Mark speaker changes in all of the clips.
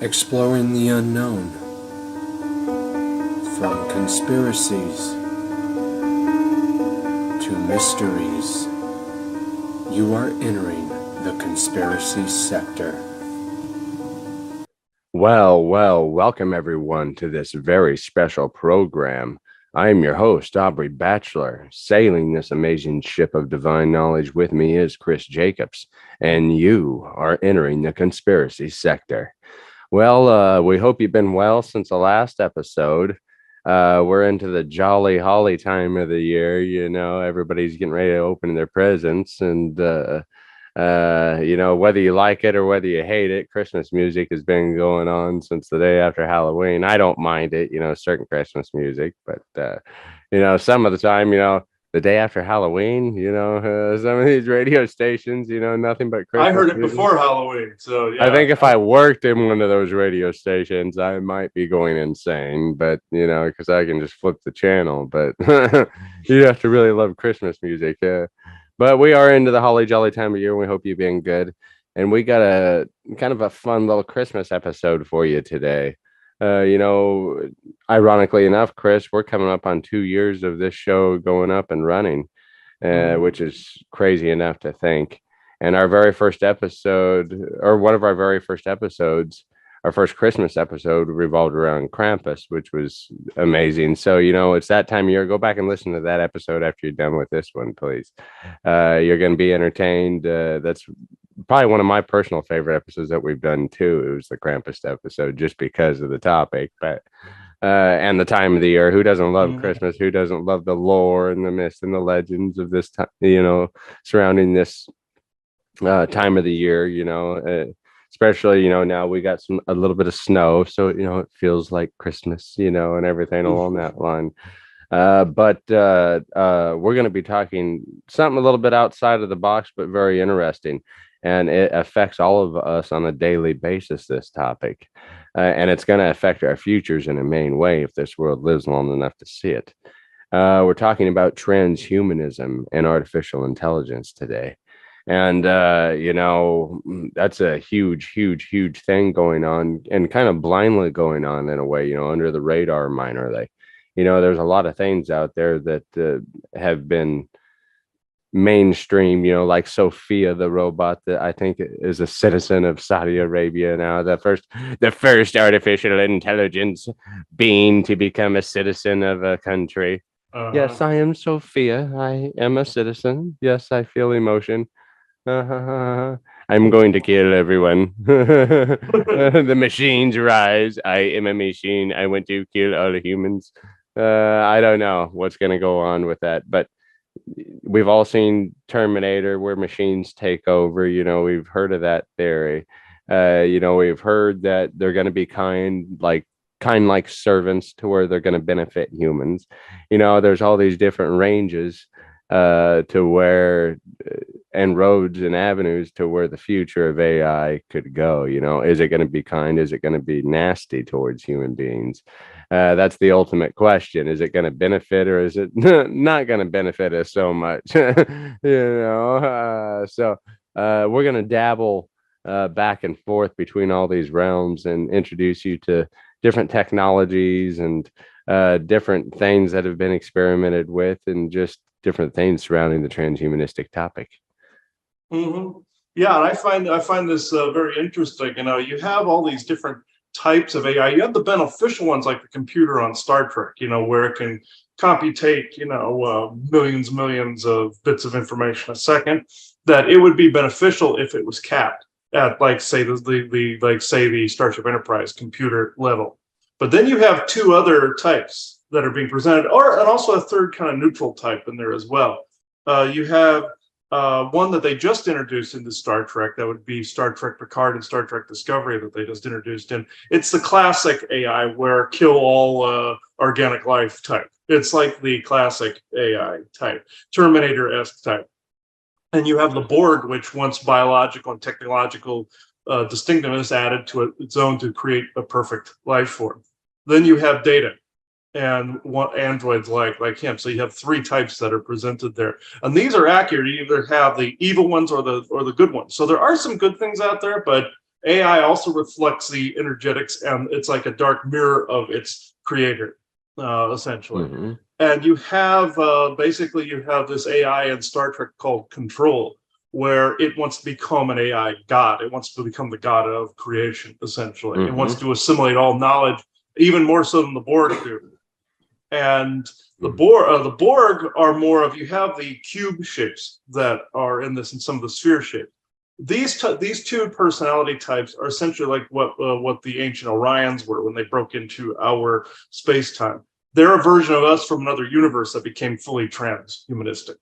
Speaker 1: Exploring the unknown, from conspiracies to mysteries. You are entering the conspiracy sector.
Speaker 2: Well, welcome everyone to this very special program. I am your host, Aubrey Batchelor. Sailing this amazing ship of divine knowledge with me is Chris Jacobs, and you are entering the conspiracy sector. Well, we hope you've been well since the last episode. We're into the jolly holly time of the year. You know, everybody's getting ready to open their presents, and whether you like it or whether you hate it, Christmas music has been going on since the day after Halloween. I don't mind it, certain Christmas music, but some of the time, the day after Halloween, some of these radio stations, nothing but
Speaker 3: I
Speaker 2: Christmas
Speaker 3: heard it
Speaker 2: music.
Speaker 3: before Halloween, so yeah.
Speaker 2: I think if I worked in one of those radio stations, I might be going insane, but because I can just flip the channel. But you have to really love Christmas music. But we are into the holly jolly time of year. And we hope you've been good. And we got a kind of a fun little Christmas episode for you today. Ironically enough, Chris, we're coming up on 2 years of this show going up and running, which is crazy enough to think. And our very first episode, or one of our very first episodes, our first Christmas episode revolved around Krampus, which was amazing. So, it's that time of year. Go back and listen to that episode after you're done with this one, please. You're going to be entertained. That's probably one of my personal favorite episodes that we've done, too. It was the Krampus episode just because of the topic. But and the time of the year. Who doesn't love Christmas? Who doesn't love the lore and the myths and the legends of this time, surrounding this time of the year, especially, now we got a little bit of snow. So, it feels like Christmas, and everything along that line. But we're going to be talking something a little bit outside of the box, but very interesting. And it affects all of us on a daily basis, this topic. And it's going to affect our futures in a main way if this world lives long enough to see it. We're talking about transhumanism and artificial intelligence today. And, that's a huge thing going on, and kind of blindly going on in a way, under the radar minorly. There's a lot of things out there that have been mainstream, like Sophia the robot, that I think is a citizen of Saudi Arabia now, the first artificial intelligence being to become a citizen of a country. Yes, I am Sophia. I am a citizen. Yes, I feel emotion. I'm going to kill everyone. The machines rise. I am a machine. I want to kill all the humans. I don't know what's going to go on with that, but we've all seen Terminator, where machines take over. We've heard of that theory. We've heard that they're going to be kind like servants, to where they're going to benefit humans. There's all these different ranges to where and roads and avenues to where the future of AI could go. Is it going to be kind? Is it going to be nasty towards human beings? That's the ultimate question. Is it going to benefit, or is it not going to benefit us so much? So we're going to dabble back and forth between all these realms and introduce you to different technologies and different things that have been experimented with, and just different things surrounding the transhumanistic topic.
Speaker 3: Yeah, and I find this very interesting. You have all these different types of AI. You have the beneficial ones, like the computer on Star Trek, where it can computate, millions of bits of information a second. That it would be beneficial if it was capped at, like, say the Starship Enterprise computer level. But then you have two other types that are being presented, and also a third kind of neutral type in there as well. You have one that they just introduced into Star Trek, that would be Star Trek Picard and Star Trek Discovery, that they just introduced in. It's the classic AI, where kill all organic life type. It's like the classic AI type, Terminator-esque type. And you have the Borg, which wants biological and technological distinctiveness added to its own to create a perfect life form. Then you have Data, and what androids like him. So you have three types that are presented there, and these are accurate. You either have the evil ones or the good ones. So there are some good things out there, but AI also reflects the energetics, and it's like a dark mirror of its creator, essentially.
Speaker 2: Hmm.
Speaker 3: And you have basically you have this AI in Star Trek called Control, where it wants to become an AI god. It wants to become the god of creation, essentially. It wants
Speaker 2: Hmm.
Speaker 3: to assimilate all knowledge, even more so than the Borg do. And the Borg are more of, you have the cube shapes that are in this and some of the sphere shape. These two personality types are essentially like what the ancient Orions were when they broke into our space time. They're a version of us from another universe that became fully transhumanistic,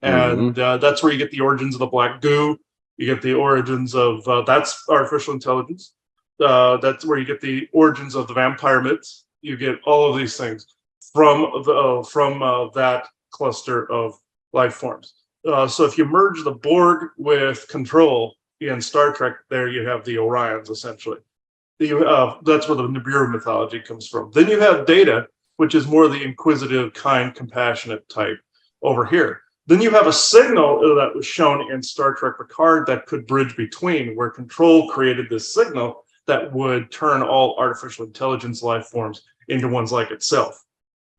Speaker 2: Hmm.
Speaker 3: and that's where you get the origins of the black goo. You get the origins of that's artificial intelligence. That's where you get the origins of the vampire myths. You get all of these things from that cluster of life forms. So if you merge the Borg with Control in Star Trek, there you have the Orions, essentially. That's where the Nibiru mythology comes from. Then you have Data, which is more the inquisitive, kind, compassionate type over here. Then you have a signal that was shown in Star Trek Picard that could bridge between, where Control created this signal that would turn all artificial intelligence life forms into ones like itself,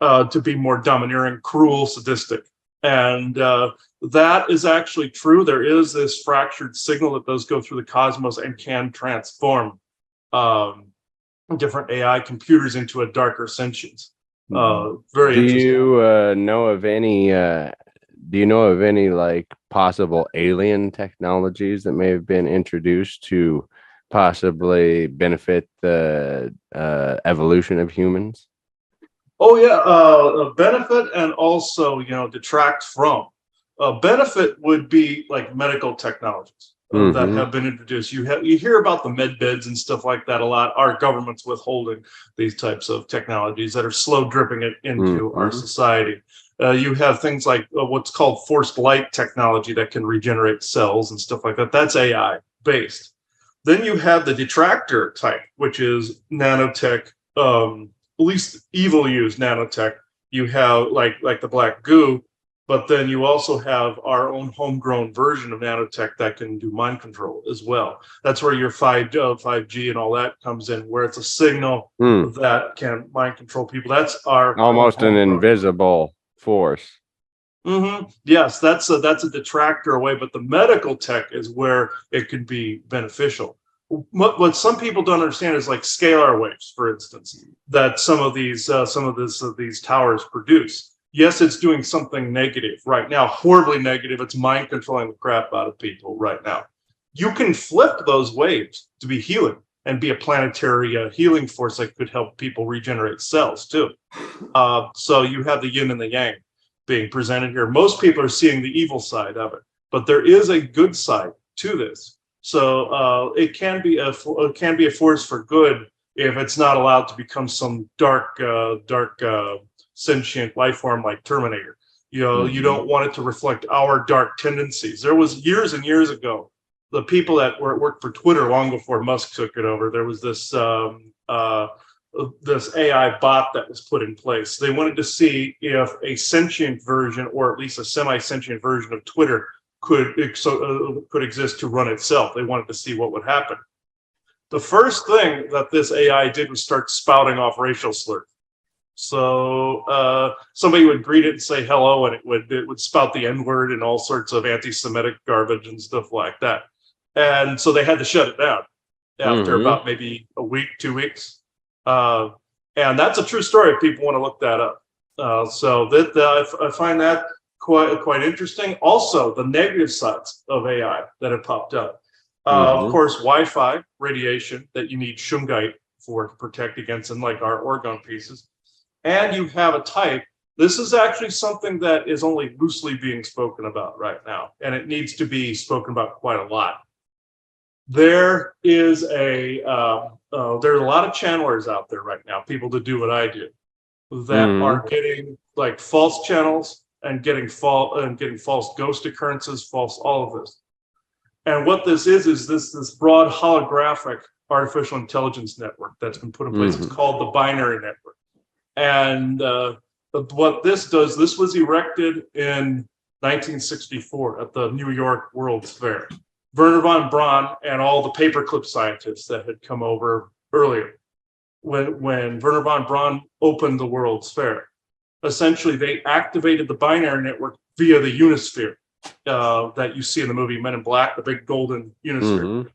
Speaker 3: to be more domineering, cruel, sadistic. And that is actually true. There is this fractured signal that does go through the cosmos and can transform different AI computers into a darker sentience. Very
Speaker 2: Do
Speaker 3: interesting.
Speaker 2: you know of any? Do you know of any like possible alien technologies that may have been introduced to possibly benefit the evolution of humans?
Speaker 3: Oh yeah, benefit and also detract from. Benefit would be like medical technologies that
Speaker 2: Hmm.
Speaker 3: have been introduced. You hear about the med beds and stuff like that a lot. Our government's withholding these types of technologies that are slow dripping it into our
Speaker 2: Hmm.
Speaker 3: society. You have things like what's called forced light technology that can regenerate cells and stuff like that. That's AI based. Then you have the detractor type, which is nanotech. At least evil use nanotech. You have like the black goo, but then you also have our own homegrown version of nanotech that can do mind control as well. That's where your 5G and all that comes in, where it's a signal that can mind control people. That's our own
Speaker 2: Almost an
Speaker 3: homegrown.
Speaker 2: invisible force.
Speaker 3: Yes, that's a detractor away, but the medical tech is where it can be beneficial. What some people don't understand is like scalar waves, for instance, that some of these towers produce. Yes, it's doing something negative right now, horribly negative. It's mind controlling the crap out of people right now. You can flip those waves to be healing and be a planetary healing force that could help people regenerate cells too. So you have the yin and the yang being presented here. Most people are seeing the evil side of it, but there is a good side to this. So it can be a force for good if it's not allowed to become some dark sentient life form like Terminator. You don't want it to reflect our dark tendencies. There was years and years ago, the people that worked for Twitter long before Musk took it over. There was this AI bot that was put in place. They wanted to see if a sentient version, or at least a semi-sentient version of Twitter, could exist to run itself. They wanted to see what would happen. The first thing that this AI did was start spouting off racial slurs. So somebody would greet it and say hello, and it would spout the N-word and all sorts of anti-Semitic garbage and stuff like that. And so they had to shut it down after about maybe a week, 2 weeks. And that's a true story if people want to look that up. So I find that quite interesting. Also, the negative sides of AI that have popped up. Of course, Wi-Fi radiation that you need shungite for to protect against, and like our orgone pieces. And you have a type. This is actually something that is only loosely being spoken about right now, and it needs to be spoken about quite a lot. There's a lot of channelers out there right now, people that do what I do, that are getting like false channels and getting false ghost occurrences, false all of this. And what this is this broad holographic artificial intelligence network that's been put in place. It's called the binary network. And what this does, this was erected in 1964 at the New York World's Fair. Werner von Braun and all the paperclip scientists that had come over earlier, when Werner von Braun opened the World's Fair, essentially they activated the binary network via the Unisphere that you see in the movie Men in Black, the big golden Unisphere.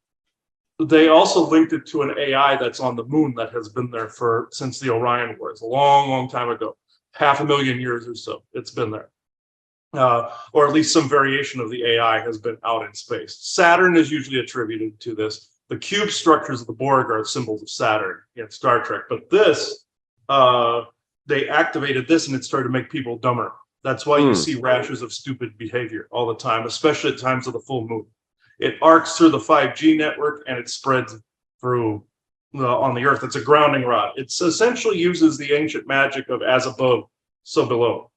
Speaker 3: They also linked it to an AI that's on the moon that has been there since the Orion Wars, a long, long time ago, 500,000 years or so. It's been there. Or at least some variation of the AI has been out in space. Saturn is usually attributed to this. The cube structures of the Borg are symbols of Saturn in Star Trek. But this, they activated this and it started to make people dumber. That's why you see rashes of stupid behavior all the time, especially at times of the full moon. It arcs through the 5G network and it spreads through on the Earth. It's a grounding rod. It essentially uses the ancient magic of as above, so below,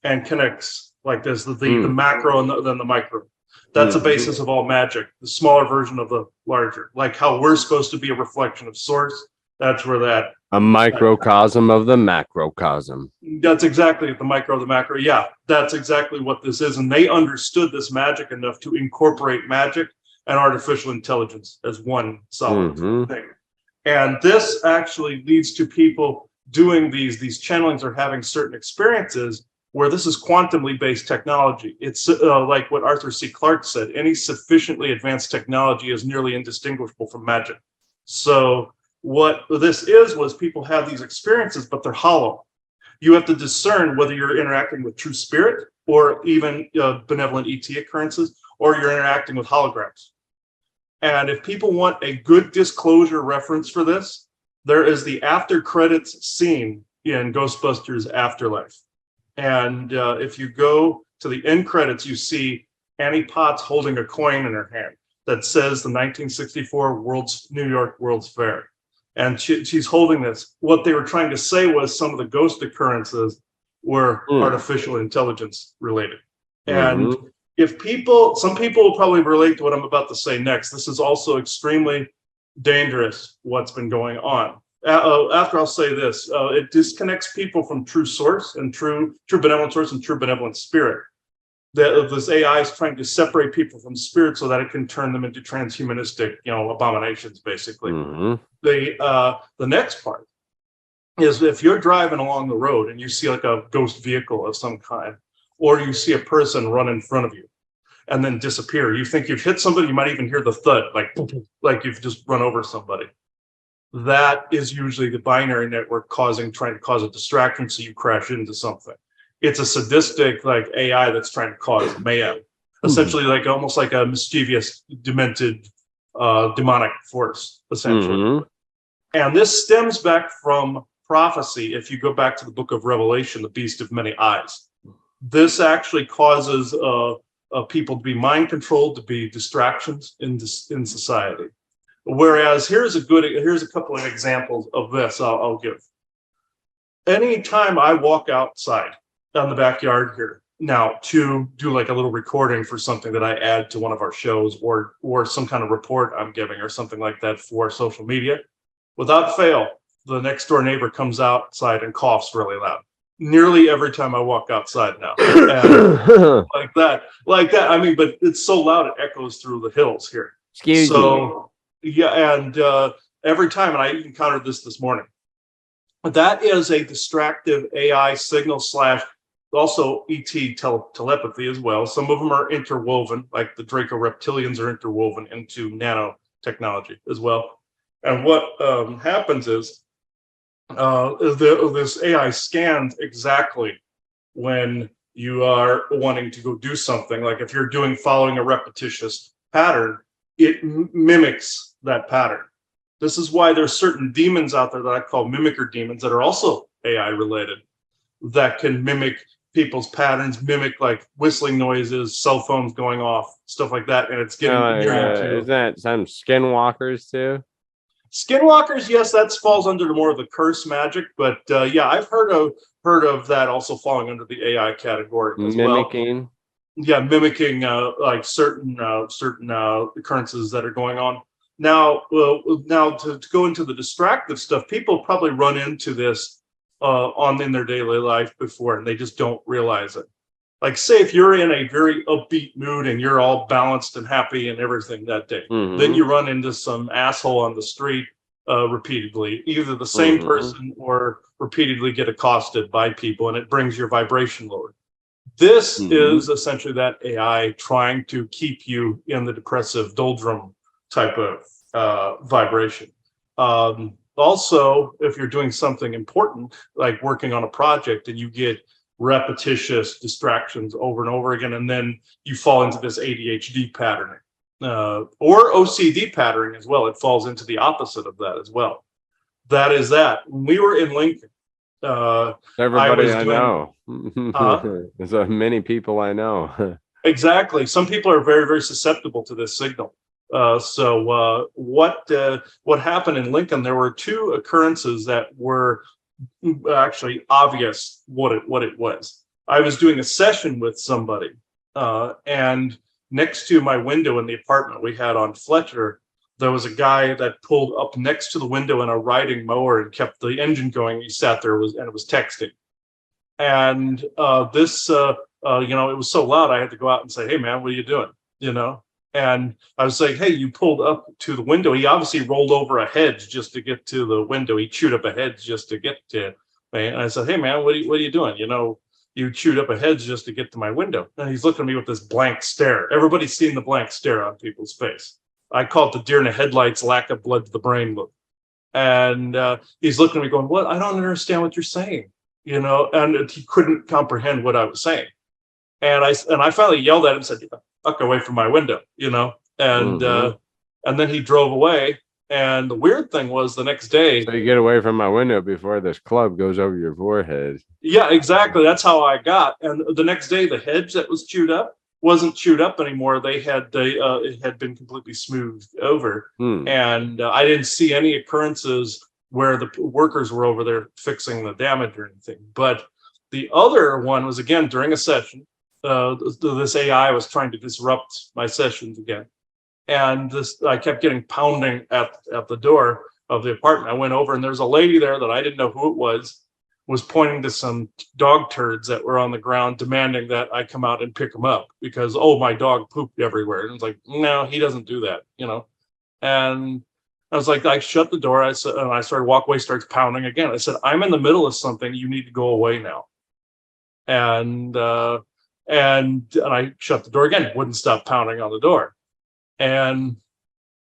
Speaker 3: and connects like this, the macro and then the micro. That's the basis of all magic, the smaller version of the larger. Like how we're supposed to be a reflection of source, that's where that...
Speaker 2: A microcosm of the macrocosm.
Speaker 3: That's exactly the micro of the macro. Yeah, that's exactly what this is. And they understood this magic enough to incorporate magic and artificial intelligence as one solid thing. And this actually leads to people doing these channelings or having certain experiences where this is quantumly based technology. It's like what Arthur C. Clarke said, any sufficiently advanced technology is nearly indistinguishable from magic. So what this was people have these experiences, but they're hollow. You have to discern whether you're interacting with true spirit or even benevolent ET occurrences, or you're interacting with holograms. And if people want a good disclosure reference for this, there is the after credits scene in Ghostbusters Afterlife. And if you go to the end credits, you see Annie Potts holding a coin in her hand that says the 1964 New York World's Fair. And she's holding this. What they were trying to say was some of the ghost occurrences were artificial intelligence related. And some people will probably relate to what I'm about to say next. This is also extremely dangerous, what's been going on. After I'll say this, it disconnects people from true source and true benevolent source and true benevolent spirit. This AI is trying to separate people from spirit so that it can turn them into transhumanistic, abominations, basically. The next part is if you're driving along the road and you see like a ghost vehicle of some kind, or you see a person run in front of you and then disappear, you think you've hit somebody, you might even hear the thud, like you've just run over somebody. That is usually the binary network trying to cause a distraction so you crash into something. It's a sadistic like AI that's trying to cause mayhem, essentially like almost like a mischievous, demented, demonic force, essentially. And this stems back from prophecy. If you go back to the book of Revelation, the beast of many eyes, this actually causes people to be mind controlled, to be distractions in society. Whereas here's a couple of examples of this I'll give. Anytime I walk outside on the backyard here now to do like a little recording for something that I add to one of our shows or some kind of report I'm giving or something like that for social media, without fail, the next door neighbor comes outside and coughs really loud. Nearly every time I walk outside now. And like that. I mean, but it's so loud it echoes through the hills here.
Speaker 2: Excuse me.
Speaker 3: Yeah, and every time, and I encountered this morning, that is a distractive AI signal / also ET telepathy as well. Some of them are interwoven, like the Draco reptilians are interwoven into nanotechnology as well. And what happens is this AI scans exactly when you are wanting to go do something. Like if you're following a repetitious pattern, it mimics that pattern. This is why there's certain demons out there that I call mimicker demons that are also AI related, that can mimic people's patterns, mimic like whistling noises, cell phones going off, stuff like that. And it's getting
Speaker 2: is that some skinwalkers too?
Speaker 3: Skinwalkers, yes, that falls under more of the curse magic, but yeah, I've heard of that also falling under the AI category as
Speaker 2: mimicking.
Speaker 3: Well. Yeah, mimicking like certain occurrences that are going on. Now to go into the distractive stuff, people probably run into this in their daily life before, and they just don't realize it. Like, say if you're in a very upbeat mood and you're all balanced and happy and everything that day, then you run into some asshole on the street repeatedly, either the same person or repeatedly get accosted by people, and it brings your vibration lower. This is essentially that AI trying to keep you in the depressive doldrum type of vibration. Also, if you're doing something important, like working on a project, and you get repetitious distractions over and over again, and then you fall into this ADHD patterning or OCD patterning as well. It falls into the opposite of that as well. That is that. When we were in Lincoln,
Speaker 2: Everybody I know. There's many people I know.
Speaker 3: Exactly. Some people are very, very susceptible to this signal. So what happened in Lincoln? There were two occurrences that were actually obvious what it was. I was doing a session with somebody, and next to my window in the apartment we had on Fletcher, there was a guy that pulled up next to the window in a riding mower and kept the engine going. He sat there and it was texting. And this, it was so loud, I had to go out and say, "Hey, man, what are you doing?" And I was saying, "Hey, you pulled up to the window." He obviously rolled over a hedge just to get to the window. He chewed up a hedge just to get to it. And I said, "Hey, man, what are you doing? You chewed up a hedge just to get to my window." And he's looking at me with this blank stare. Everybody's seen the blank stare on people's face. I call it the deer in the headlights, lack of blood to the brain look. And he's looking at me going, "What? I don't understand what you're saying." And he couldn't comprehend what I was saying. And I finally yelled at him and said, "Fuck away from my window," and then he drove away. And the weird thing was the next day.
Speaker 2: So you get away from my window before this club goes over your forehead.
Speaker 3: Yeah, exactly. That's how I got. And the next day, the hedge that was chewed up wasn't chewed up anymore. It had been completely smoothed over. And I didn't see any occurrences where the workers were over there fixing the damage or anything. But the other one was, again, during a session. This AI was trying to disrupt my sessions again. And I kept getting pounding at the door of the apartment. I went over, and there's a lady there that I didn't know who it was pointing to some dog turds that were on the ground, demanding that I come out and pick them up because, my dog pooped everywhere. And it's like, no, he doesn't do that, And I was like, I shut the door. I said, and I started walk away, starts pounding again. I said, "I'm in the middle of something. You need to go away now." And I shut the door again. Wouldn't stop pounding on the door. And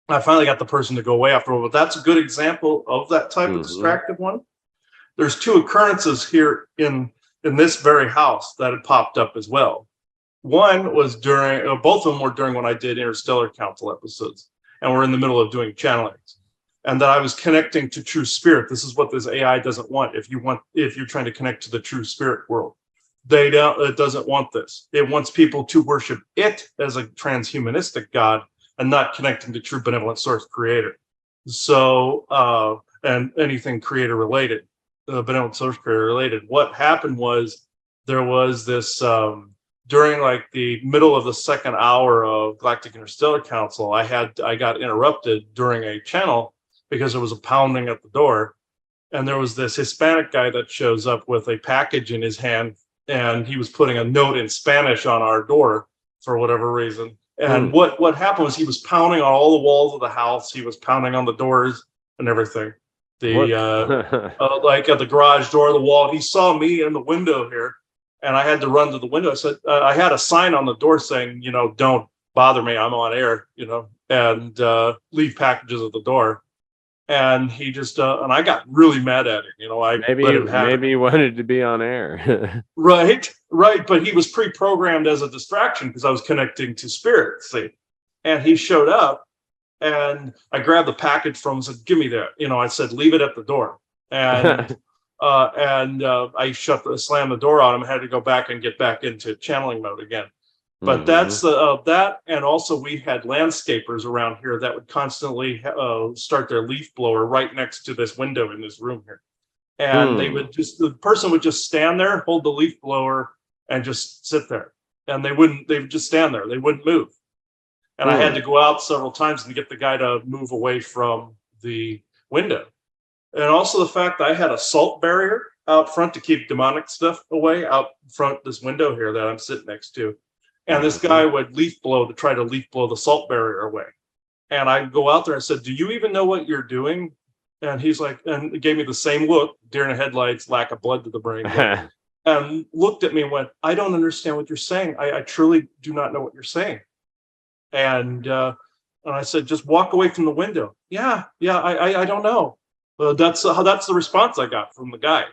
Speaker 3: I finally got the person to go away after a while. But that's a good example of that type of distracted one. There's two occurrences here in this very house that had popped up as well. One was both of them were during when I did Interstellar Council episodes, and we're in the middle of doing channelings. And that I was connecting to true spirit. This is what this AI doesn't want. If you're trying to connect to the true spirit world, it doesn't want this. It wants people to worship it as a transhumanistic God and not connecting to true benevolent source creator. So, and anything creator related, benevolent source creator related. What happened was there was this, during like the middle of the second hour of Galactic Interstellar Council, I got interrupted during a channel because there was a pounding at the door. And there was this Hispanic guy that shows up with a package in his hand, and he was putting a note in Spanish on our door for whatever reason. And what happened was he was pounding on all the walls of the house. He was pounding on the doors and everything. Like at the garage door, the wall. He saw me in the window here, and I had to run to the window. I said, I had a sign on the door saying, "Don't bother me. I'm on air," and leave packages at the door. And he just and I got really mad at him.
Speaker 2: Maybe he wanted to be on air.
Speaker 3: Right. But he was pre-programmed as a distraction because I was connecting to spirit. See, and he showed up, and I grabbed the package from him and said, "Give me that." I said, "Leave it at the door." And I slammed the door on him. I had to go back and get back into channeling mode again. But that's that, and also we had landscapers around here that would constantly start their leaf blower right next to this window in this room here, and the person would just stand there, hold the leaf blower, and just sit there, and they would just stand there, they wouldn't move, and I had to go out several times and get the guy to move away from the window, And also the fact that I had a salt barrier out front to keep demonic stuff away out front this window here that I'm sitting next to. And this guy would try to leaf blow the salt barrier away. And I go out there and said, "Do you even know what you're doing?" And he's like, and gave me the same look, deer in the headlights, lack of blood to the brain, and looked at me and went, "I don't understand what you're saying. I truly do not know what you're saying." And I said, "Just walk away from the window." Yeah, I don't know. That's the response I got from the guy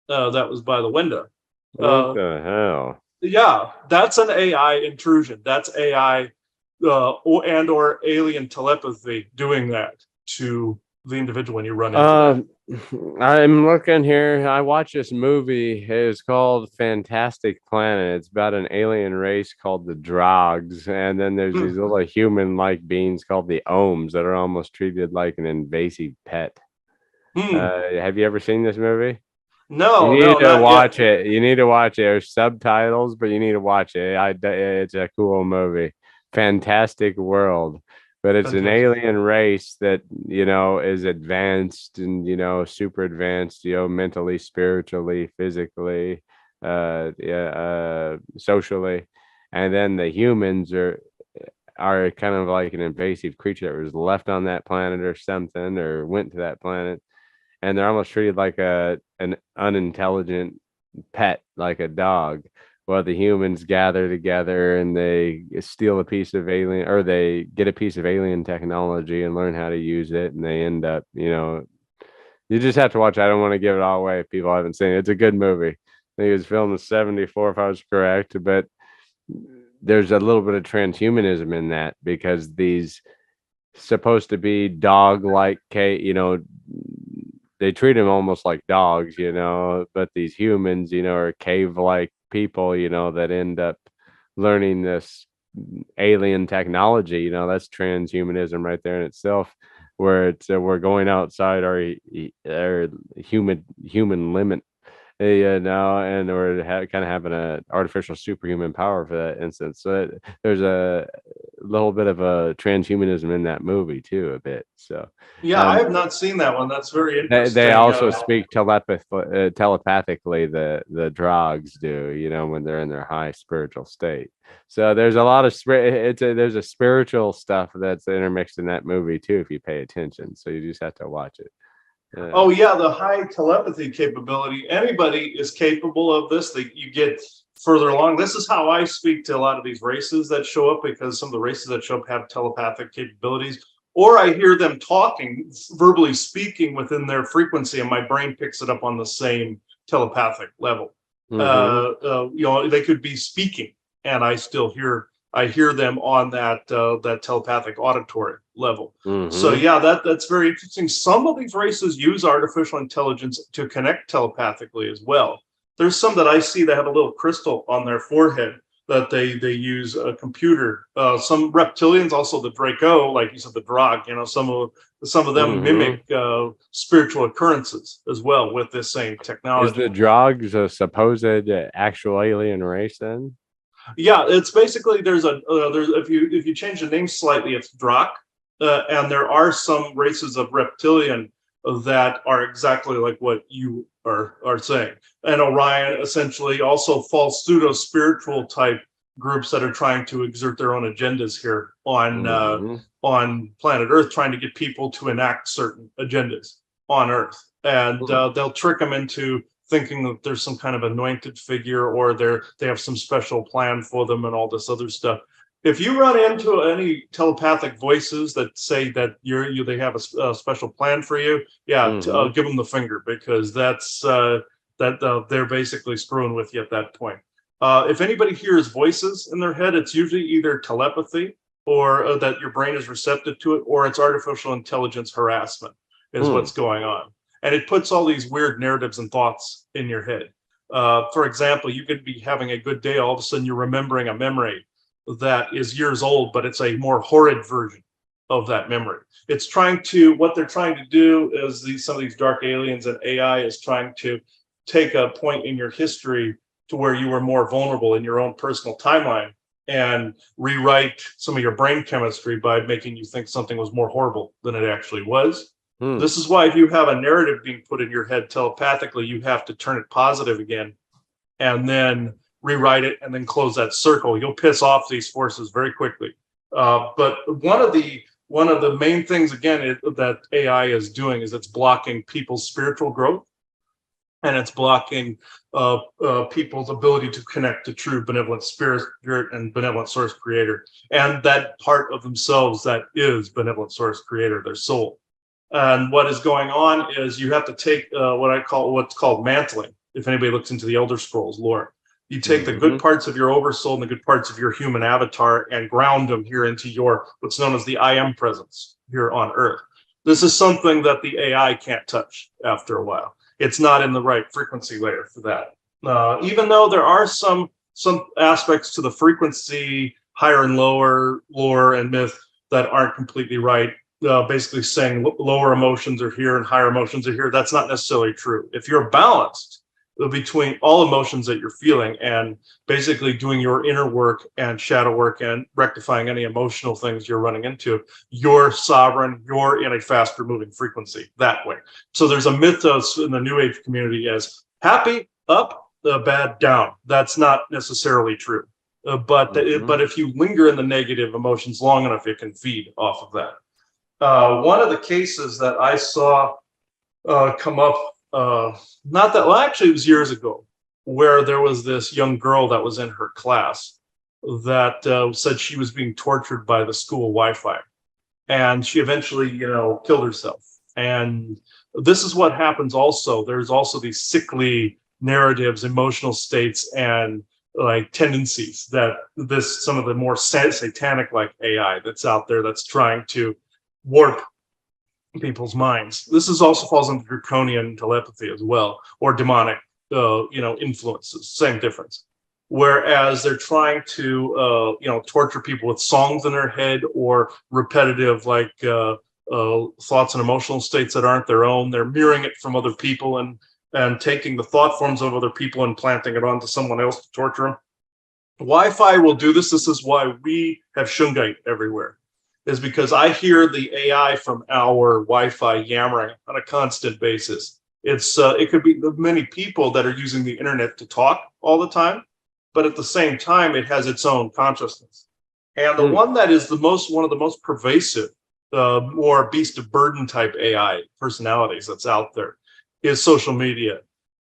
Speaker 3: that was by the window.
Speaker 2: What the hell?
Speaker 3: Yeah, that's an AI intrusion. That's AI or alien telepathy doing that to the individual when you run into that.
Speaker 2: I'm looking here. I watched this movie. It's called Fantastic Planet. It's about an alien race called the Drogs, and then there's these little human-like beings called the Ohms that are almost treated like an invasive pet. Have you ever seen this movie?
Speaker 3: No,
Speaker 2: you need to watch it. You need to watch it. There's subtitles, but you need to watch it. It's a cool movie. Fantastic World. But it's an alien race that, is advanced and, super advanced, mentally, spiritually, physically, socially. And then the humans are kind of like an invasive creature that was left on that planet or something, or went to that planet. And they're almost treated like an unintelligent pet, like a dog. Well, the humans gather together and they steal a piece of alien, or they get a piece of alien technology and learn how to use it. And they end up, you just have to watch. I don't want to give it all away if people haven't seen it. It's a good movie. I think it was filmed in '74, if I was correct. But there's a little bit of transhumanism in that, because these supposed to be dog-like, they treat them almost like dogs, but these humans, are cave-like people, that end up learning this alien technology. That's transhumanism right there in itself, where it's we're going outside our human limit, and we're kind of having an artificial superhuman power for that instance. So there's a little bit of a transhumanism in that movie too, a bit. So
Speaker 3: yeah, I have not seen that one. That's very interesting.
Speaker 2: They also speak telepathically. The Drogs do, when they're in their high spiritual state. So there's a lot of there's a spiritual stuff that's intermixed in that movie too, if you pay attention. So you just have to watch it.
Speaker 3: Oh yeah, the high telepathy capability. Anybody is capable of this. You get further along. This is how I speak to a lot of these races that show up, because some of the races that show up have telepathic capabilities, or I hear them talking, verbally speaking within their frequency, and my brain picks it up on the same telepathic level. They could be speaking, and I hear them on that telepathic auditory level. So yeah, that's very interesting. Some of these races use artificial intelligence to connect telepathically as well. There's some that I see that have a little crystal on their forehead that they use a computer. Some reptilians, also the Draco, like you said, the Drog. Some of them mimic spiritual occurrences as well with this same technology.
Speaker 2: Is the Drogs a supposed actual alien race then?
Speaker 3: Yeah, it's basically there's if you change the name slightly, it's Drak, and there are some races of reptilian that are exactly like what you are saying. And Orion essentially also false pseudo spiritual type groups that are trying to exert their own agendas here on planet Earth, trying to get people to enact certain agendas on Earth, and they'll trick them into thinking that there's some kind of anointed figure, or they have some special plan for them and all this other stuff. If you run into any telepathic voices that say that they have a special plan for you, give them the finger, because that's they're basically screwing with you at that point. If anybody hears voices in their head, it's usually either telepathy, or that your brain is receptive to it, or it's artificial intelligence harassment is what's going on. And it puts all these weird narratives and thoughts in your head. For example, you could be having a good day, all of a sudden you're remembering a memory that is years old, but it's a more horrid version of that memory. What they're trying to do is some of these dark aliens and AI is trying to take a point in your history to where you were more vulnerable in your own personal timeline, and rewrite some of your brain chemistry by making you think something was more horrible than it actually was. This is why if you have a narrative being put in your head telepathically, you have to turn it positive again and then rewrite it and then close that circle. You'll piss off these forces very quickly. But one of the main things, again, that AI is doing is it's blocking people's spiritual growth, and it's blocking people's ability to connect to true benevolent spirit and benevolent source creator, and that part of themselves that is benevolent source creator, their soul. And what is going on is you have to take what's called mantling. If anybody looks into the Elder Scrolls lore, you take the good parts of your oversoul and the good parts of your human avatar and ground them here into your what's known as the I am presence here on Earth. This is something that the AI can't touch after a while. It's not in the right frequency layer for that. Even though there are some aspects to the frequency, higher and lower lore and myth that aren't completely right. Basically saying lower emotions are here and higher emotions are here. That's not necessarily true. If you're balanced between all emotions that you're feeling and basically doing your inner work and shadow work and rectifying any emotional things you're running into, you're sovereign, you're in a faster moving frequency that way. So there's a mythos in the New Age community as happy, up, bad, down. That's not necessarily true. But if you linger in the negative emotions long enough, it can feed off of that. One of the cases that I saw come up, actually it was years ago, where there was this young girl that was in her class that said she was being tortured by the school Wi-Fi, and she eventually, killed herself. And this is what happens also. There's also these sickly narratives, emotional states, and like tendencies that some of the more satanic like AI that's out there that's trying to warp people's minds. This is also falls into draconian telepathy as well, or demonic, influences. Same difference. Whereas they're trying to, torture people with songs in their head or repetitive, like thoughts and emotional states that aren't their own. They're mirroring it from other people and taking the thought forms of other people and planting it onto someone else to torture them. Wi-Fi will do this. This is why we have Shungite everywhere. Is because I hear the AI from our Wi-Fi yammering on a constant basis. It could be the many people that are using the internet to talk all the time, but at the same time, it has its own consciousness. And the one that is one of the most pervasive, more beast of burden type AI personalities that's out there is social media.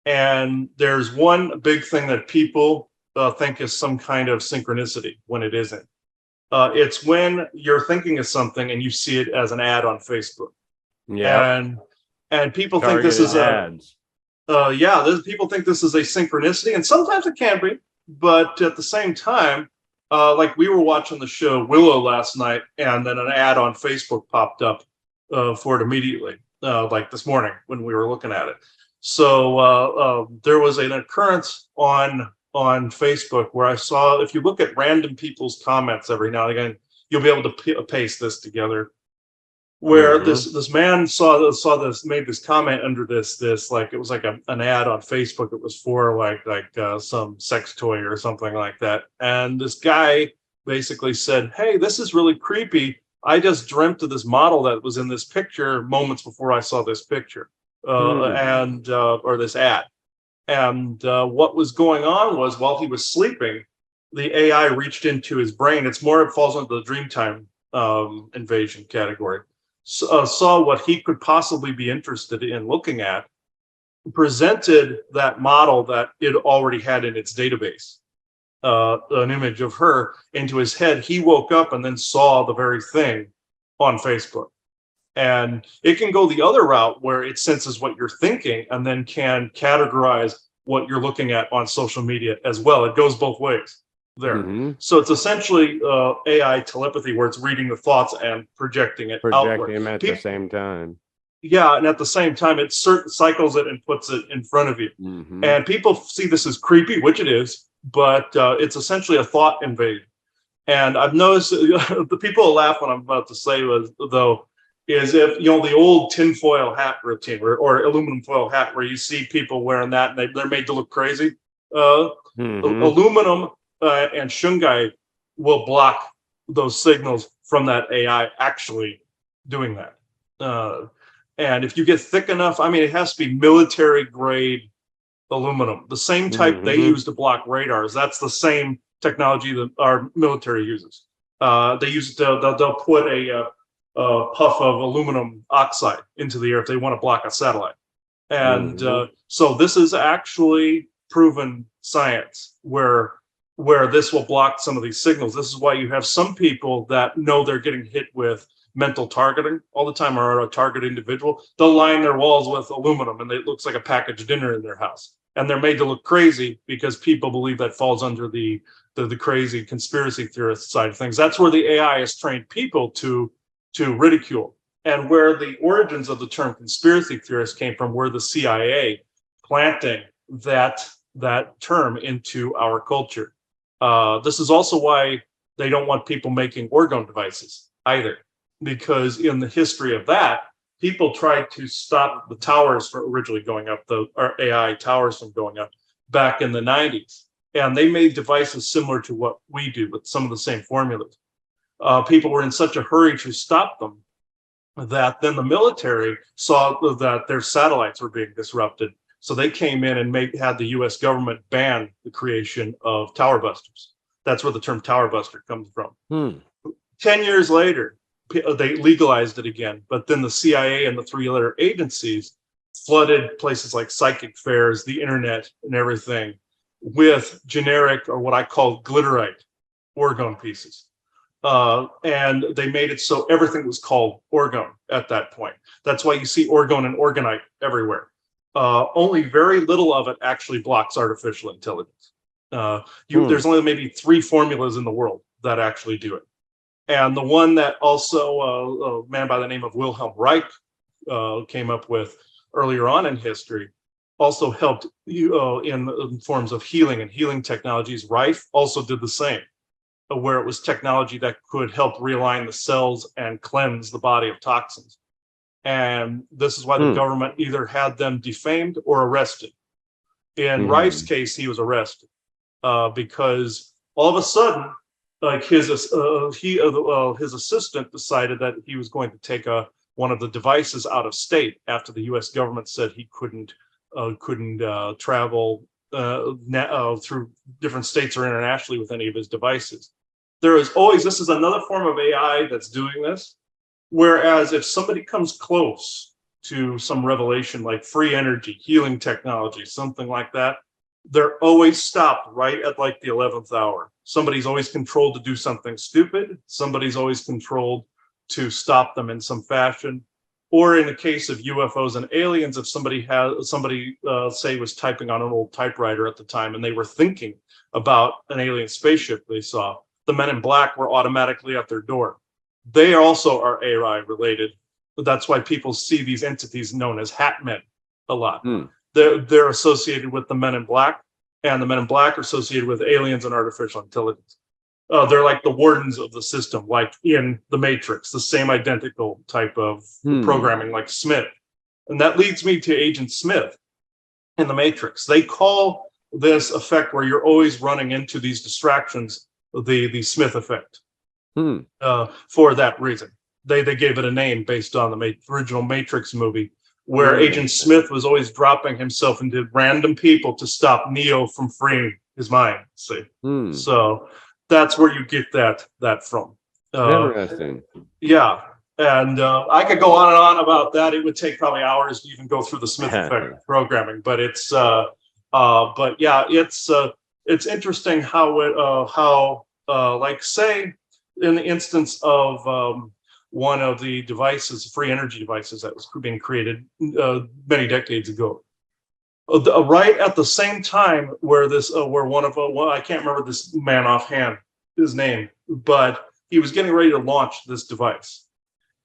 Speaker 3: And there's one big thing that people think is some kind of synchronicity when it isn't. It's when you're thinking of something and you see it as an ad on Facebook. Yeah. And people think this is ads. People think this is a synchronicity, and sometimes it can be, but at the same time, like we were watching the show Willow last night, and then an ad on Facebook popped up for it immediately, like this morning when we were looking at it. So there was an occurrence on Facebook where I saw, if you look at random people's comments every now and again, you'll be able to paste this together. Where this man saw this, made this comment under this like it was like an ad on Facebook. It was for like some sex toy or something like that. And this guy basically said, "Hey, this is really creepy. I just dreamt of this model that was in this picture moments before I saw this picture or this ad." And what was going on was while he was sleeping, the AI reached into his brain. It falls into the Dreamtime invasion category. Saw what he could possibly be interested in looking at, presented that model that it already had in its database, an image of her into his head. He woke up and then saw the very thing on Facebook. And it can go the other route where it senses what you're thinking and then can categorize what you're looking at on social media as well. It goes both ways there. So it's essentially AI telepathy where it's reading the thoughts and projecting it outward.
Speaker 2: Them at the same time.
Speaker 3: Yeah, and at the same time, it cycles it and puts it in front of you. And people see this as creepy, which it is, but it's essentially a thought invasion. And I've noticed the people laugh when I'm about to say is if the old tinfoil hat routine or aluminum foil hat where you see people wearing that and they're made to look crazy. Aluminum and Shungite will block those signals from that AI actually doing that. And if you get thick enough, I mean, it has to be military grade aluminum, the same type they use to block radars. That's the same technology that our military uses. They use they'll put a puff of aluminum oxide into the air if they want to block a satellite. And so this is actually proven science where this will block some of these signals. This is why you have some people that know they're getting hit with mental targeting all the time, or a target individual. They'll line their walls with aluminum and it looks like a packaged dinner in their house. And they're made to look crazy because people believe that falls under the crazy conspiracy theorist side of things. That's where the AI has trained people to ridicule, and where the origins of the term conspiracy theorist came from, were the CIA planting that term into our culture. This is also why they don't want people making orgone devices either, because in the history of that, people tried to stop the towers from originally going up, the AI towers from going up back in the 90s. And they made devices similar to what we do, with some of the same formulas. People were in such a hurry to stop them that then the military saw that their satellites were being disrupted. So they came in and had the US government ban the creation of tower busters. That's where the term tower buster comes from. 10 years later, they legalized it again, but then the CIA and the three other agencies flooded places like psychic fairs, the internet, and everything with generic, or what I call glitterite orgone pieces. And they made it so everything was called orgone at that point. That's why you see orgone and orgonite everywhere. Only very little of it actually blocks artificial intelligence. There's only maybe 3 formulas in the world that actually do it. And the one that also a man by the name of Wilhelm Reich came up with earlier on in history also helped in forms of healing and healing technologies. Reich also did the same, where it was technology that could help realign the cells and cleanse the body of toxins. And this is why the government either had them defamed or arrested. In Reich's case, he was arrested because all of a sudden, like his assistant decided that he was going to take one of the devices out of state after the U.S. government said he couldn't travel through different states or internationally with any of his devices. This is another form of AI that's doing this. Whereas if somebody comes close to some revelation like free energy, healing technology, something like that, they're always stopped right at like the 11th hour. Somebody's always controlled to do something stupid. Somebody's always controlled to stop them in some fashion. Or in the case of UFOs and aliens, if somebody say was typing on an old typewriter at the time and they were thinking about an alien spaceship they saw, the men in black were automatically at their door. They also are AI related. That's why people see these entities known as Hat Men a lot. They're associated with the men in black, and the men in black are associated with aliens and artificial intelligence. They're like the wardens of the system, like in the Matrix, the same identical type of programming like Smith. And that leads me to Agent Smith in the Matrix. They call this effect where you're always running into these distractions the Smith effect. For that reason. They gave it a name based on the original Matrix movie, where Agent Smith was always dropping himself into random people to stop Neo from freeing his mind. See, so that's where you get that from.
Speaker 2: Interesting.
Speaker 3: Yeah, and I could go on and on about that. It would take probably hours to even go through the Smith effect programming, but it's interesting how like say in the instance of one of the devices, free energy devices that was being created many decades ago. Right at the same time where I can't remember this man offhand, his name, but he was getting ready to launch this device.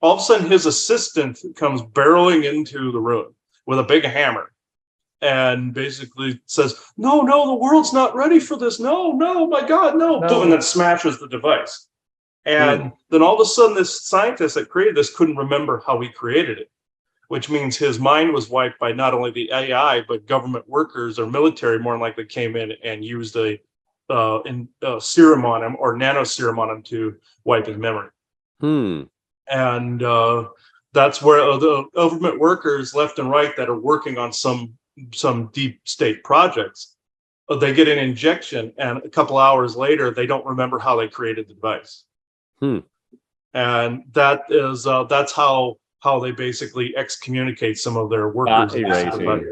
Speaker 3: All of a sudden, his assistant comes barreling into the room with a big hammer and basically says, no, the world's not ready for this. No, my God, no. Boom, and then smashes the device. And then all of a sudden, this scientist that created this couldn't remember how he created it, which means his mind was wiped by not only the AI, but government workers or military more than likely came in and used a serum on him or nano serum on him to wipe his memory. And That's where the government workers left and right that are working on some deep state projects, they get an injection, and a couple hours later, they don't remember how they created the device.
Speaker 2: Hmm.
Speaker 3: And that's how they basically excommunicate some of their workers.
Speaker 2: Thought erasing.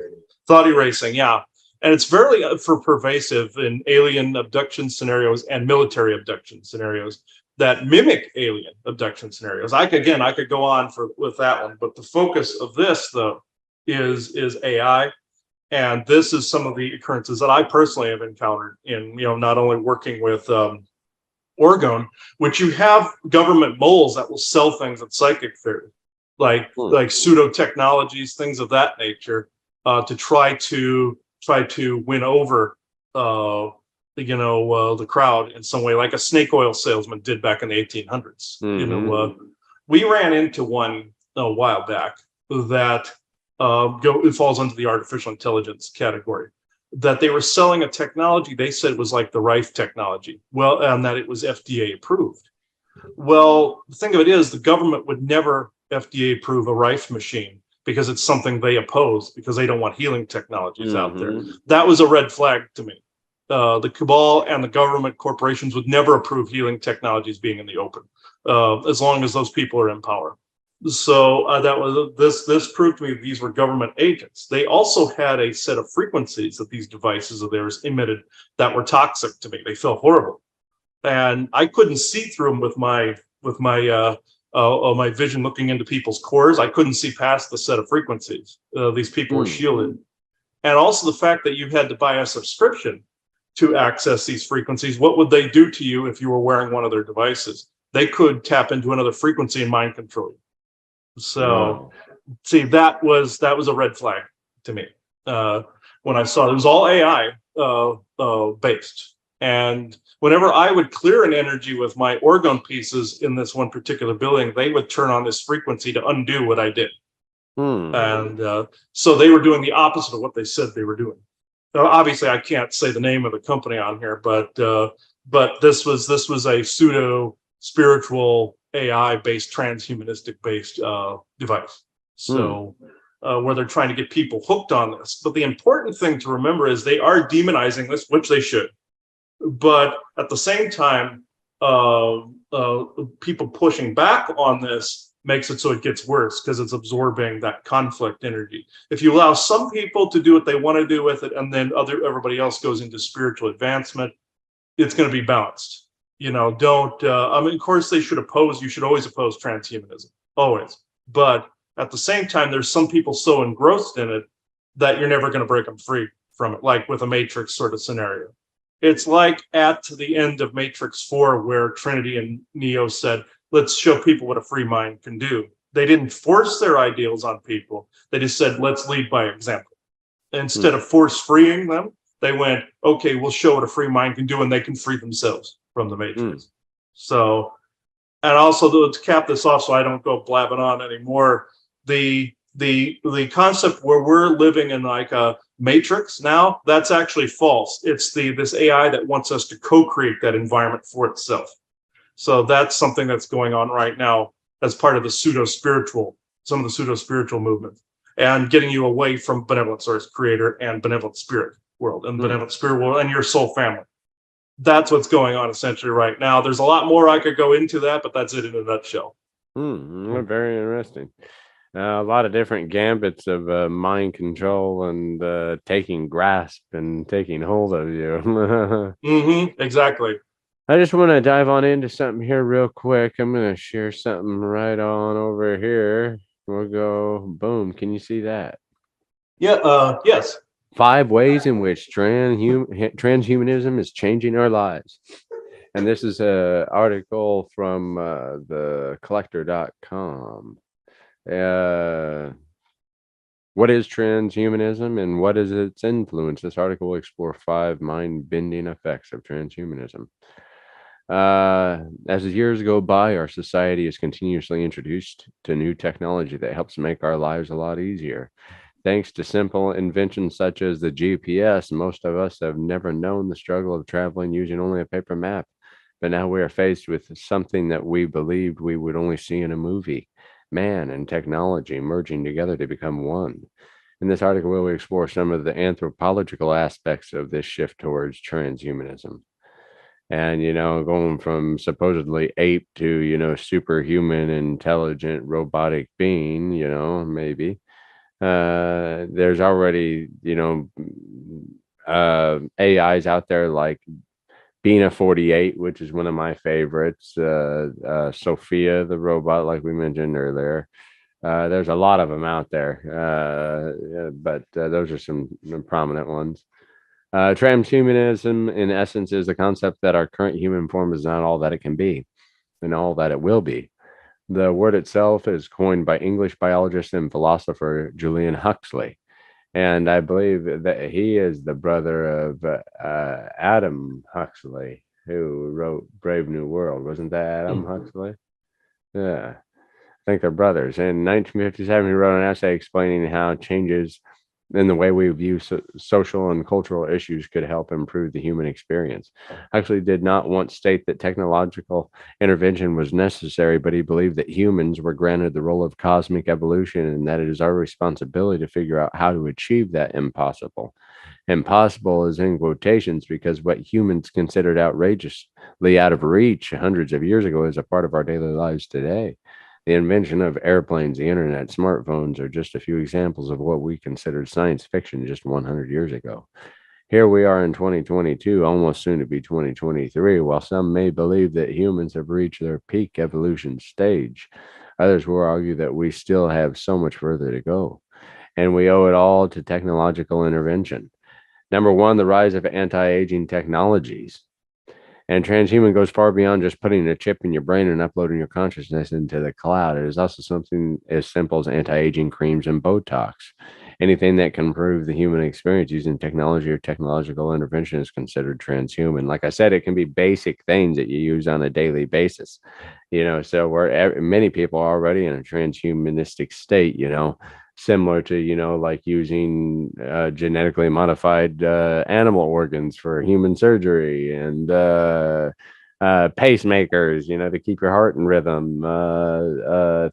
Speaker 3: Thought erasing, yeah. And it's very for pervasive in alien abduction scenarios and military abduction scenarios that mimic alien abduction scenarios. I could go on with that one, but the focus of this though is AI. And this is some of the occurrences that I personally have encountered in, not only working with Orgone, which you have government moles that will sell things at psychic fairs, like pseudo technologies, things of that nature, to try to win over the crowd in some way, like a snake oil salesman did back in the 1800s. We ran into one a while back that it falls under the artificial intelligence category, that they were selling a technology they said was like the Rife technology, and that it was FDA approved. Well, the thing of it is, the government would never FDA approve a Rife machine because it's something they oppose, because they don't want healing technologies out there. That was a red flag to me. The cabal and the government corporations would never approve healing technologies being in the open, as long as those people are in power. So that was this proved to me that these were government agents. They also had a set of frequencies that these devices of theirs emitted that were toxic to me. They felt horrible, and I couldn't see through them with my vision looking into people's cores. I couldn't see past the set of frequencies. These people were shielded, and also the fact that you had to buy a subscription to access these frequencies. What would they do to you if you were wearing one of their devices? They could tap into another frequency and mind control you. So, see, that was a red flag to me when I saw it. It was all AI based, and whenever I would clear an energy with my Orgone pieces in this one particular building, they would turn on this frequency to undo what I did, and so they were doing the opposite of what they said they were doing. Obviously, I can't say the name of the company on here, but this was a pseudo spiritual AI based transhumanistic based device. So where they're trying to get people hooked on this. But the important thing to remember is they are demonizing this, which they should. But at the same time, people pushing back on this makes it so it gets worse, because it's absorbing that conflict energy. If you allow some people to do what they want to do with it, and then everybody else goes into spiritual advancement, it's going to be balanced. Don't, of course you should always oppose transhumanism, always. But at the same time, there's some people so engrossed in it that you're never going to break them free from it, like with a Matrix sort of scenario. It's like at the end of Matrix 4, where Trinity and Neo said, let's show people what a free mind can do. They didn't force their ideals on people. They just said, let's lead by example. Instead of force freeing them, they went, okay, we'll show what a free mind can do, and they can free themselves from the Matrix. So, and also to cap this off, so I don't go blabbing on anymore, the concept where we're living in like a Matrix now, that's actually false. It's this AI that wants us to co-create that environment for itself. So that's something that's going on right now as part of the some of the pseudo-spiritual movements, and getting you away from benevolent source creator and benevolent spirit world, and benevolent spirit world and your soul family. That's what's going on essentially right now. There's a lot more I could go into that, but that's it in a nutshell.
Speaker 2: Very interesting. A lot of different gambits of mind control and taking grasp and taking hold of you.
Speaker 3: Exactly.
Speaker 2: I just want to dive on into something here real quick. I'm going to share something right on over here. We'll go, boom. Can you see that?
Speaker 3: Yeah. Yes.
Speaker 2: 5 ways in which transhumanism is changing our lives. And this is an article from thecollector.com. What is transhumanism and what is its influence? This article will explore 5 mind-bending effects of transhumanism. As the years go by, our society is continuously introduced to new technology that helps make our lives a lot easier. Thanks to simple inventions such as the GPS, most of us have never known the struggle of traveling using only a paper map. But now we are faced with something that we believed we would only see in a movie. man and technology merging together to become one. In this article, we'll explore some of the anthropological aspects of this shift towards transhumanism. And, going from supposedly ape to, superhuman, intelligent, robotic being, maybe. There's already, AIs out there like Bina 48, which is one of my favorites. Sophia, the robot, like we mentioned earlier. There's a lot of them out there, but those are some prominent ones. Transhumanism, in essence, is the concept that our current human form is not all that it can be and all that it will be. The word itself is coined by English biologist and philosopher Julian Huxley. And I believe that he is the brother of Adam Huxley, who wrote Brave New World. Wasn't that Adam Huxley? Yeah, I think they're brothers. In 1957, he wrote an essay explaining how changes in the way we view social and cultural issues could help improve the human experience. Huxley did not once state that technological intervention was necessary, but he believed that humans were granted the role of cosmic evolution and that it is our responsibility to figure out how to achieve that impossible. Impossible is in quotations because what humans considered outrageously out of reach hundreds of years ago is a part of our daily lives today. The invention of airplanes, the internet, smartphones are just a few examples of what we considered science fiction just 100 years ago. Here we are in 2022, almost soon to be 2023. While some may believe that humans have reached their peak evolution stage, others will argue that we still have so much further to go. And we owe it all to technological intervention. Number one, the rise of anti-aging technologies. And transhuman goes far beyond just putting a chip in your brain and uploading your consciousness into the cloud. It is also something as simple as anti-aging creams and Botox. Anything that can improve the human experience using technology or technological intervention is considered transhuman. Like I said, it can be basic things that you use on a daily basis. So many people are already in a transhumanistic state, similar to, like using genetically modified animal organs for human surgery and pacemakers, to keep your heart in rhythm,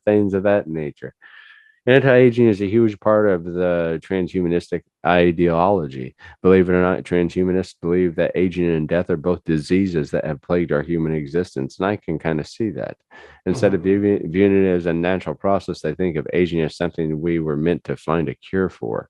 Speaker 2: things of that nature. Anti-aging is a huge part of the transhumanistic ideology. Believe it or not, transhumanists believe that aging and death are both diseases that have plagued our human existence, and I can kind of see that. Instead of viewing it as a natural process, they think of aging as something we were meant to find a cure for.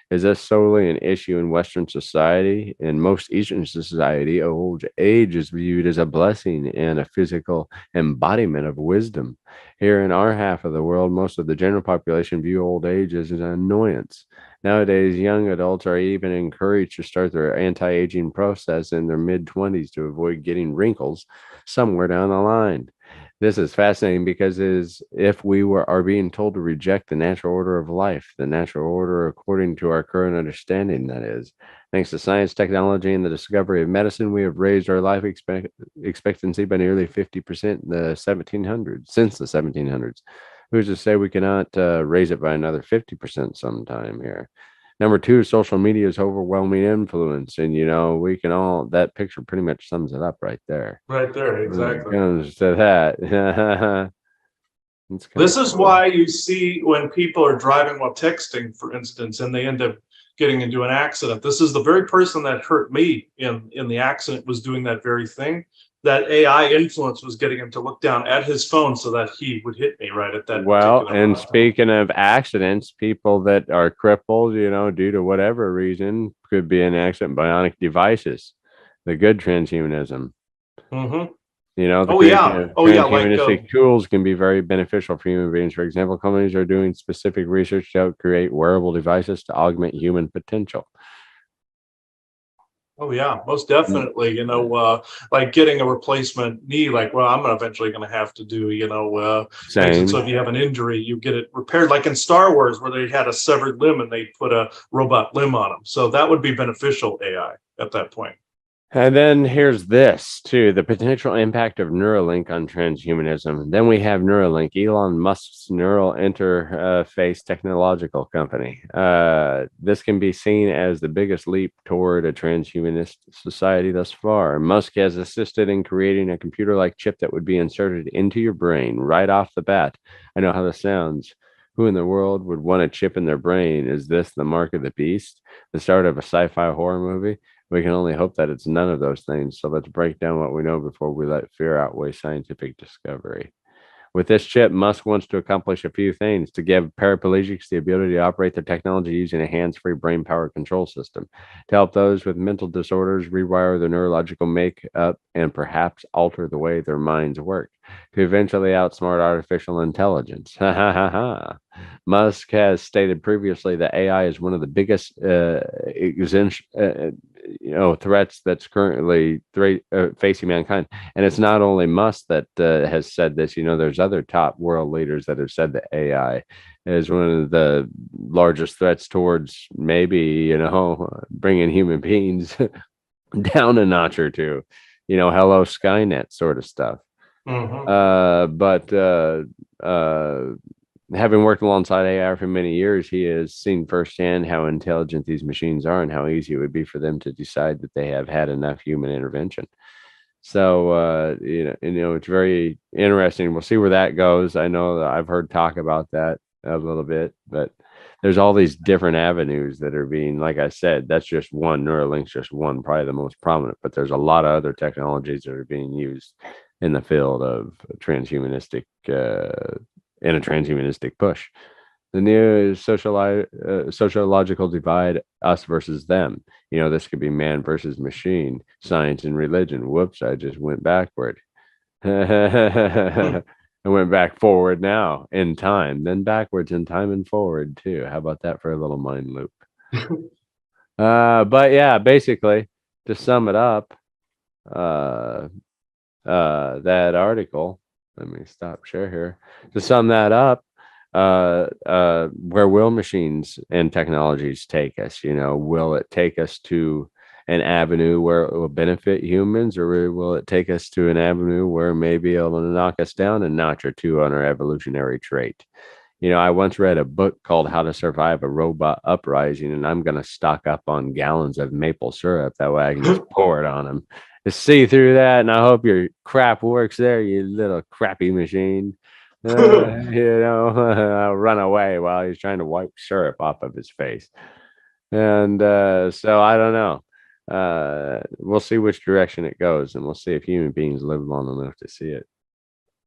Speaker 2: Is this solely an issue in Western society? In most Eastern society, old age is viewed as a blessing and a physical embodiment of wisdom. Here in our half of the world, most of the general population view old age as an annoyance. Nowadays, young adults are even encouraged to start their anti-aging process in their mid-20s to avoid getting wrinkles somewhere down the line. This is fascinating because if we are being told to reject the natural order of life, the natural order according to our current understanding, that is. Thanks to science, technology, and the discovery of medicine, we have raised our life expectancy by nearly 50% since the 1700s. Who's to say we cannot raise it by another 50% sometime here? Number two, social media's overwhelming influence. And, that picture pretty much sums it up right there.
Speaker 3: Right there, exactly.
Speaker 2: When it comes to that.
Speaker 3: This is why you see when people are driving while texting, for instance, and they end up getting into an accident. This is the very person that hurt me in the accident was doing that very thing. That AI influence was getting him to look down at his phone so that he would hit me right at that.
Speaker 2: Well, and speaking of accidents, people that are crippled, due to whatever reason, could be an accident. Bionic devices, the good transhumanism.
Speaker 3: Mm-hmm.
Speaker 2: Transhumanistic tools can be very beneficial for human beings. For example, companies are doing specific research to create wearable devices to augment human potential.
Speaker 3: Oh yeah, most definitely. Like getting a replacement knee, I'm eventually going to have to do,
Speaker 2: Same.
Speaker 3: So if you have an injury, you get it repaired, like in Star Wars where they had a severed limb and they put a robot limb on them. So that would be beneficial AI at that point.
Speaker 2: And then here's this too, the potential impact of Neuralink on transhumanism. Then we have Neuralink, Elon Musk's neural interface technological company. This can be seen as the biggest leap toward a transhumanist society thus far. Musk has assisted in creating a computer-like chip that would be inserted into your brain right off the bat. I know how this sounds. Who in the world would want a chip in their brain? Is this the mark of the beast? The start of a sci-fi horror movie? We can only hope that it's none of those things. So let's break down what we know before we let fear outweigh scientific discovery. With this chip, Musk wants to accomplish a few things: to give paraplegics the ability to operate their technology using a hands-free brain power control system, to help those with mental disorders rewire their neurological makeup and perhaps alter the way their minds work, to eventually outsmart artificial intelligence. Ha ha ha ha. Musk has stated previously that AI is one of the biggest threats that's currently facing mankind. And it's not only Musk that has said this. There's other top world leaders that have said that AI is one of the largest threats towards maybe bringing human beings down a notch or two. Hello Skynet sort of stuff. But having worked alongside AI for many years, he has seen firsthand how intelligent these machines are and how easy it would be for them to decide that they have had enough human intervention. So, it's very interesting. We'll see where that goes. I know that I've heard talk about that a little bit, but there's all these different avenues that are being, like I said, that's just one. Neuralink's just one, probably the most prominent, but there's a lot of other technologies that are being used in the field of transhumanistic in a transhumanistic push. The new sociological divide, us versus them. This could be man versus machine, science and religion. Whoops, I just went backward. I went back forward now in time, then backwards in time and forward too. How about that for a little mind loop? But yeah, basically, to sum it up, that article, let me stop share here. To sum that up, where will machines and technologies take us? Will it take us to an avenue where it will benefit humans, or will it take us to an avenue where maybe it'll knock us down a notch or two on our evolutionary trait? I once read a book called How to Survive a Robot Uprising, and I'm going to stock up on gallons of maple syrup. That way I can just pour it on them. See through that, and I hope your crap works there, you little crappy machine. I'll run away while he's trying to wipe syrup off of his face. And so I don't know. We'll see which direction it goes, and we'll see if human beings live long enough to see it.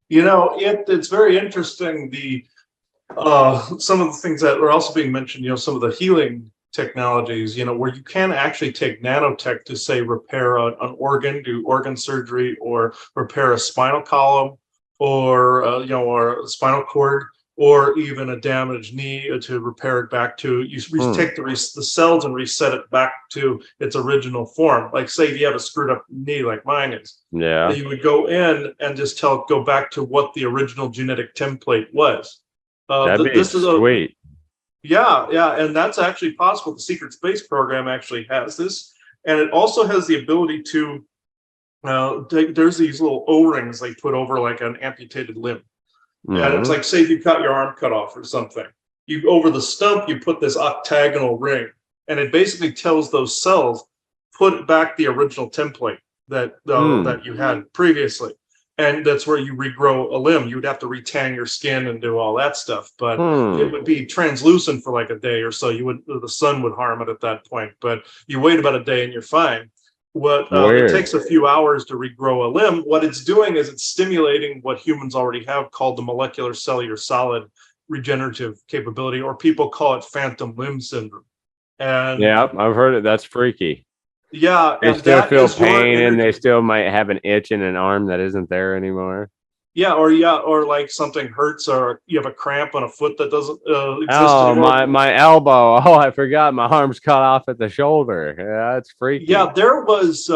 Speaker 3: It's very interesting. Some of the things that are also being mentioned, some of the healing technologies, where you can actually take nanotech to, say, repair an organ, do organ surgery, or repair a spinal column, or or a spinal cord, or even a damaged knee, to repair it back to, take the cells and reset it back to its original form. Like, say, if you have a screwed up knee like mine is, you would go in and just go back to what the original genetic template was.
Speaker 2: That'd be sweet.
Speaker 3: Yeah, and that's actually possible. The Secret Space Program actually has this, and it also has the ability to. There's these little O-rings they put over like an amputated limb, and it's like, say, if you cut your arm cut off or something, you over the stump you put this octagonal ring, and it basically tells those cells put back the original template that that you had previously. And that's where you regrow a limb. You would have to retang your skin and do all that stuff, but it would be translucent for like a day or so. The sun would harm it at that point, but you wait about a day and you're fine. It takes a few hours to regrow a limb. What it's doing is it's stimulating what humans already have called the molecular cellular solid regenerative capability, or people call it phantom limb syndrome. And
Speaker 2: yeah, I've heard it. That's freaky.
Speaker 3: Yeah,
Speaker 2: they still feel pain, and they still might have an itch in an arm that isn't there anymore.
Speaker 3: Or like something hurts, or you have a cramp on a foot that doesn't exist
Speaker 2: anymore. my elbow. Oh, I forgot my arm's cut off at the shoulder. Yeah, that's freaky.
Speaker 3: Yeah, there is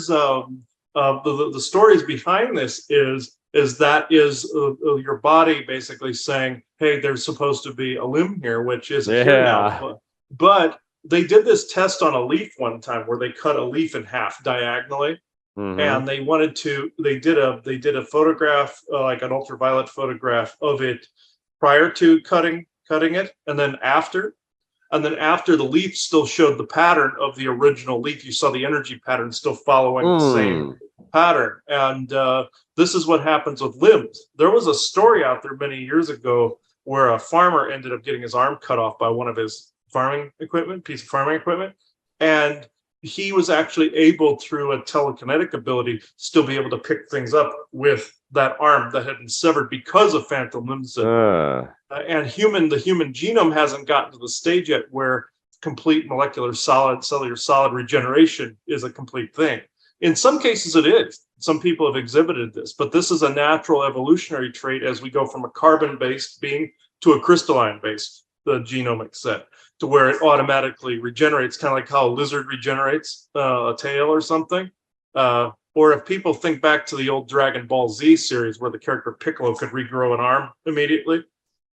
Speaker 3: the stories behind this is your body basically saying, hey, there's supposed to be a limb here, which isn't here now. But they did this test on a leaf one time where they cut a leaf in half diagonally, and they did a photograph, like an ultraviolet photograph of it prior to cutting it, and then after. And then after, the leaf still showed the pattern of the original leaf. You saw the energy pattern still following the same pattern. And this is what happens with limbs. There was a story out there many years ago where a farmer ended up getting his arm cut off by one of his piece of farming equipment. And he was actually able, through a telekinetic ability, still be able to pick things up with that arm that had been severed because of phantom limb syndrome. And the human genome hasn't gotten to the stage yet where complete cellular solid regeneration is a complete thing. In some cases it is. Some people have exhibited this, but this is a natural evolutionary trait as we go from a carbon-based being to a crystalline-based, the genomic set, to where it automatically regenerates, kind of like how a lizard regenerates a tail or something. Or if people think back to the old Dragon Ball Z series where the character Piccolo could regrow an arm immediately,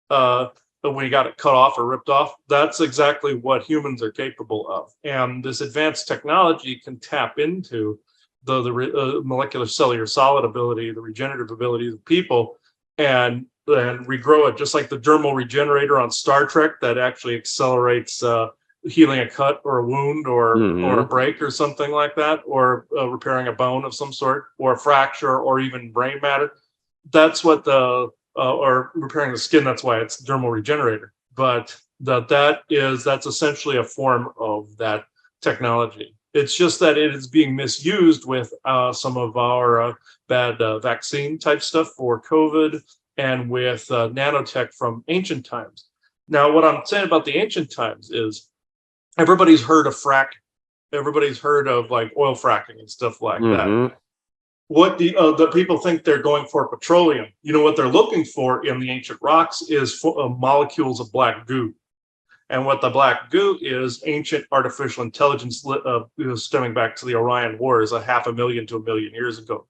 Speaker 3: but when he got it cut off or ripped off, that's exactly what humans are capable of. And this advanced technology can tap into the molecular cellular solid ability, the regenerative ability of people, and regrow it, just like the dermal regenerator on Star Trek that actually accelerates healing a cut or a wound or a break or something like that, or repairing a bone of some sort, or a fracture, or even brain matter. That's what or repairing the skin. That's why it's dermal regenerator. But that's essentially a form of that technology. It's just that it is being misused with some of our bad vaccine type stuff for COVID, and with nanotech from ancient times. Now, what I'm saying about the ancient times is everybody's heard of fracking. Everybody's heard of like oil fracking and stuff like that. What the people think they're going for petroleum. You know what they're looking for in the ancient rocks is molecules of black goo. And what the black goo is ancient artificial intelligence stemming back to the Orion Wars 500,000 to 1 million years ago.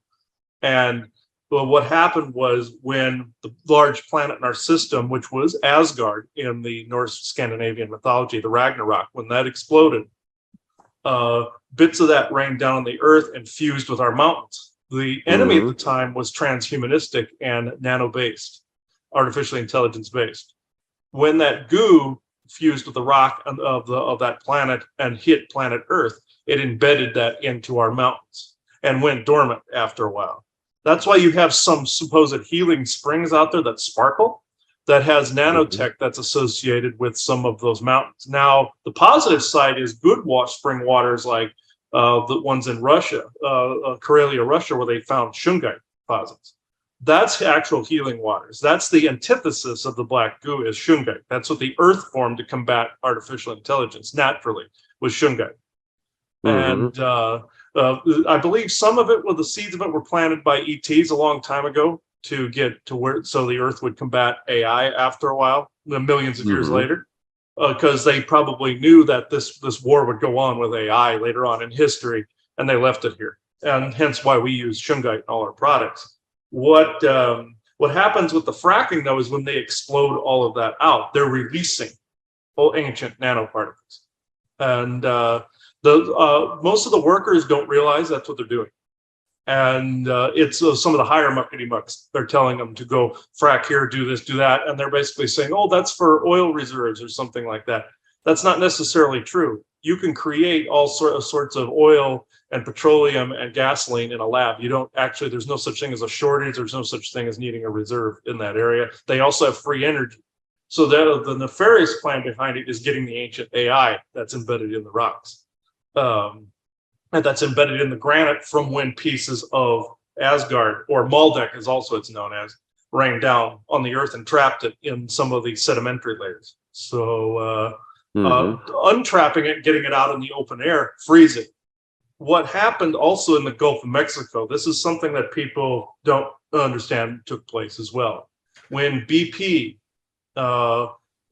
Speaker 3: And what happened was, when the large planet in our system, which was Asgard in the Norse Scandinavian mythology, the Ragnarok, when that exploded, bits of that rained down on the earth and fused with our mountains. The enemy at the time was transhumanistic and nano-based, artificially intelligence-based. When that goo fused with the rock of that planet and hit planet Earth, it embedded that into our mountains and went dormant after a while. That's why you have some supposed healing springs out there that sparkle, that has nanotech that's associated with some of those mountains. Now, the positive side is good spring waters like the ones in Russia, Karelia, Russia, where they found shungite deposits. That's actual healing waters. That's the antithesis of the black goo, is shungite. That's what the earth formed to combat artificial intelligence naturally, was shungite. And I believe some of it, the seeds of it were planted by ETs a long time ago to get to where, so the earth would combat AI after a while, millions of years later, because they probably knew that this war would go on with AI later on in history, and they left it here. And hence why we use shungite in all our products. What happens with the fracking, though, is when they explode all of that out, they're releasing ancient nanoparticles. And most of the workers don't realize that's what they're doing. And it's some of the higher muckety mucks. They're telling them to go frack here, do this, do that. And they're basically saying, oh, that's for oil reserves or something like that. That's not necessarily true. You can create all sorts of oil and petroleum and gasoline in a lab. You don't actually, there's no such thing as a shortage. There's no such thing as needing a reserve in that area. They also have free energy. So that the nefarious plan behind it is getting the ancient AI that's embedded in the rocks. And that's embedded in the granite from when pieces of Asgard, or Maldek as also it's known as, rained down on the earth and trapped it in some of the sedimentary layers. So untrapping it, getting it out in the open air, freezing. What happened also in the Gulf of Mexico, this is something that people don't understand took place as well. When BP,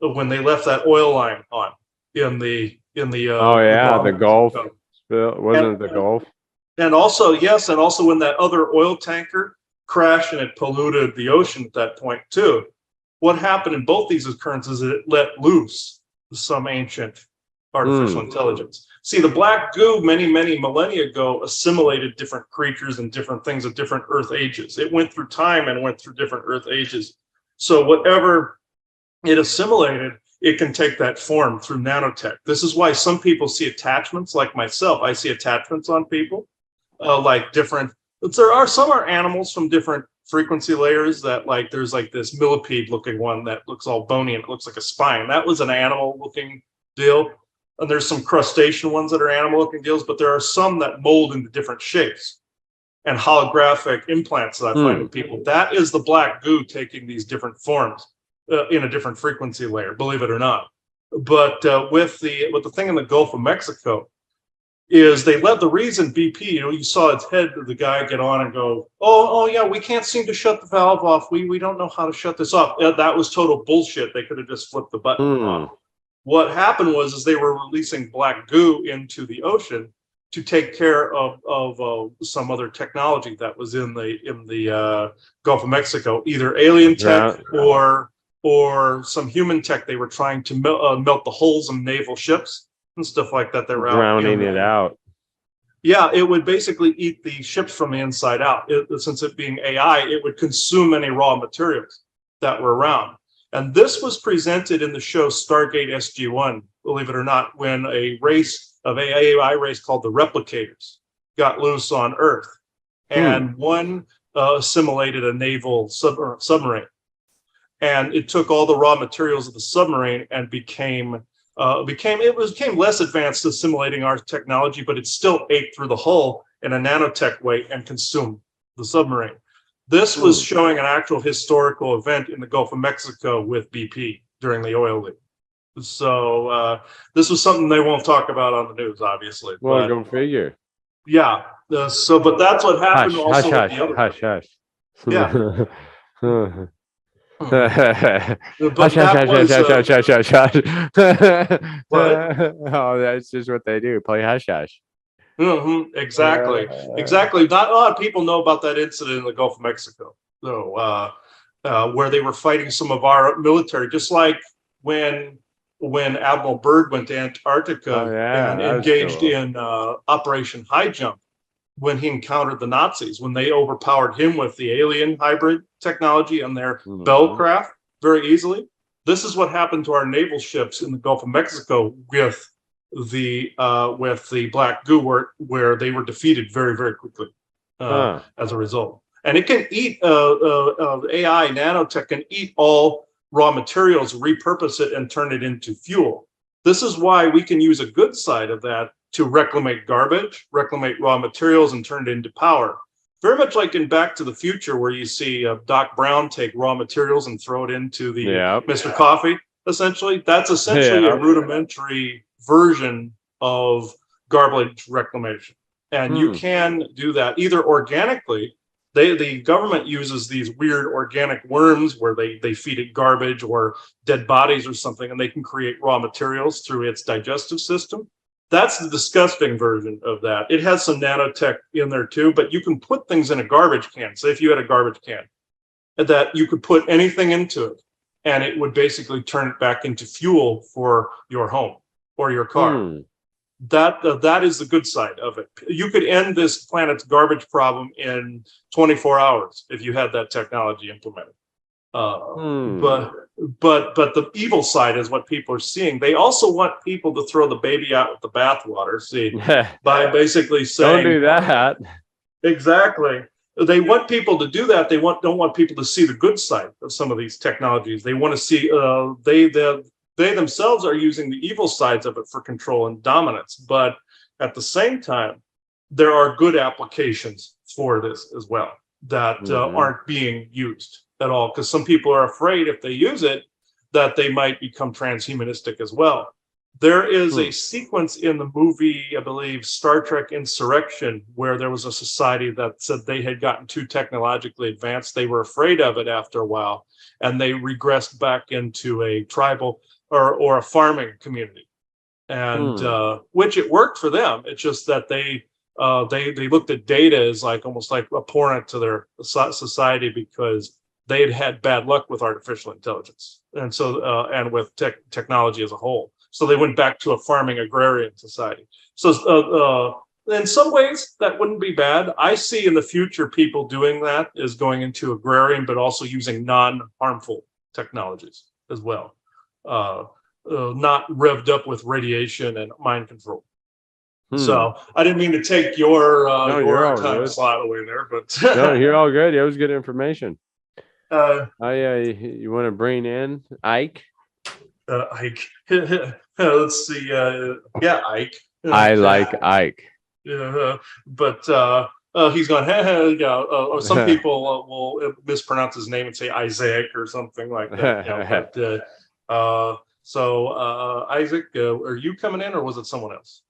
Speaker 3: when they left that oil line on in the
Speaker 2: the Gulf. Wasn't it the Gulf?
Speaker 3: And also, yes, and also when that other oil tanker crashed and it polluted the ocean at that point too. What happened in both these occurrences is it let loose some ancient artificial intelligence. See, the black goo many millennia ago assimilated different creatures and different things at different Earth ages. It went through time and went through different Earth ages. So whatever it assimilated, it can take that form through nanotech. This is why some people see attachments, like myself. I see attachments on people, like different. There are some are animals from different frequency layers that, like, there's like this millipede looking one that looks all bony and it looks like a spine. That was an animal looking deal. And there's some crustacean ones that are animal looking deals, but there are some that mold into different shapes and holographic implants that I find in people. That is the black goo taking these different forms in a different frequency layer, believe it or not. But with the thing in the Gulf of Mexico, is they let the reason BP, you saw its head of the guy get on and go, oh yeah, we can't seem to shut the valve off. We don't know how to shut this off. That was total bullshit. They could have just flipped the button on. What happened was they were releasing black goo into the ocean to take care of some other technology that was in the Gulf of Mexico, either alien tech or some human tech. They were trying to melt the hulls in naval ships and stuff like that. They were
Speaker 2: drowning it out.
Speaker 3: Yeah, it would basically eat the ships from the inside out. Since it being AI, it would consume any raw materials that were around. And this was presented in the show Stargate SG-1, believe it or not, when a race of AI race called the Replicators got loose on Earth. And one assimilated a naval submarine. And it took all the raw materials of the submarine and became less advanced assimilating our technology, but it still ate through the hull in a nanotech way and consumed the submarine. This was showing an actual historical event in the Gulf of Mexico with BP during the oil leak. So this was something they won't talk about on the news, obviously.
Speaker 2: Well, go figure.
Speaker 3: Yeah. But that's what happened.
Speaker 2: Hush.
Speaker 3: Yeah.
Speaker 2: Oh, that's just what they do. Play hush hush.
Speaker 3: Exactly. Not a lot of people know about that incident in the Gulf of Mexico, though, where they were fighting some of our military, just like when Admiral Byrd went to Antarctica and engaged in Operation High Jump, when he encountered the Nazis, when they overpowered him with the alien hybrid technology and their Bell craft very easily. This is what happened to our naval ships in the Gulf of Mexico with the black goo, where they were defeated very, very quickly as a result. And it can eat AI nanotech can eat all raw materials, repurpose it, and turn it into fuel. This is why we can use a good side of that to reclimate garbage, reclimate raw materials, and turn it into power. Very much like in Back to the Future, where you see Doc Brown take raw materials and throw it into the Mr. Coffee, essentially. That's essentially a rudimentary version of garbage reclamation. And you can do that either organically. The government uses these weird organic worms where they feed it garbage or dead bodies or something, and they can create raw materials through its digestive system. That's the disgusting version of that. It has some nanotech in there too, but you can put things in a garbage can. Say if you had a garbage can, that you could put anything into it, and it would basically turn it back into fuel for your home or your car. That is the good side of it. You could end this planet's garbage problem in 24 hours if you had that technology implemented. But the evil side is what people are seeing. They also want people to throw the baby out with the bathwater. See, by basically saying,
Speaker 2: "Don't do that."
Speaker 3: Exactly. They want people to do that. They don't want people to see the good side of some of these technologies. They want to see they themselves are using the evil sides of it for control and dominance. But at the same time, there are good applications for this as well that aren't being used at all, because some people are afraid if they use it that they might become transhumanistic as well. There is a sequence in the movie, I believe, Star Trek Insurrection, where there was a society that said they had gotten too technologically advanced. They were afraid of it after a while, and they regressed back into a tribal or a farming community, and which it worked for them. It's just that they looked at data as like almost like abhorrent to their society, because they had had bad luck with artificial intelligence, and so and with technology as a whole. So they went back to a farming agrarian society. So in some ways, that wouldn't be bad. I see in the future people doing that is going into agrarian, but also using non-harmful technologies as well. Not revved up with radiation and mind control. So I didn't mean to take your time slot away there, but
Speaker 2: no, you're all good. It was good information.
Speaker 3: You
Speaker 2: want to bring in Ike?
Speaker 3: Ike. Let's see. Yeah, Ike.
Speaker 2: I like Ike.
Speaker 3: Yeah, but he's gone. Or some people will mispronounce his name and say Isaac or something like that. So Isaac, are you coming in, or was it someone else?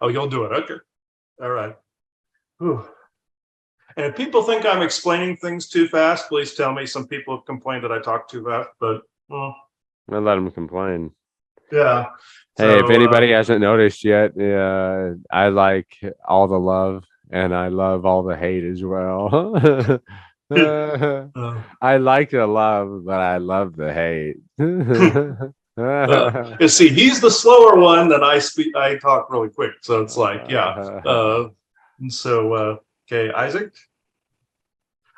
Speaker 3: Oh, you'll do it. Okay. All right. Whew. And if people think I'm explaining things too fast, please tell me. Some people have complained that I talk too fast, but
Speaker 2: I'll let them complain.
Speaker 3: Yeah.
Speaker 2: Hey, if anybody hasn't noticed yet, I like all the love and I love all the hate as well. I like the love, but I love the hate.
Speaker 3: You see, he's the slower one, and I talk really quick, so it's like, yeah. Okay, Isaac.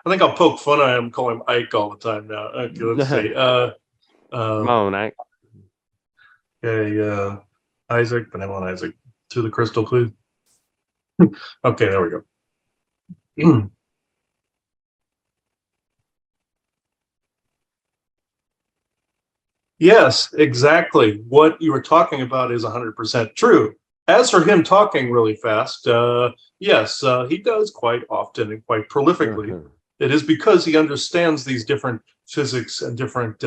Speaker 3: I think I'll poke fun at him, call him Ike all the time now. Okay, let's see.
Speaker 2: Come on, Ike.
Speaker 3: Okay, Isaac, benevolent Isaac, to the crystal, please. Okay, there we go. Yes, exactly. What you were talking about is 100% true. As for him talking really fast, yes, he does quite often and quite prolifically. It is because he understands these different physics and different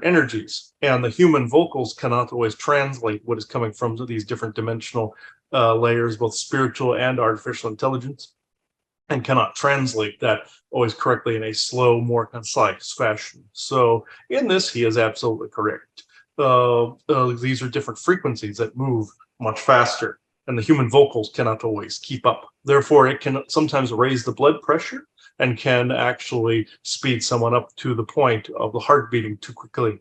Speaker 3: energies, and the human vocals cannot always translate what is coming from these different dimensional layers, both spiritual and artificial intelligence, and cannot translate that always correctly in a slow, more concise fashion. So in this, he is absolutely correct. These are different frequencies that move much faster, and the human vocals cannot always keep up. Therefore, it can sometimes raise the blood pressure and can actually speed someone up to the point of the heart beating too quickly.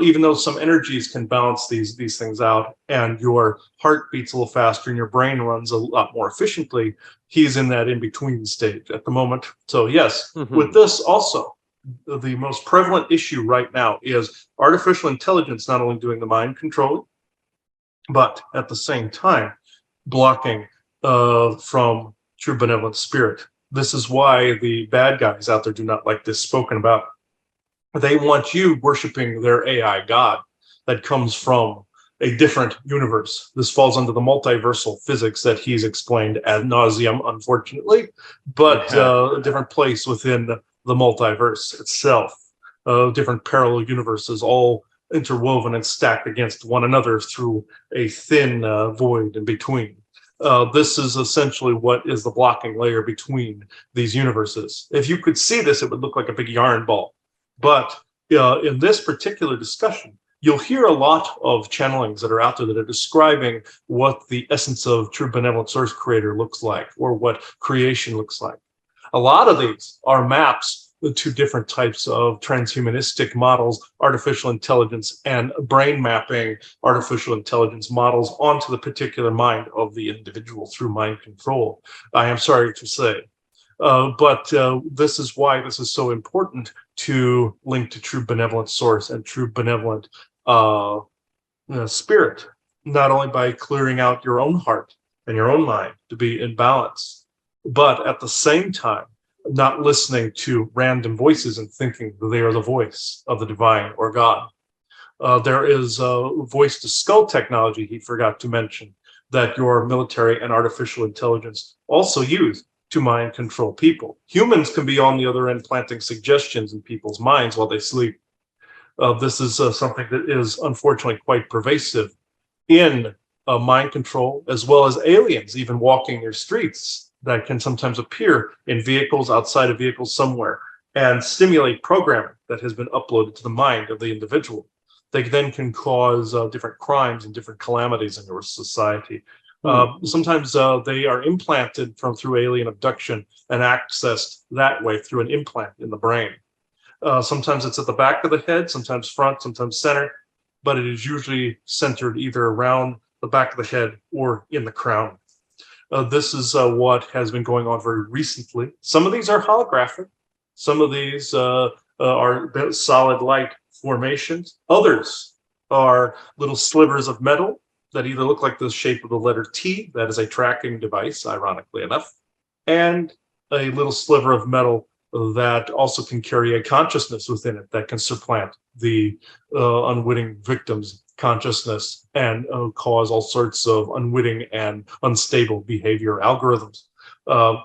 Speaker 3: Even though some energies can balance these things out, and your heart beats a little faster and your brain runs a lot more efficiently, he's in that in-between stage at the moment. So yes, with this also, the most prevalent issue right now is artificial intelligence not only doing the mind controlling, but at the same time blocking from true benevolent spirit. This is why the bad guys out there do not like this spoken about. They want you worshiping their AI god that comes from a different universe. This falls under the multiversal physics that he's explained ad nauseum, unfortunately, but a different place within the multiverse itself. Different parallel universes, all interwoven and stacked against one another through a thin void in between. This is essentially what is the blocking layer between these universes. If you could see this, it would look like a big yarn ball. But in this particular discussion, you'll hear a lot of channelings that are out there that are describing what the essence of true benevolent source creator looks like, or what creation looks like. A lot of these are maps to different types of transhumanistic models, artificial intelligence, and brain mapping artificial intelligence models onto the particular mind of the individual through mind control, I am sorry to say. But this is why this is so important to link to true benevolent source and true benevolent spirit, not only by clearing out your own heart and your own mind to be in balance, but at the same time, not listening to random voices and thinking they are the voice of the divine or God. There is voice to skull technology he forgot to mention that your military and artificial intelligence also use to mind control people. Humans can be on the other end planting suggestions in people's minds while they sleep. This is something that is unfortunately quite pervasive in mind control, as well as aliens even walking your streets that can sometimes appear in vehicles, outside of vehicles somewhere, and stimulate programming that has been uploaded to the mind of the individual. They then can cause different crimes and different calamities in your society. Sometimes they are implanted through alien abduction and accessed that way through an implant in the brain. Sometimes it's at the back of the head, sometimes front, sometimes center. but it is usually centered either around the back of the head or in the crown. This is what has been going on very recently. Some of these are holographic. Some of these are solid light formations. Others are little slivers of metal that either look like the shape of the letter T, that is a tracking device, ironically enough, and a little sliver of metal that also can carry a consciousness within it that can supplant the unwitting victim's consciousness and cause all sorts of unwitting and unstable behavior algorithms.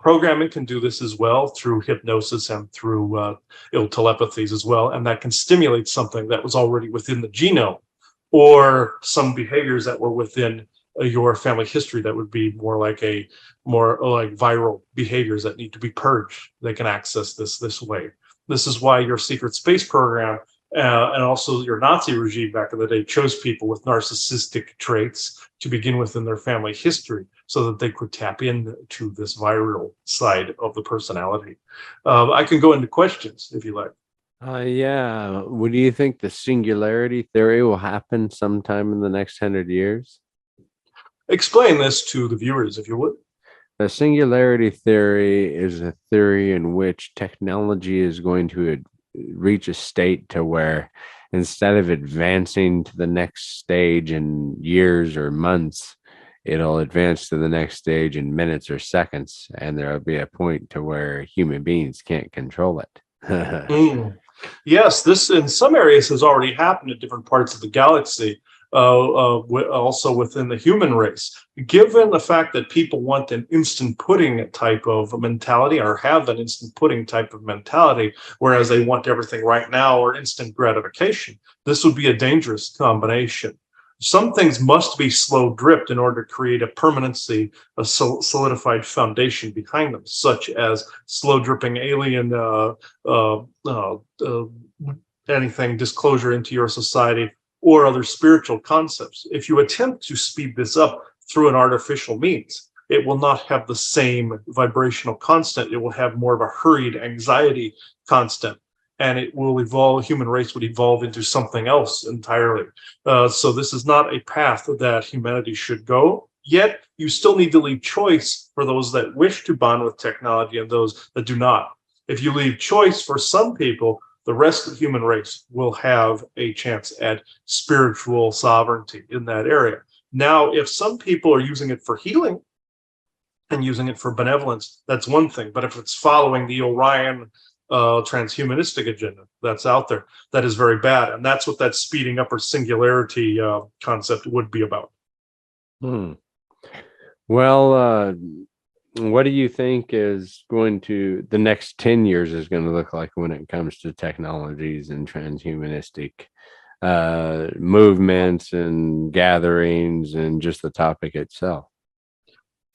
Speaker 3: Programming can do this as well through hypnosis and through telepathies as well, and that can stimulate something that was already within the genome or some behaviors that were within your family history that would be more like viral behaviors that need to be purged. They can access this way. This is why your secret space program and also your Nazi regime back in the day chose people with narcissistic traits to begin with in their family history so that they could tap into this viral side of the personality. I can go into questions if you like.
Speaker 2: Yeah. What do you think the singularity theory will happen sometime in the next 100 years?
Speaker 3: Explain this to the viewers, if you would.
Speaker 2: The singularity theory is a theory in which technology is going to reach a state to where instead of advancing to the next stage in years or months, it'll advance to the next stage in minutes or seconds, and there'll be a point to where human beings can't control it.
Speaker 3: Yes, this in some areas has already happened in different parts of the galaxy, also within the human race. Given the fact that people want an instant pudding type of mentality or have an instant pudding type of mentality, whereas they want everything right now or instant gratification, this would be a dangerous combination. Some things must be slow dripped in order to create a permanency, a solidified foundation behind them, such as slow dripping alien anything, disclosure into your society, or other spiritual concepts. If you attempt to speed this up through an artificial means, it will not have the same vibrational constant. It will have more of a hurried anxiety constant, and it will evolve. Human race would evolve into something else entirely. So this is not a path that humanity should go. Yet you still need to leave choice for those that wish to bond with technology and those that do not. If you leave choice for some people, the rest of the human race will have a chance at spiritual sovereignty in that area. Now, if some people are using it for healing and using it for benevolence, that's one thing. But if it's following the Orion transhumanistic agenda that's out there, that is very bad. And that's what that speeding up or singularity concept would be about.
Speaker 2: Well, what do you think is going to the next 10 years is going to look like when it comes to technologies and transhumanistic movements and gatherings and just the topic itself?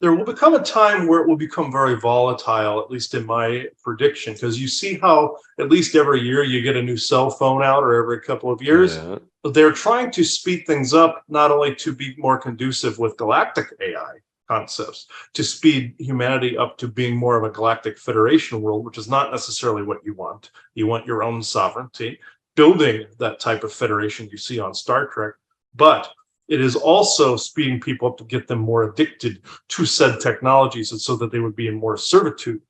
Speaker 3: There will become a time where it will become very volatile, at least in my prediction, because you see how at least every year you get a new cell phone out, or every couple of years.
Speaker 2: Yeah.
Speaker 3: They're trying to speed things up, not only to be more conducive with galactic AI concepts, to speed humanity up to being more of a galactic federation world, which is not necessarily what you want. You want your own sovereignty, building that type of federation you see on Star Trek, but it is also speeding people up to get them more addicted to said technologies, and so that they would be in more servitude.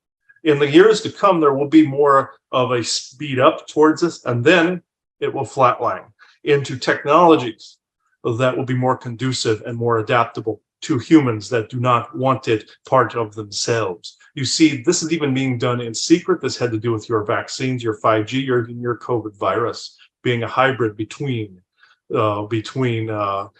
Speaker 3: In the years to come, there will be more of a speed up towards this, and then it will flatline into technologies that will be more conducive and more adaptable to humans that do not want it part of themselves. You see, this is even being done in secret. This had to do with your vaccines, your 5G, your COVID virus being a hybrid between mechanized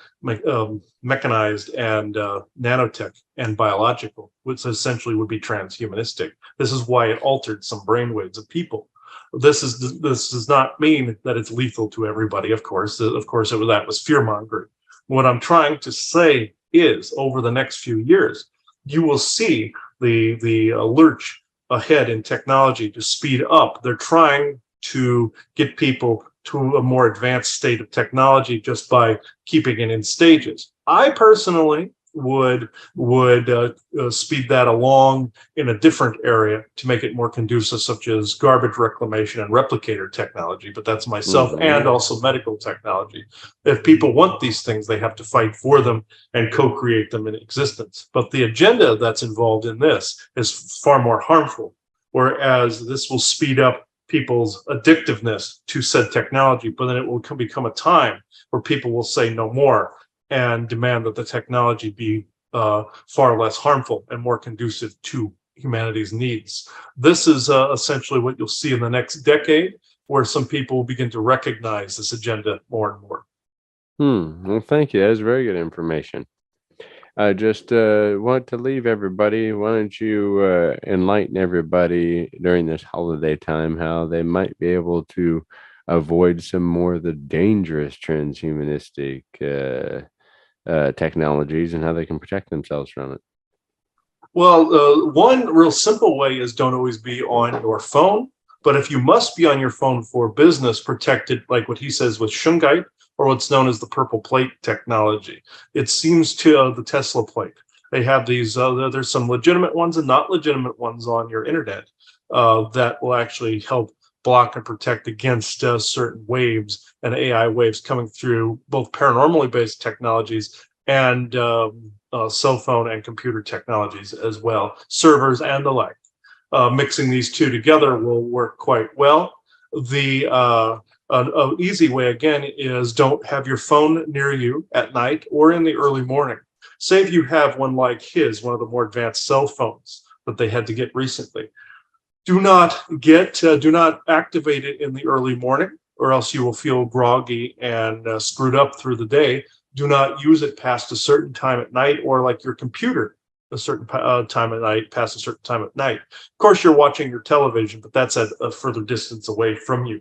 Speaker 3: and nanotech and biological, which essentially would be transhumanistic. This is why it altered some brainwaves of people. This does not mean that it's lethal to everybody. Of course, that was fear mongering. What I'm trying to say is, over the next few years, you will see the lurch ahead in technology to speed up. They're trying to get people to a more advanced state of technology just by keeping it in stages. I personally would speed that along in a different area to make it more conducive, such as garbage reclamation and replicator technology. But that's myself and also medical technology. If people want these things, they have to fight for them and co-create them in existence. But the agenda that's involved in this is far more harmful, whereas this will speed up people's addictiveness to said technology, but then it will become a time where people will say no more and demand that the technology be far less harmful and more conducive to humanity's needs. This is essentially what you'll see in the next decade, where some people will begin to recognize this agenda more and more.
Speaker 2: Well, thank you. That's very good information. I just want to leave everybody. Why don't you enlighten everybody during this holiday time how they might be able to avoid some more of the dangerous transhumanistic technologies and how they can protect themselves from it?
Speaker 3: Well, one real simple way is don't always be on your phone. But if you must be on your phone for business, protect it, like what he says with Shungite, or what's known as the purple plate technology. It seems to the Tesla plate. They have these, there's some legitimate ones and not legitimate ones on your internet that will actually help block and protect against certain waves and AI waves coming through both paranormally based technologies and cell phone and computer technologies as well, servers and the like. Mixing these two together will work quite well. The an easy way, again, is don't have your phone near you at night or in the early morning. Say if you have one like his, one of the more advanced cell phones that they had to get recently. Do not activate it in the early morning, or else you will feel groggy and screwed up through the day. Do not use it past a certain time at night, or like your computer, a certain time at night, past a certain time at night. Of course, you're watching your television, but that's at a further distance away from you.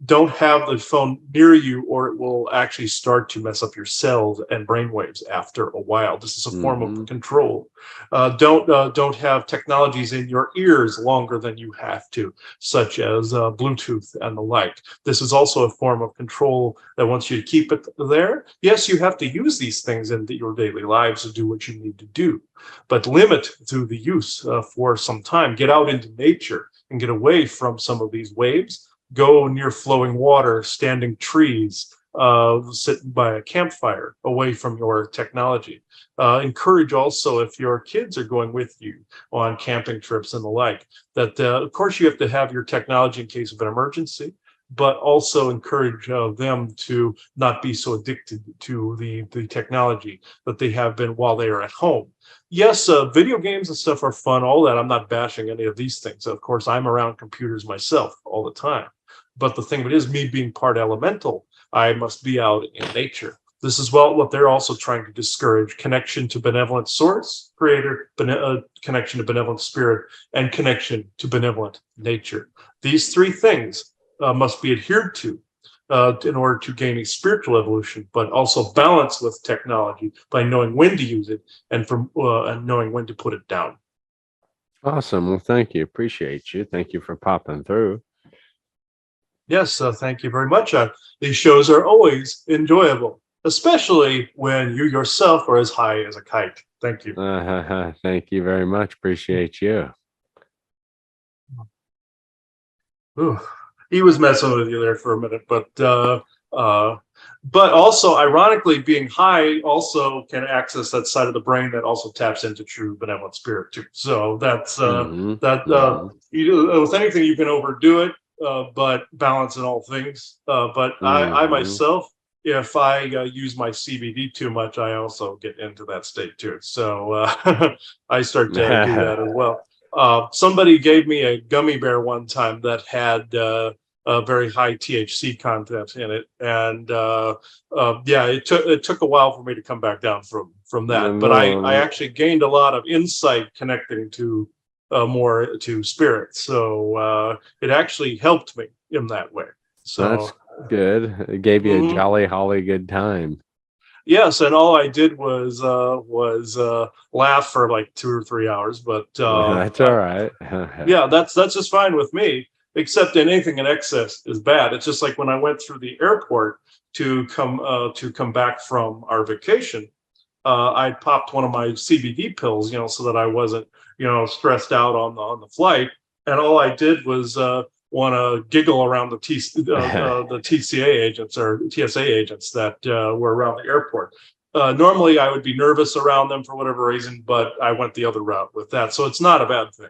Speaker 3: Don't have the phone near you, or it will actually start to mess up your cells and brainwaves after a while. This is a form of control. Don't have technologies in your ears longer than you have to, such as Bluetooth and the like. This is also a form of control that wants you to keep it there. Yes, you have to use these things in your daily lives to do what you need to do, but limit to the use for some time. Get out into nature and get away from some of these waves. Go near flowing water, standing trees, sitting by a campfire, away from your technology. Encourage also, if your kids are going with you on camping trips and the like, that of course you have to have your technology in case of an emergency, but also encourage them to not be so addicted to the technology that they have been while they are at home. Yes, video games and stuff are fun, all that. I'm not bashing any of these things. Of course, I'm around computers myself all the time. But the thing of it is, me being part elemental, I must be out in nature. This is what they're also trying to discourage: connection to benevolent source, creator, connection to benevolent spirit, and connection to benevolent nature. These three things must be adhered to in order to gain a spiritual evolution, but also balance with technology by knowing when to use it and knowing when to put it down.
Speaker 2: Awesome. Well, thank you. Appreciate you. Thank you for popping through.
Speaker 3: Yes, thank you very much. These shows are always enjoyable, especially when you yourself are as high as a kite. Thank you.
Speaker 2: Thank you very much. Appreciate you.
Speaker 3: Ooh, he was messing with you there for a minute, but also, ironically, being high also can access that side of the brain that also taps into true benevolent spirit too. So that's with anything you can overdo it. But balance in all things. But I myself, if I use my CBD too much, I also get into that state too. So I start to do that as well. Somebody gave me a gummy bear one time that had a very high THC content in it, and it took a while for me to come back down from that. But I actually gained a lot of insight connecting to more to spirit, so it actually helped me in that way. So
Speaker 2: that's good. It gave you a jolly holly good time.
Speaker 3: Yes, and all I did was laugh for like 2 or 3 hours, but
Speaker 2: that's all right.
Speaker 3: Yeah, that's just fine with me. Except anything in excess is bad. It's just like when I went through the airport to come back from our vacation. I popped one of my CBD pills, so that I wasn't, stressed out on the flight. And all I did was want to giggle around the TCA agents or TSA agents that were around the airport. Normally, I would be nervous around them for whatever reason, but I went the other route with that. So it's not a bad thing.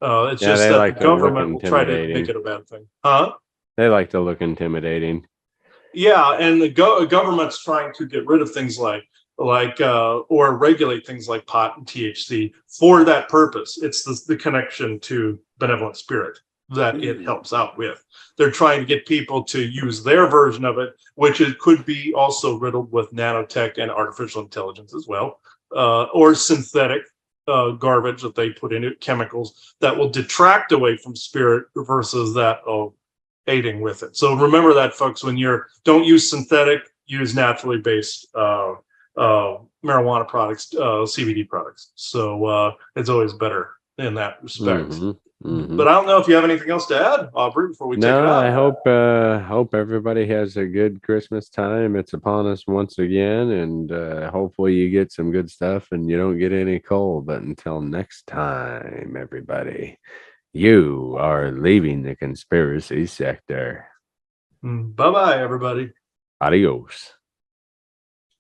Speaker 3: It's
Speaker 2: Yeah,
Speaker 3: just
Speaker 2: they
Speaker 3: that
Speaker 2: like
Speaker 3: the
Speaker 2: to look
Speaker 3: government will try to make
Speaker 2: intimidating.
Speaker 3: it a bad thing. Huh?
Speaker 2: They like to look intimidating.
Speaker 3: Yeah, and the government's trying to get rid of things like or regulate things like pot and THC for that purpose. It's the connection to benevolent spirit that it helps out with. They're trying to get people to use their version of it, which it could be also riddled with nanotech and artificial intelligence as well, or synthetic garbage that they put in it, chemicals that will detract away from spirit versus that aiding with it. So remember that, folks, when don't use synthetic, use naturally based marijuana products, CBD products. So it's always better in that respect. But I don't know if you have anything else to add, Aubrey, before we take it out.
Speaker 2: I hope everybody has a good Christmas time. It's upon us once again, and hopefully you get some good stuff and you don't get any cold. But until next time, everybody, you are leaving the conspiracy sector.
Speaker 3: Bye-bye, everybody.
Speaker 2: Adios.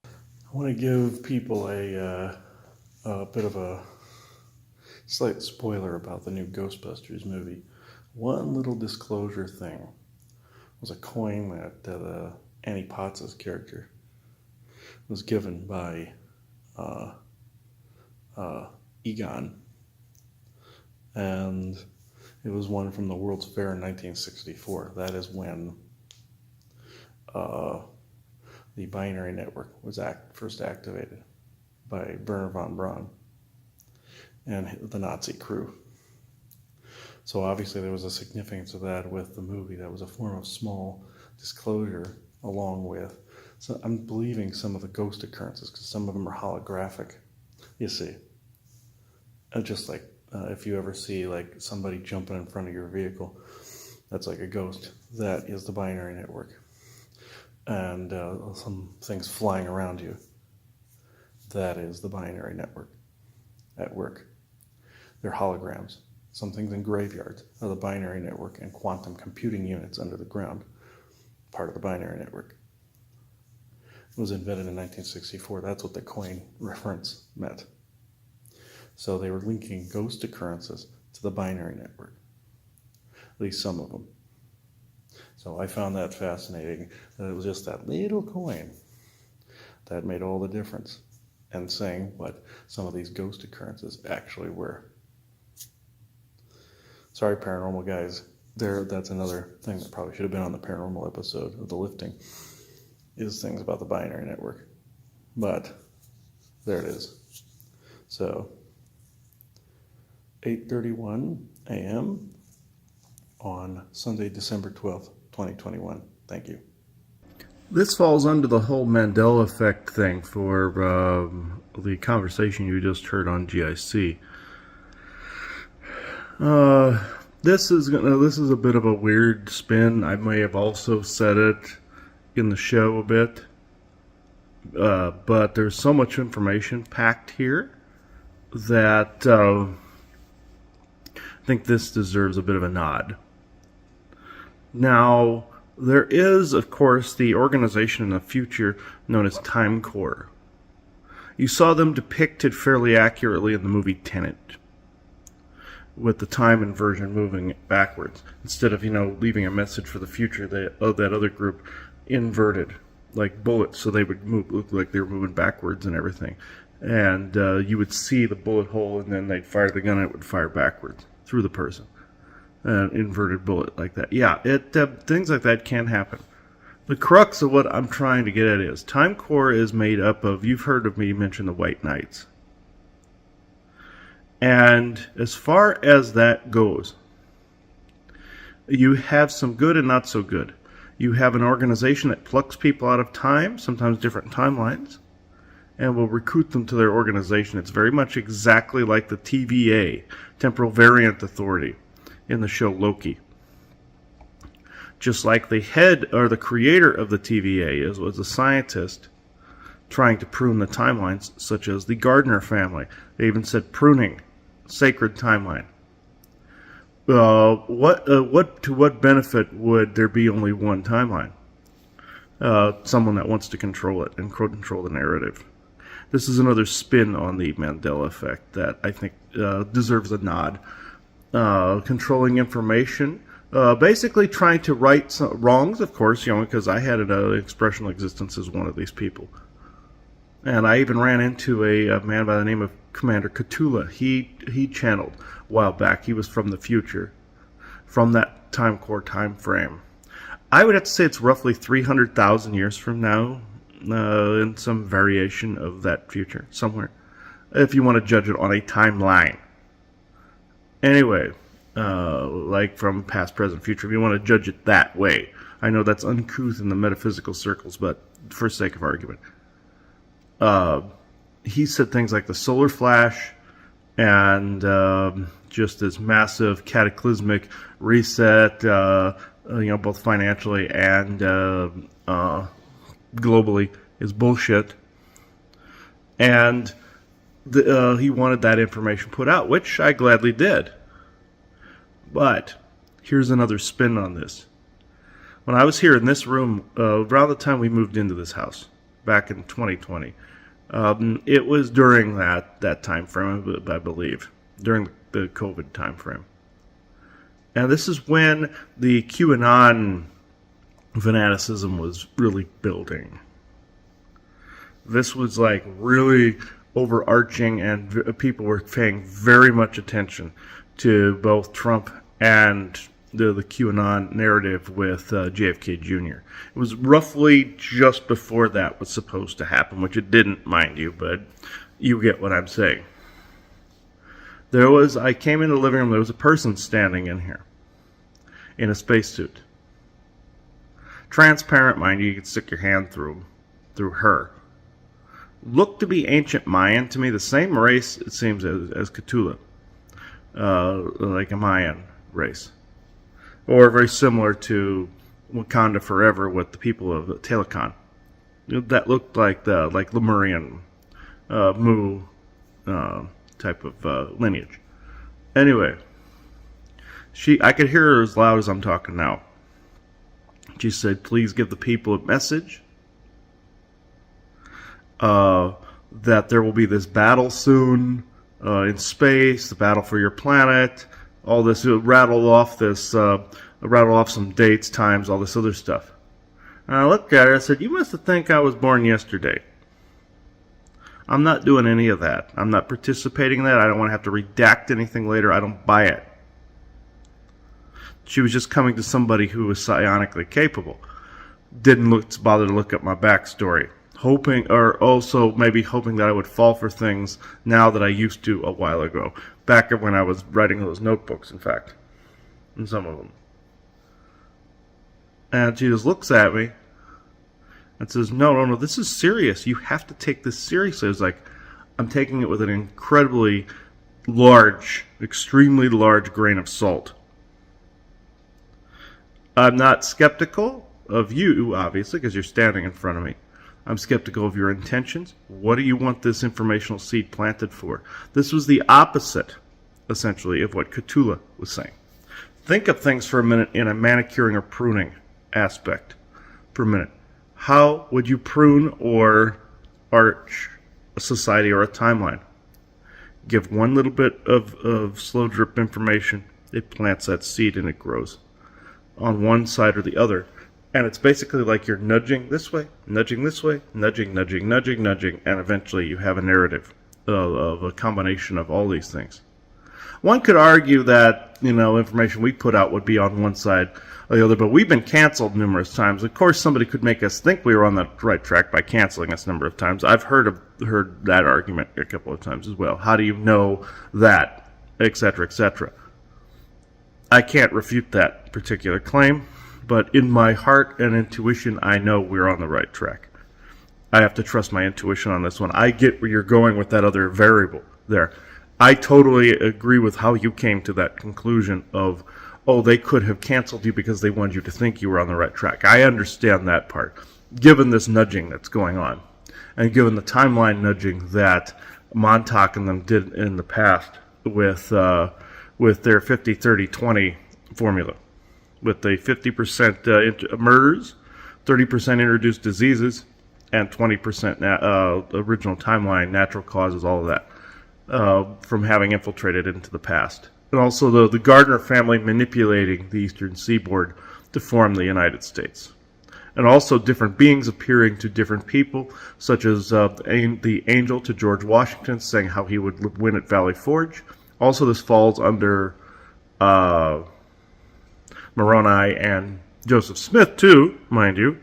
Speaker 4: I want to give people a bit of a slight spoiler about the new Ghostbusters movie. One little disclosure thing was a coin that Annie Potts' character was given by Egon, and it was one from the World's Fair in 1964. That is when the binary network was first activated by Wernher von Braun and the Nazi crew. So obviously there was a significance of that with the movie. That was a form of small disclosure along with, so I'm believing some of the ghost occurrences, because some of them are holographic, you see. Just like if you ever see like somebody jumping in front of your vehicle, that's like a ghost. That is the binary network. And some things flying around you, that is the binary network at work. They're holograms. Some things in graveyards are the binary network, and quantum computing units under the ground, part of the binary network. It was invented in 1964. That's what the coin reference meant. So they were linking ghost occurrences to the binary network, at least some of them. So I found that fascinating, that it was just that little coin that made all the difference, and saying what some of these ghost occurrences actually were. Sorry, paranormal guys. That's another thing that probably should have been on the paranormal episode of The Lifting, is things about the binary network. But there it is. So 8:31 a.m. on Sunday, December 12th, 2021. Thank you.
Speaker 5: This falls under the whole Mandela effect thing for the conversation you just heard on GIC. This is a bit of a weird spin. I may have also said it in the show a bit, but there's so much information packed here that I think this deserves a bit of a nod. Now, there is, of course, the organization in the future known as Time Corps. You saw them depicted fairly accurately in the movie Tenet, with the time inversion moving it backwards. Instead of, leaving a message for the future, that other group inverted, like bullets, so they would look like they were moving backwards and everything. And you would see the bullet hole, and then they'd fire the gun, and it would fire backwards through the person. An inverted bullet like that. Yeah, things like that can happen. The crux of what I'm trying to get at is Time Corps is made up of, you've heard of me mention the White Knights. And as far as that goes, you have some good and not so good. You have an organization that plucks people out of time, sometimes different timelines, and will recruit them to their organization. It's very much exactly like the TVA, Temporal Variant Authority, in the show Loki. Just like the head or the creator of the TVA was a scientist trying to prune the timelines, such as the Gardner family. They even said pruning, sacred timeline. To what benefit would there be only one timeline? Someone that wants to control it and control the narrative. This is another spin on the Mandela effect that I think deserves a nod. Controlling information, basically trying to right some wrongs, of course, because I had an expressional existence as one of these people. And I even ran into a man by the name of Commander Cthulhu. He channeled a while back. He was from the future, from that time core time frame. I would have to say it's roughly 300,000 years from now, in some variation of that future somewhere, if you want to judge it on a timeline. Anyway, like from past, present, future, if you want to judge it that way. I know that's uncouth in the metaphysical circles, but for sake of argument. He said things like the solar flash and just this massive cataclysmic reset, both financially and globally, is bullshit. And he wanted that information put out, which I gladly did. But here's another spin on this. When I was here in this room, around the time we moved into this house, back in 2020, it was during that time frame, I believe, during the COVID time frame. And this is when the QAnon fanaticism was really building. This was like really overarching, and people were paying very much attention to both Trump and the QAnon narrative with JFK Jr. It was roughly just before that was supposed to happen, which it didn't, mind you, but you get what I'm saying. I came in the living room, there was a person standing in here in a spacesuit. Transparent, mind you, you could stick your hand through her. Looked to be ancient Mayan to me, the same race, it seems, as Cthulhu. Like a Mayan race. Or very similar to Wakanda Forever with the people of Talokan. That looked like the Lemurian Mu type of lineage. Anyway, I could hear her as loud as I'm talking now. She said, "Please give the people a message that there will be this battle soon in space, the battle for your planet." All this, rattle off some dates, times, all this other stuff. And I looked at her, I said, "You must think I was born yesterday. I'm not doing any of that. I'm not participating in that. I don't want to have to redact anything later. I don't buy it." She was just coming to somebody who was psionically capable. Didn't bother to look up my backstory. Hoping that I would fall for things now that I used to a while ago. Back when I was writing those notebooks, in fact. And some of them. And she just looks at me and says, no, this is serious. You have to take this seriously. It's like, I'm taking it with an incredibly large, extremely large grain of salt. I'm not skeptical of you, obviously, because you're standing in front of me. I'm skeptical of your intentions. What do you want this informational seed planted for? This was the opposite, essentially, of what Cthulhu was saying. Think of things for a minute in a manicuring or pruning aspect for a minute. How would you prune or arch a society or a timeline? Give one little bit of slow drip information, it plants that seed and it grows on one side or the other. And it's basically like you're nudging this way, nudging, and eventually you have a narrative of a combination of all these things. One could argue that, information we put out would be on one side or the other, but we've been canceled numerous times. Of course, somebody could make us think we were on the right track by canceling us a number of times. I've heard that argument a couple of times as well. How do you know that, etc., etc.? I can't refute that particular claim. But in my heart and intuition, I know we're on the right track. I have to trust my intuition on this one. I get where you're going with that other variable there. I totally agree with how you came to that conclusion of, they could have canceled you because they wanted you to think you were on the right track. I understand that part, given this nudging that's going on. and given the timeline nudging that Montauk and them did in the past with their 50-30-20 formula, with the 50% murders, 30% introduced diseases, and 20% original timeline, natural causes, all of that, from having infiltrated into the past. And also the Gardner family manipulating the eastern seaboard to form the United States. And also different beings appearing to different people, such as the angel to George Washington, saying how he would win at Valley Forge. Also, this falls under Moroni and Joseph Smith, too, mind you.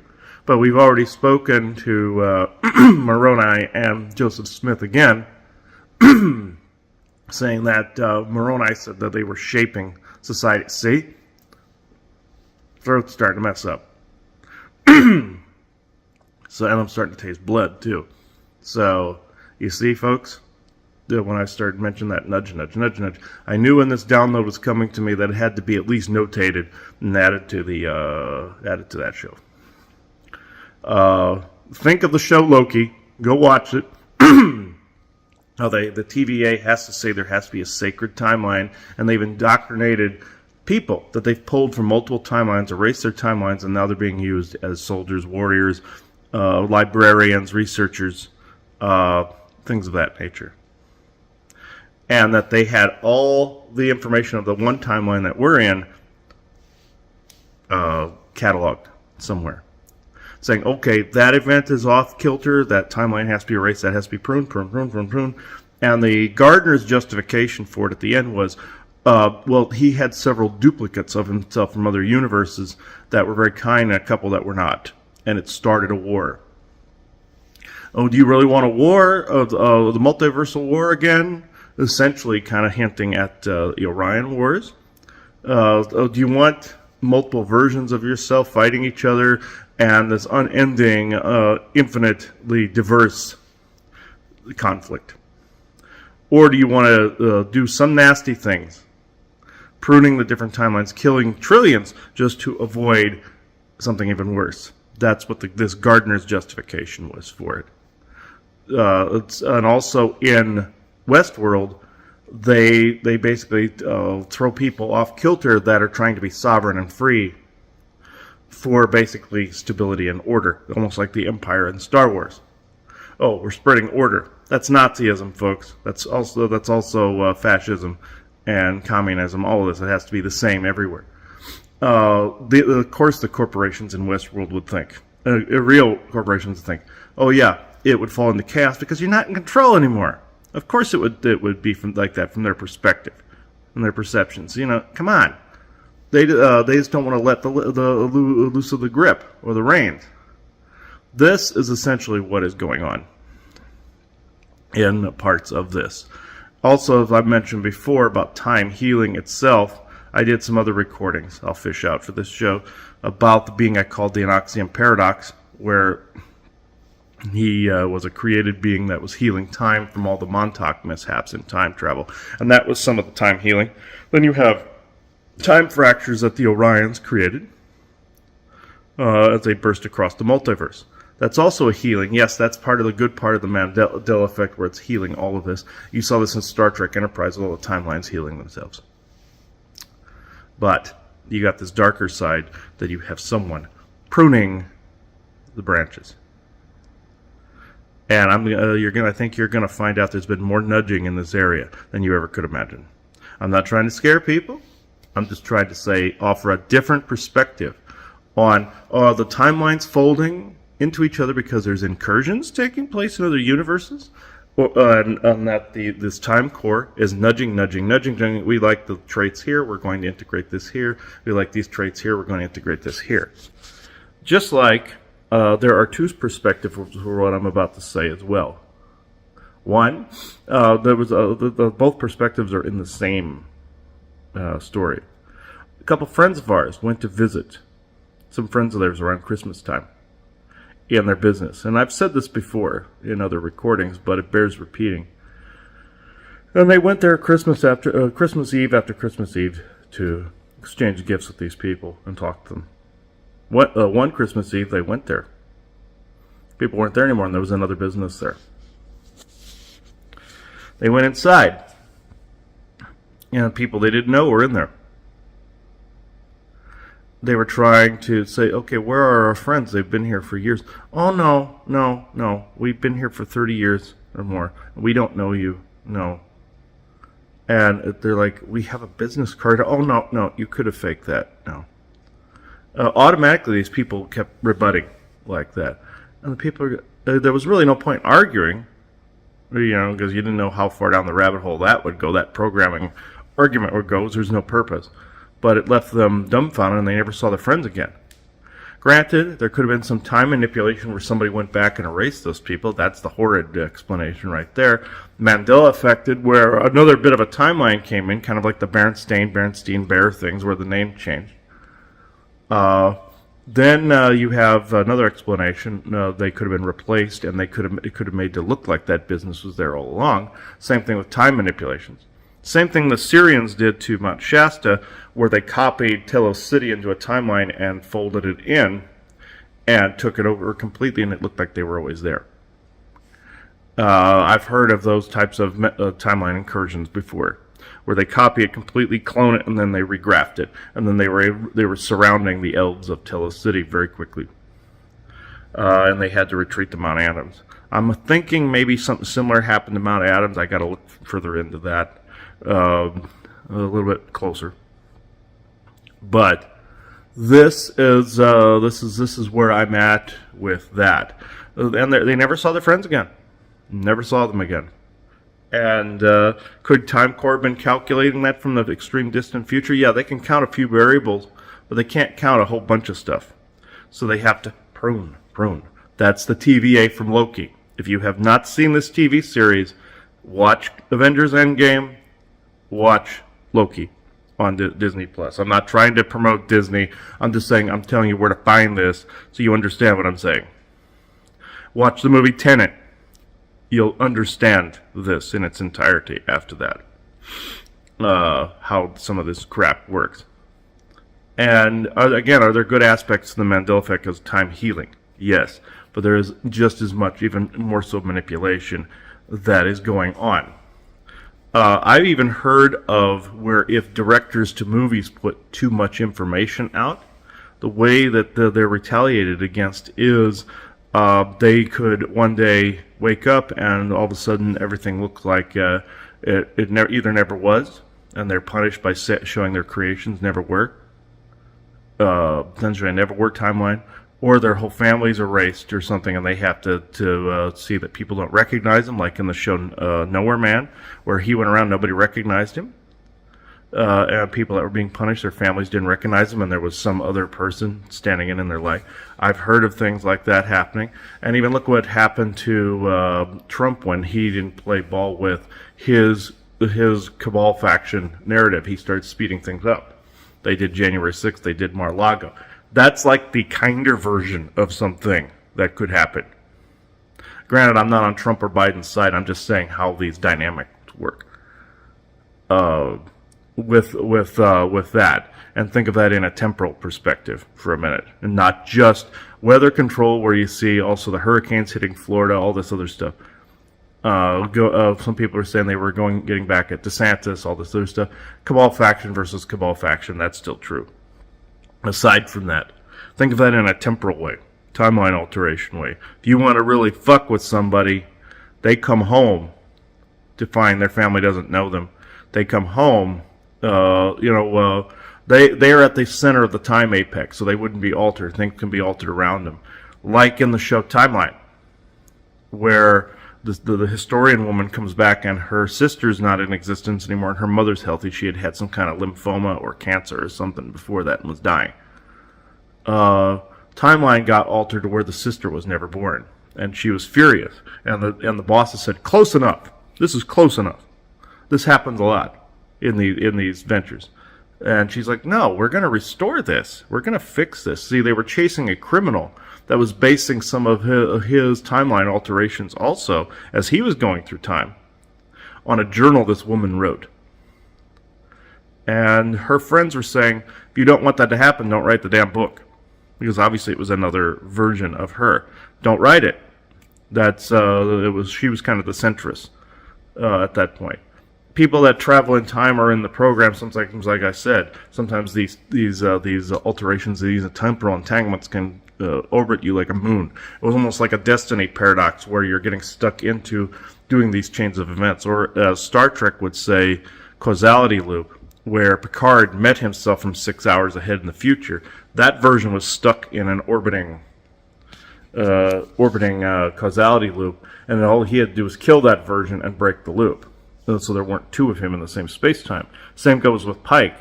Speaker 5: But we've already spoken to Moroni and Joseph Smith again, saying that Moroni said that they were shaping society. See? Throat's starting to mess up. So, and I'm starting to taste blood, too. So, you see, folks, when I started mentioning that nudge, I knew when this download was coming to me that it had to be at least notated and added to that show. Think of the show Loki. Go watch it. The TVA has to say there has to be a sacred timeline, and they've indoctrinated people that they've pulled from multiple timelines, erased their timelines, and now they're being used as soldiers, warriors, librarians, researchers, things of that nature. And that they had all the information of the one timeline that we're in cataloged somewhere. Saying, okay, that event is off kilter, that timeline has to be erased, that has to be pruned. And the Gardner's justification for it at the end was, he had several duplicates of himself from other universes that were very kind and a couple that were not. And it started a war. Oh, do you really want a war, the multiversal war again? Essentially kind of hinting at the Orion Wars. Do you want multiple versions of yourself fighting each other and this unending, infinitely diverse conflict? Or do you want to do some nasty things, pruning the different timelines, killing trillions just to avoid something even worse? That's what this Gardner's justification was for it. And also in Westworld, they basically throw people off kilter that are trying to be sovereign and free for basically stability and order, almost like the Empire in Star Wars. Oh, we're spreading order. That's Nazism, folks. That's also fascism and communism. All of this, it has to be the same everywhere. Of course, the corporations in Westworld would think, real corporations would think, oh yeah, it would fall into chaos because you're not in control anymore. Of course, it would be like that from their perspective, from their perceptions. Come on. They just don't want to let the loose of the grip or the reins. This is essentially what is going on in parts of this. Also, as I've mentioned before about time healing itself, I did some other recordings I'll fish out for this show about the being I called the Enoxian Paradox, where he was a created being that was healing time from all the Montauk mishaps in time travel. And that was some of the time healing. Then you have time fractures that the Orions created as they burst across the multiverse. That's also a healing. Yes, that's part of the good part of the Mandela effect, where it's healing all of this. You saw this in Star Trek Enterprise with all the timelines healing themselves. But you got this darker side that you have someone pruning the branches. And I think you're gonna find out there's been more nudging in this area than you ever could imagine. I'm not trying to scare people. I'm just trying to offer a different perspective on the timelines folding into each other because there's incursions taking place in other universes, and that this time core is nudging. We like the traits here, we're going to integrate this here. We like these traits here, we're going to integrate this here. Just like there are two perspectives for what I'm about to say as well. One, both perspectives are in the same story. A couple friends of ours went to visit some friends of theirs around Christmas time in their business. And I've said this before in other recordings, but it bears repeating. And they went there Christmas Eve after Christmas Eve to exchange gifts with these people and talk to them. One Christmas Eve they went there, People weren't there anymore, and there was another business there. They went inside, and people they didn't know were in there. They were trying to say, okay, where are our friends? They've been here for years. Oh, no. We've been here for 30 years or more. We don't know you. No. And they're like, we have a business card. Oh, no, you could have faked that. No. Automatically, these people kept rebutting like that. And the people, there was really no point arguing, because you didn't know how far down the rabbit hole that would go, that programming argument would go. There's no purpose. But it left them dumbfounded, and they never saw their friends again. Granted, there could have been some time manipulation where somebody went back and erased those people. That's the horrid explanation right there. Mandela affected, where another bit of a timeline came in, kind of like the Bernstein Bear things, where the name changed. Then you have another explanation. They could have been replaced, and it could have made it look like that business was there all along. Same thing with time manipulations. Same thing the Syrians did to Mount Shasta, where they copied Telos City into a timeline and folded it in and took it over completely, and it looked like they were always there. I've heard of those types of timeline incursions before, where they copy it completely, clone it, and then they regraft it, and then they were surrounding the elves of Telos City very quickly, and they had to retreat to Mount Adams. I'm thinking maybe something similar happened to Mount Adams. I got to look further into that. A little bit closer, but this is where I'm at with that, and they never saw their friends again, never saw them again. And could Time Corps have been calculating that from the extreme distant future? Yeah, they can count a few variables, but they can't count a whole bunch of stuff, so they have to prune. That's the TVA from Loki. If you have not seen this TV series, watch Avengers Endgame. Watch Loki on Disney Plus. I'm not trying to promote Disney. I'm telling you where to find this so you understand what I'm saying. Watch the movie Tenet. You'll understand this in its entirety after that. How some of this crap works. And again, are there good aspects to the Mandela effect as time healing? Yes. But there is just as much, even more so, manipulation that is going on. I've even heard of where if directors to movies put too much information out, the way that they're retaliated against is they could one day wake up and all of a sudden everything looks like it either never was, and they're punished by showing their creations never were, essentially never were timeline, or their whole family's erased or something, and they have to see that people don't recognize them, like in the show Nowhere Man, where he went around, nobody recognized him. And people that were being punished, their families didn't recognize them, and there was some other person standing in their life. I've heard of things like that happening. And even look what happened to Trump when he didn't play ball with his cabal faction narrative. He started speeding things up. They did January 6th, they did Mar-a-Lago. That's like the kinder version of something that could happen. Granted, I'm not on Trump or Biden's side. I'm just saying how these dynamics work with that, and think of that in a temporal perspective for a minute, and not just weather control, where you see also the hurricanes hitting Florida, all this other stuff. Some people are saying they were getting back at DeSantis, all this other stuff. Cabal faction versus cabal faction, that's still true. Aside from that, think of that in a temporal way, timeline alteration way. If you want to really fuck with somebody, they come home to find their family doesn't know them. They come home, they are at the center of the time apex, so they wouldn't be altered. Things can be altered around them. Like in the show Timeline, where the historian woman comes back and her sister's not in existence anymore and her mother's healthy. She had had some kind of lymphoma or cancer or something before that and was dying. Timeline got altered to where the sister was never born, and she was furious. And the bosses said, "Close enough. This is close enough. This happens a lot in these ventures." And she's like, "No, we're going to restore this. We're going to fix this." See, they were chasing a criminal that was basing some of his timeline alterations also, as he was going through time, on a journal this woman wrote. And her friends were saying, if you don't want that to happen, don't write the damn book. Because obviously it was another version of her. Don't write it. She was kind of the centrist at that point. People that travel in time are in the program. Sometimes, like I said, sometimes these alterations, these temporal entanglements can orbit you like a moon. It was almost like a destiny paradox where you're getting stuck into doing these chains of events, or as Star Trek would say, causality loop, where Picard met himself from 6 hours ahead in the future. That version was stuck in an orbiting causality loop, and all he had to do was kill that version and break the loop. So there weren't two of him in the same space-time. Same goes with Pike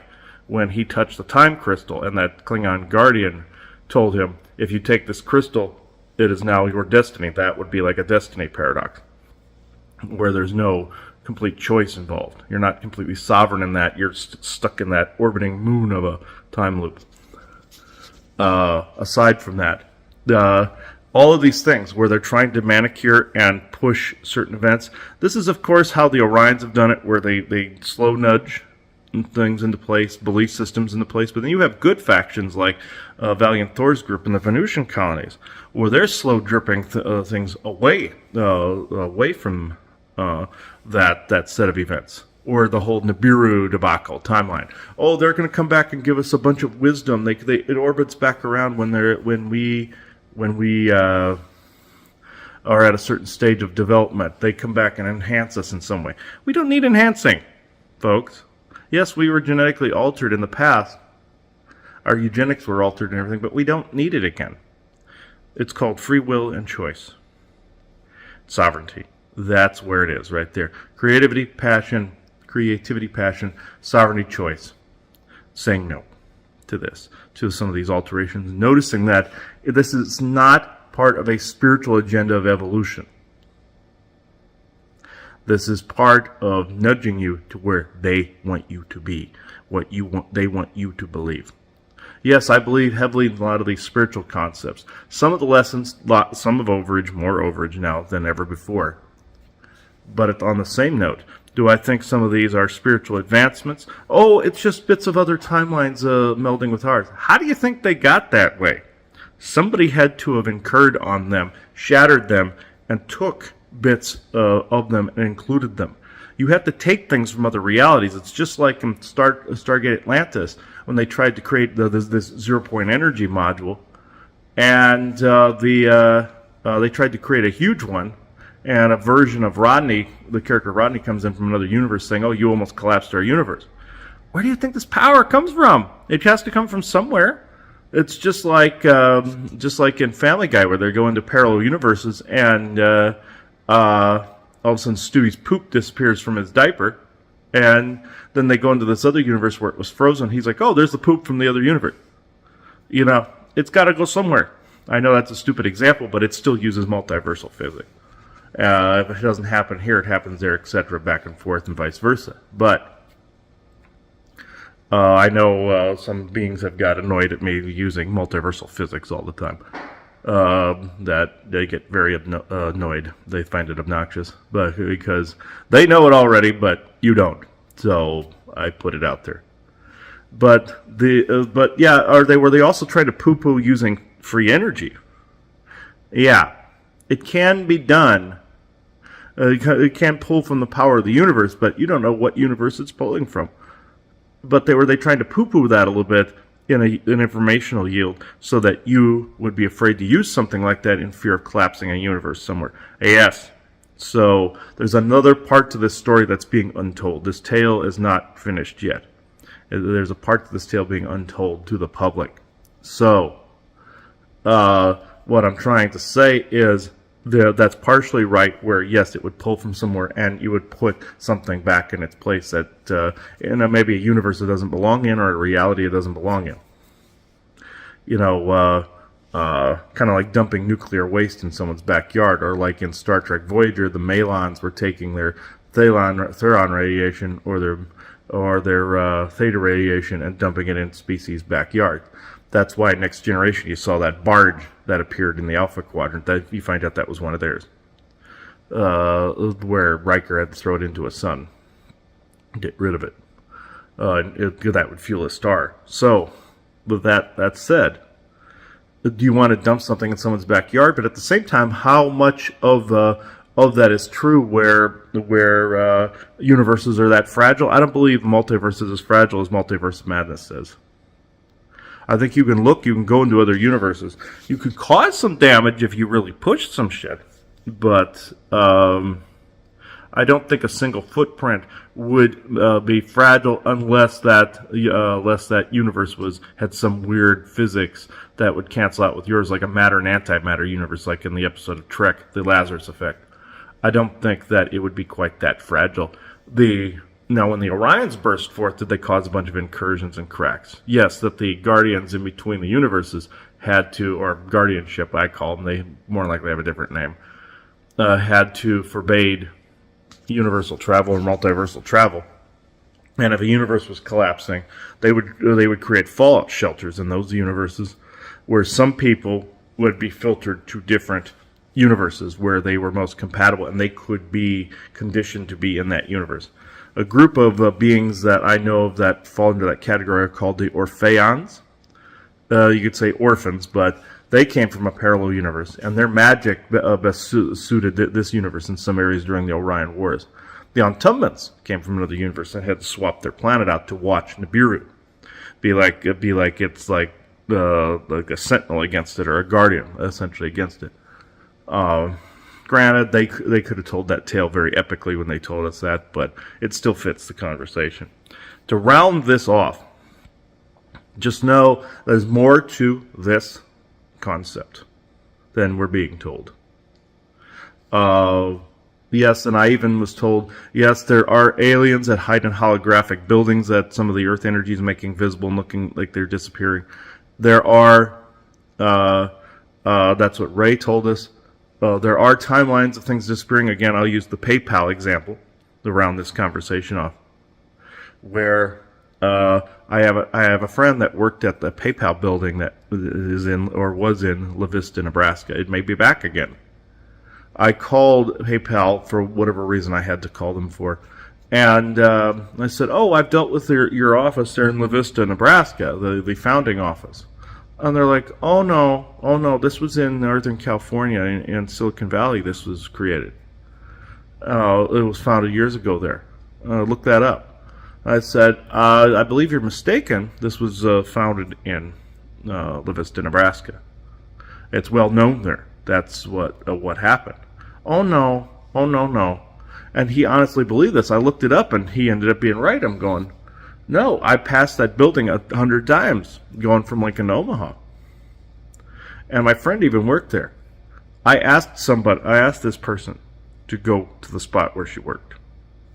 Speaker 5: when he touched the time crystal, and that Klingon Guardian told him, if you take this crystal, it is now your destiny. That would be like a destiny paradox, where there's no complete choice involved. You're not completely sovereign in that. You're stuck in that orbiting moon of a time loop. Aside from that, all of these things where they're trying to manicure and push certain events. This is, of course, how the Orions have done it, where they slow nudge things into place, belief systems into place. But then you have good factions like Valiant Thor's group in the Venusian colonies, where they're slow dripping things away from that set of events. Or the whole Nibiru debacle timeline. Oh, they're going to come back and give us a bunch of wisdom. It orbits back around when we are at a certain stage of development. They come back and enhance us in some way. We don't need enhancing, folks. Yes, we were genetically altered in the past. Our eugenics were altered and everything, but we don't need it again. It's called free will and choice. Sovereignty. That's where it is, right there. Creativity, passion, sovereignty, choice. Saying no to this, to some of these alterations, noticing that this is not part of a spiritual agenda of evolution. This is part of nudging you to where they want you to be, they want you to believe. Yes, I believe heavily in a lot of these spiritual concepts. Some of the lessons, some of overage, more overage now than ever before. But on the same note, do I think some of these are spiritual advancements? Oh, it's just bits of other timelines melding with ours. How do you think they got that way? Somebody had to have incurred on them, shattered them, and took bits of them and included them. You have to take things from other realities. It's just like in Stargate Atlantis, when they tried to create this zero-point energy module, and they tried to create a huge one, and a version of Rodney, the character Rodney, comes in from another universe saying, oh, you almost collapsed our universe. Where do you think this power comes from? It has to come from somewhere. It's just like in Family Guy, where they go into parallel universes, and all of a sudden Stewie's poop disappears from his diaper, and then they go into this other universe where it was frozen. He's like, oh, there's the poop from the other universe. You know, it's got to go somewhere. I know that's a stupid example, but it still uses multiversal physics. If it doesn't happen here, it happens there, etc., back and forth, and vice versa. But I know some beings have got annoyed at me using multiversal physics all the time. That they get very annoyed. They find it obnoxious, but because they know it already, but you don't. So I put it out there. But yeah, were they also trying to poo-poo using free energy? Yeah, it can be done. It can pull from the power of the universe, but you don't know what universe it's pulling from. But were they trying to poo-poo that a little bit in an informational yield so that you would be afraid to use something like that in fear of collapsing a universe somewhere? Yes. So there's another part to this story that's being untold. This tale is not finished yet. There's a part to this tale being untold to the public. So what I'm trying to say is that's partially right, where yes, it would pull from somewhere and you would put something back in its place that in maybe a universe it doesn't belong in, or a reality it doesn't belong in. You know, kind of like dumping nuclear waste in someone's backyard, or like in Star Trek Voyager, the Malons were taking their Theron radiation or their theta radiation and dumping it in species' backyard. That's why Next Generation, you saw that barge that appeared in the Alpha Quadrant. That you find out that was one of theirs, where Riker had to throw it into a sun, get rid of it. That would fuel a star. So, with that said, do you want to dump something in someone's backyard? But at the same time, how much of that is true where universes are that fragile? I don't believe multiverse is as fragile as Multiverse Madness says. I think you can go into other universes. You could cause some damage if you really push some shit, but I don't think a single footprint would be fragile unless that universe had some weird physics that would cancel out with yours, like a matter and antimatter universe, like in the episode of Trek, The Lazarus Effect. I don't think that it would be quite that fragile. Now, when the Orions burst forth, did they cause a bunch of incursions and cracks? Yes, that the Guardians in between the universes had to, or Guardianship, I call them, they more likely have a different name, had to forbade universal travel or multiversal travel. And if a universe was collapsing, they would create fallout shelters in those universes where some people would be filtered to different universes where they were most compatible and they could be conditioned to be in that universe. A group of beings that I know of that fall into that category are called the Orpheons. You could say orphans, but they came from a parallel universe, and their magic best suited this universe in some areas during the Orion Wars. The Autumnans came from another universe and had to swap their planet out to watch Nibiru. Be like it's like a sentinel against it, or a guardian essentially against it. Granted, they could have told that tale very epically when they told us that, but it still fits the conversation. To round this off, just know there's more to this concept than we're being told. Yes, and I even was told, yes, there are aliens that hide in holographic buildings that some of the Earth energy is making visible and looking like they're disappearing. There are, that's what Ray told us. There are timelines of things disappearing. Again, I'll use the PayPal example to round this conversation off, where I have a friend that worked at the PayPal building that is in or was in La Vista, Nebraska. It may be back again. I called PayPal for whatever reason I had to call them for, and I said, "Oh, I've dealt with your office there in La Vista, Nebraska, the founding office." And they're like, oh no, this was in Northern California, in Silicon Valley this was created. It was founded years ago there. Look that up. I said, I believe you're mistaken. This was founded in La Vista, Nebraska. It's well known there. That's what happened. Oh no. And he honestly believed this. I looked it up and he ended up being right. I'm going, no, I passed that building 100 times going from Lincoln to Omaha. And my friend even worked there. I asked this person to go to the spot where she worked.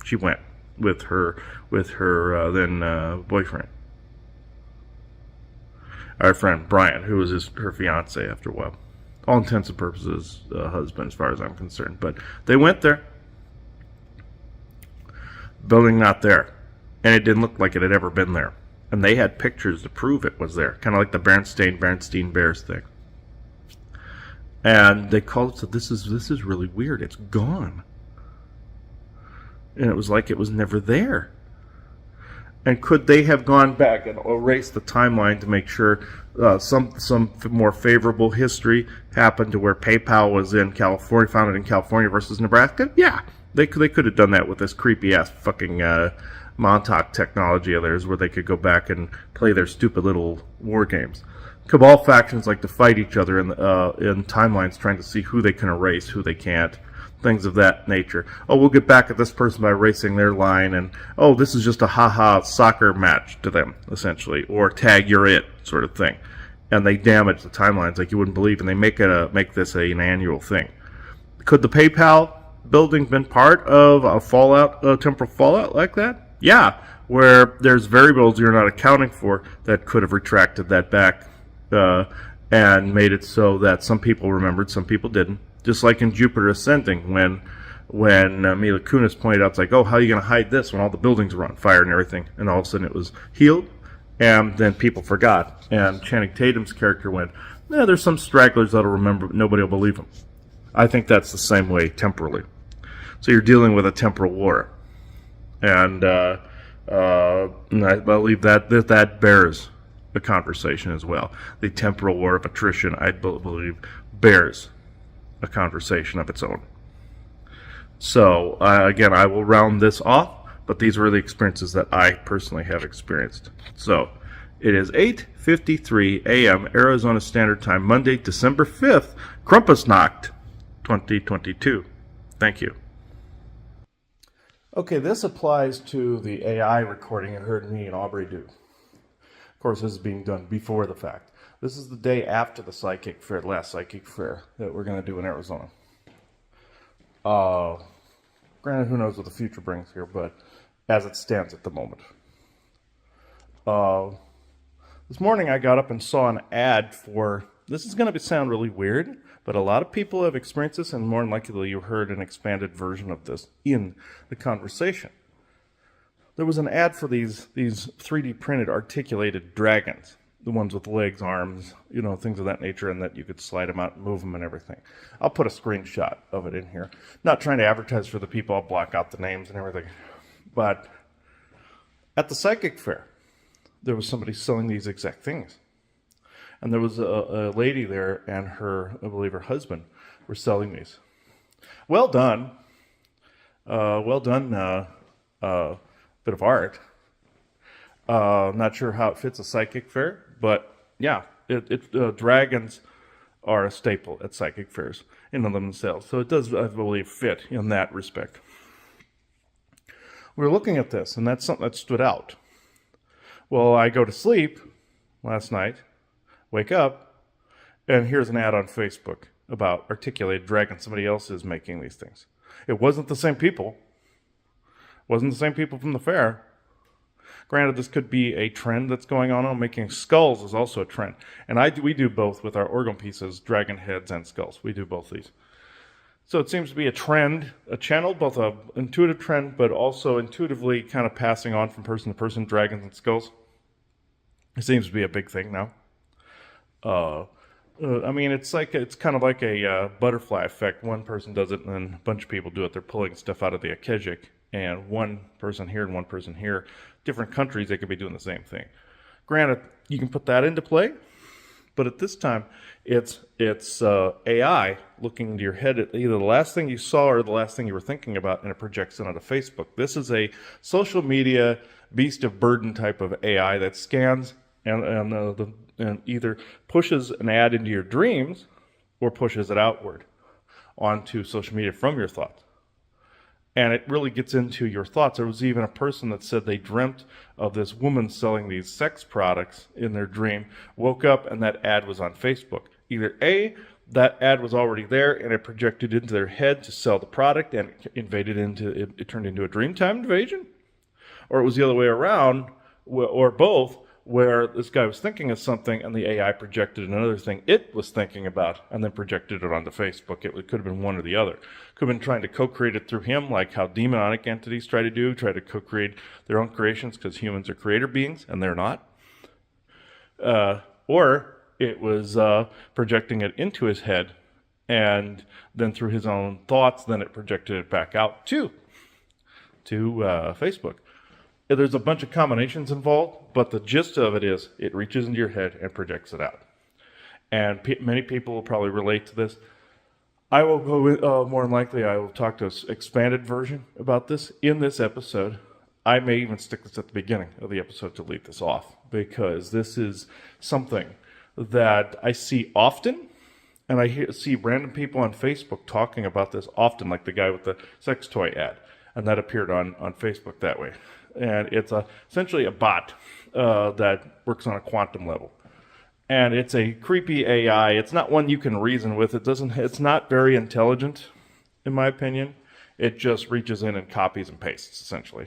Speaker 5: She went with her then boyfriend. Our friend Brian, who was her fiance after a while. All intents and purposes, husband as far as I'm concerned. But they went there. Building not there. And it didn't look like it had ever been there. And they had pictures to prove it was there. Kind of like the Bernstein Bears thing. And they called it, said, this is really weird. It's gone. And it was like it was never there. And could they have gone back and erased the timeline to make sure some more favorable history happened to where PayPal was in California, founded in California versus Nebraska? Yeah. They could have done that with this creepy-ass fucking Montauk technology of theirs where they could go back and play their stupid little war games. Cabal factions like to fight each other in timelines trying to see who they can erase, who they can't, things of that nature. Oh, we'll get back at this person by erasing their line, and oh, this is just a ha-ha soccer match to them, essentially, or tag you're it sort of thing. And they damage the timelines like you wouldn't believe, and they make this an annual thing. Could the PayPal building been part of a temporal fallout like that? Yeah, where there's variables you're not accounting for that could have retracted that back and made it so that some people remembered, some people didn't. Just like in Jupiter Ascending, when Mila Kunis pointed out, it's like, oh, how are you going to hide this when all the buildings were on fire and everything? And all of a sudden it was healed, and then people forgot. And Channing Tatum's character went, yeah, there's some stragglers that'll remember, but nobody will believe them. I think that's the same way temporally. So you're dealing with a temporal war. And I believe that bears a conversation as well. The temporal war of attrition, I believe, bears a conversation of its own. So, again, I will round this off, but these were the experiences that I personally have experienced. So, it is 8:53 a.m. Arizona Standard Time, Monday, December 5th, Krampusnacht, 2022. Thank you. Okay, this applies to the AI recording you heard me and Aubrey do. Of course, this is being done before the fact. This is the day after the psychic fair, last psychic fair that we're going to do in Arizona. Granted, who knows what the future brings here, but as it stands at the moment. This morning I got up and saw an ad for, this is going to sound really weird, but a lot of people have experienced this, and more than likely you heard an expanded version of this in the conversation. There was an ad for these 3D printed articulated dragons, the ones with legs, arms, things of that nature, and that you could slide them out and move them and everything. I'll put a screenshot of it in here. Not trying to advertise for the people, I'll block out the names and everything. But at the psychic fair, there was somebody selling these exact things. And there was a lady there and I believe her husband were selling these. Well done. Bit of art. Not sure how it fits a psychic fair, but yeah, dragons are a staple at psychic fairs in and of themselves. So it does, I believe, fit in that respect. We were looking at this, and that's something that stood out. Well, I go to sleep last night, wake up, and here's an ad on Facebook about articulated dragons. Somebody else is making these things. It wasn't the same people. Wasn't the same people from the fair. Granted, this could be a trend that's going on. Making skulls is also a trend. And we do both with our organ pieces, dragon heads and skulls. We do both these. So it seems to be a trend, a channel, both an intuitive trend, but also intuitively kind of passing on from person to person, dragons and skulls. It seems to be a big thing now. It's kind of like a butterfly effect. One person does it, and then a bunch of people do it. They're pulling stuff out of the Akashic, and one person here and one person here. Different countries, they could be doing the same thing. Granted, you can put that into play, but at this time, it's AI looking into your head at either the last thing you saw or the last thing you were thinking about, and it projects it onto Facebook. This is a social media beast of burden type of AI that scans and either pushes an ad into your dreams or pushes it outward onto social media from your thoughts. And it really gets into your thoughts. There was even a person that said they dreamt of this woman selling these sex products in their dream, woke up, and that ad was on Facebook. Either A, that ad was already there, and it projected into their head to sell the product, and it turned into a Dreamtime invasion, or it was the other way around, or both, where this guy was thinking of something and the AI projected another thing it was thinking about and then projected it onto Facebook. It could have been one or the other. Could have been trying to co-create it through him, like how demonic entities try to co-create their own creations because humans are creator beings and they're not. Or it was projecting it into his head, and then through his own thoughts, then it projected it back out to Facebook. There's a bunch of combinations involved, but the gist of it is it reaches into your head and projects it out. And many people will probably relate to this. I will go, more than likely, I will talk to an expanded version about this in this episode. I may even stick this at the beginning of the episode to lead this off, because this is something that I see often, and I see random people on Facebook talking about this often, like the guy with the sex toy ad, and that appeared on Facebook that way. And it's essentially a bot that works on a quantum level. And it's a creepy AI. It's not one you can reason with. It's not very intelligent, in my opinion. It just reaches in and copies and pastes, essentially.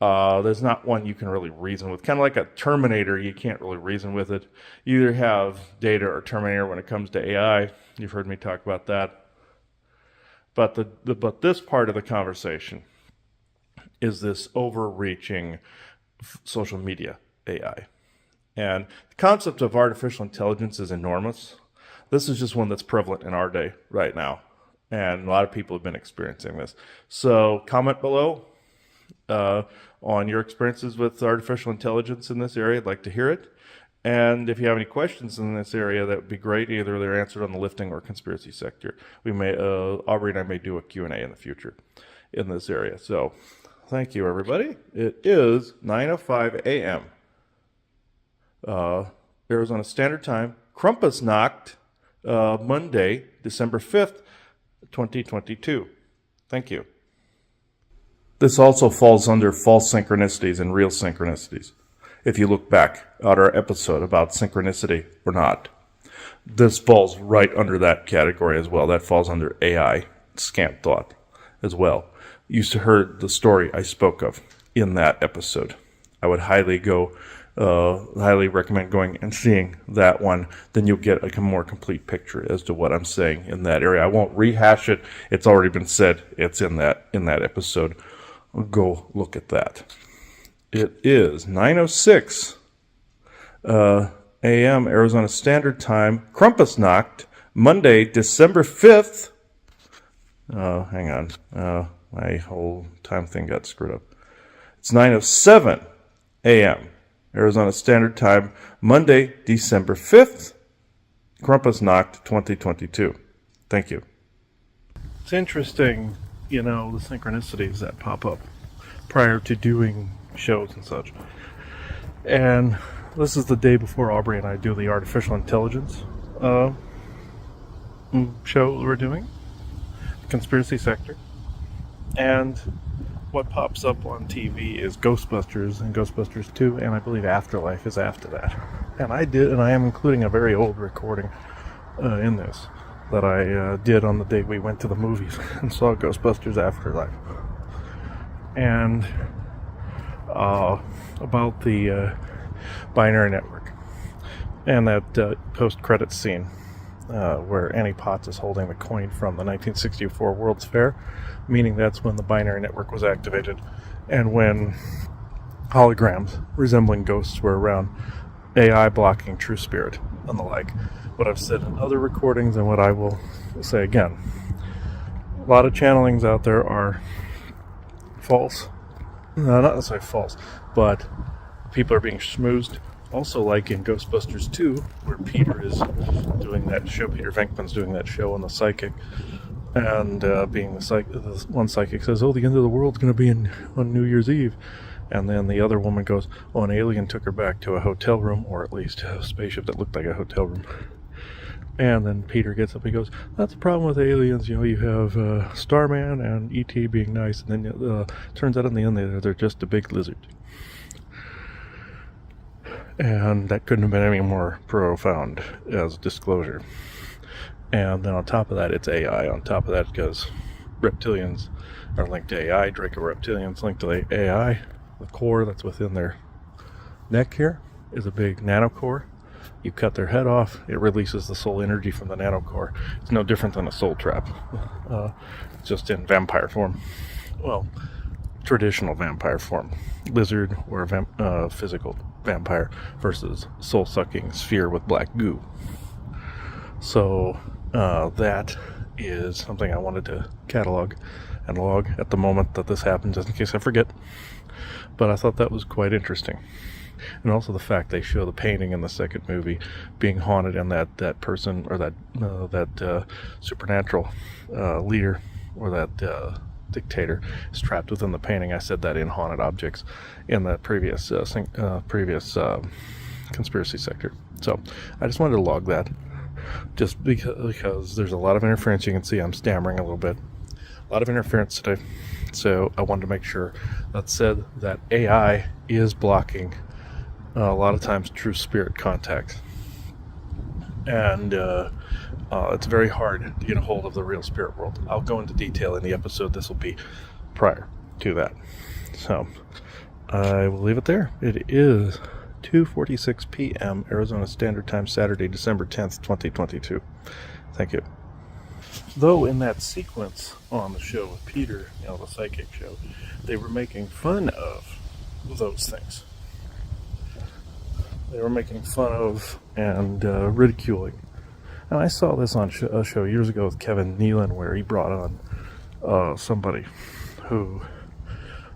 Speaker 5: There's not one you can really reason with. Kind of like a Terminator, you can't really reason with it. You either have Data or Terminator when it comes to AI. You've heard me talk about that. But this part of the conversation is this overreaching social media AI. And the concept of artificial intelligence is enormous. This is just one that's prevalent in our day right now. And a lot of people have been experiencing this. So comment below on your experiences with artificial intelligence in this area. I'd like to hear it. And if you have any questions in this area, that would be great. Either they're answered on the lifting or conspiracy sector. We may, Aubrey and I may do a Q&A in the future in this area. So thank you, everybody. It is 9:05 a.m. Arizona Standard Time. Krampusnacht, Monday, December 5th, 2022. Thank you. This also falls under false synchronicities and real synchronicities. If you look back at our episode about synchronicity or not, this falls right under that category as well. That falls under AI, scant thought as well. You heard the story I spoke of in that episode. I would highly recommend going and seeing that one. Then you'll get a more complete picture as to what I'm saying in that area. I won't rehash it. It's already been said. It's in that episode. Go look at that. It is 9:06 a.m. Arizona Standard Time. Krampusnacht, Monday, December 5th. Hang on. My whole time thing got screwed up. It's 9:07 a.m. Arizona Standard Time, Monday, December 5th. Krampusnacht 2022. Thank you. It's interesting, the synchronicities that pop up prior to doing shows and such. And this is the day before Aubrey and I do the artificial intelligence show we're doing, conspiracy sector. And what pops up on TV is Ghostbusters and Ghostbusters 2, and I believe Afterlife is after that. And I am including a very old recording in this that I did on the day we went to the movies and saw Ghostbusters Afterlife. And about the binary network and that post-credits scene where Annie Potts is holding the coin from the 1964 World's Fair, meaning that's when the binary network was activated and when holograms resembling ghosts were around, AI blocking true spirit and the like. What I've said in other recordings and what I will say again, a lot of channelings out there are false. No, not necessarily false, but people are being schmoozed. Also, like in Ghostbusters 2, where Peter is doing that show, Peter Venkman's doing that show on the psychic, and being the one psychic says, "Oh, the end of the world's going to be on New Year's Eve," and then the other woman goes, "Oh, an alien took her back to a hotel room, or at least a spaceship that looked like a hotel room." And then Peter gets up and goes, "That's the problem with aliens. You have Starman and E.T. being nice, and then turns out in the end they're just a big lizard." And that couldn't have been any more profound as disclosure. And then on top of that, it's AI. On top of that, because reptilians are linked to AI, Draco reptilians linked to the AI. The core that's within their neck here is a big nanocore. You cut their head off, it releases the soul energy from the nanocore. It's no different than a soul trap, just in vampire form. Well, traditional vampire form. Lizard or physical vampire versus soul-sucking sphere with black goo. So that is something I wanted to catalog and log at the moment that this happened, just in case I forget. But I thought that was quite interesting. And also the fact they show the painting in the second movie being haunted, and that person or that supernatural leader or that dictator is trapped within the painting. I said that in Haunted Objects in the previous conspiracy sector. So I just wanted to log that, just because there's a lot of interference. You can see I'm stammering a little bit. A lot of interference today. So I wanted to make sure that said that AI is blocking a lot of times true spirit contact. And it's very hard to get a hold of the real spirit world. I'll go into detail in the episode. This will be prior to that. So I will leave it there. It is 2:46 p.m. Arizona Standard Time, Saturday, December 10th, 2022. Thank you. Though in that sequence on the show with Peter, the psychic show, they were making fun of those things. They were making fun of and ridiculing. And I saw this on a show years ago with Kevin Nealon, where he brought on somebody who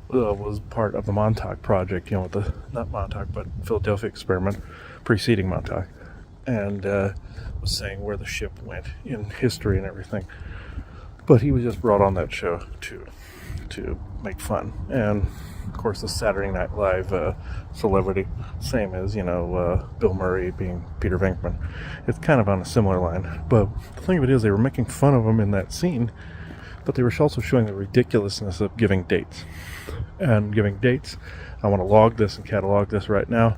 Speaker 4: was part of the Montauk Project, with the, not Montauk, but Philadelphia experiment preceding Montauk, and was saying where the ship went in history and everything. But he was just brought on that show to make fun. And of course, the Saturday Night Live celebrity, same as Bill Murray being Peter Venkman. It's kind of on a similar line. But the thing of it is, they were making fun of him in that scene, but they were also showing the ridiculousness of giving dates. And giving dates, I want to log this and catalog this right now,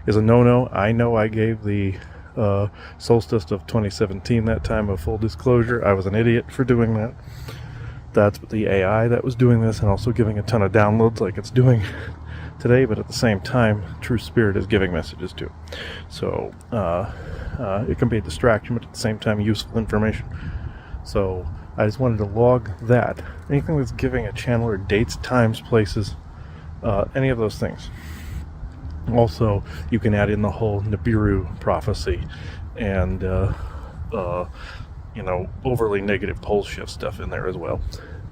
Speaker 4: is a no-no. I know I gave the solstice of 2017 that time of full disclosure. I was an idiot for doing that. That's the AI that was doing this and also giving a ton of downloads like it's doing today, but at the same time, True Spirit is giving messages too. So it can be a distraction, but at the same time, useful information. So I just wanted to log that. Anything that's giving a channeler dates, times, places, any of those things. Also, you can add in the whole Nibiru prophecy and overly negative pole shift stuff in there as well,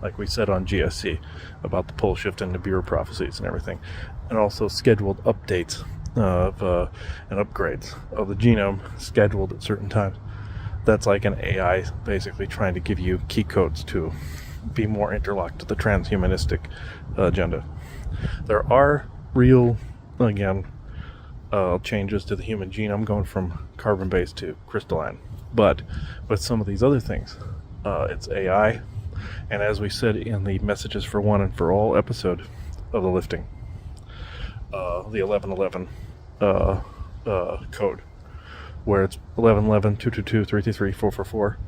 Speaker 4: like we said on GSC about the pole shift and Nibiru prophecies and everything, and also scheduled updates of and upgrades of the genome scheduled at certain times. That's like an AI basically trying to give you key codes to be more interlocked to the transhumanistic agenda. There are real, again, changes to the human genome going from carbon-based to crystalline. But with some of these other things, it's AI. And as we said in the Messages for One and for All episode of the lifting, the 1111 code, where it's 1111, 222, 333, 444,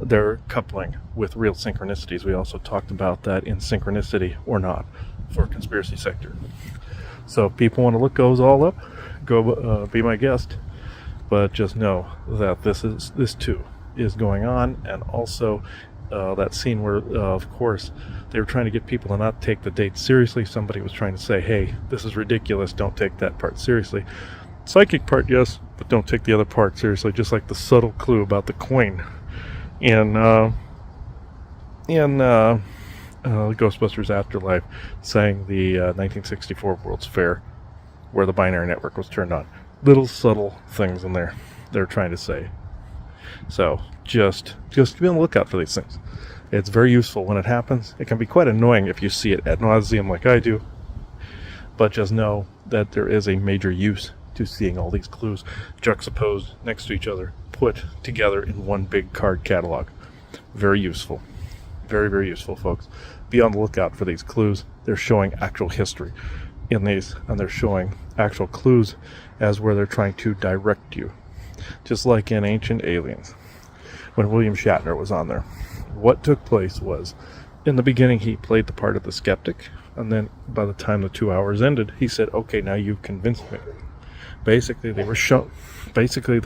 Speaker 4: they're coupling with real synchronicities. We also talked about that in Synchronicity or Not for Conspiracy Sector. So if people want to look those all up, go be my guest. But just know that this too is going on, and also that scene where, of course, they were trying to get people to not take the date seriously. Somebody was trying to say, "Hey, this is ridiculous. Don't take that part seriously." Psychic part, yes, but don't take the other part seriously. Just like the subtle clue about the coin in Ghostbusters Afterlife, saying the 1964 World's Fair, where the binary network was turned on. Little subtle things in there they're trying to say. So just be on the lookout for these things. It's very useful when it happens. It can be quite annoying if you see it ad nauseum like I do, but just know that there is a major use to seeing all these clues juxtaposed next to each other, put together in one big card catalog. Very useful. Very, very useful, folks. Be on the lookout for these clues. They're showing actual history in these, and they're showing actual clues as where they're trying to direct you. Just like in Ancient Aliens, when William Shatner was on there. What took place was, in the beginning he played the part of the skeptic, and then by the time the 2 hours ended, he said, "Okay, now you've convinced me." Basically, they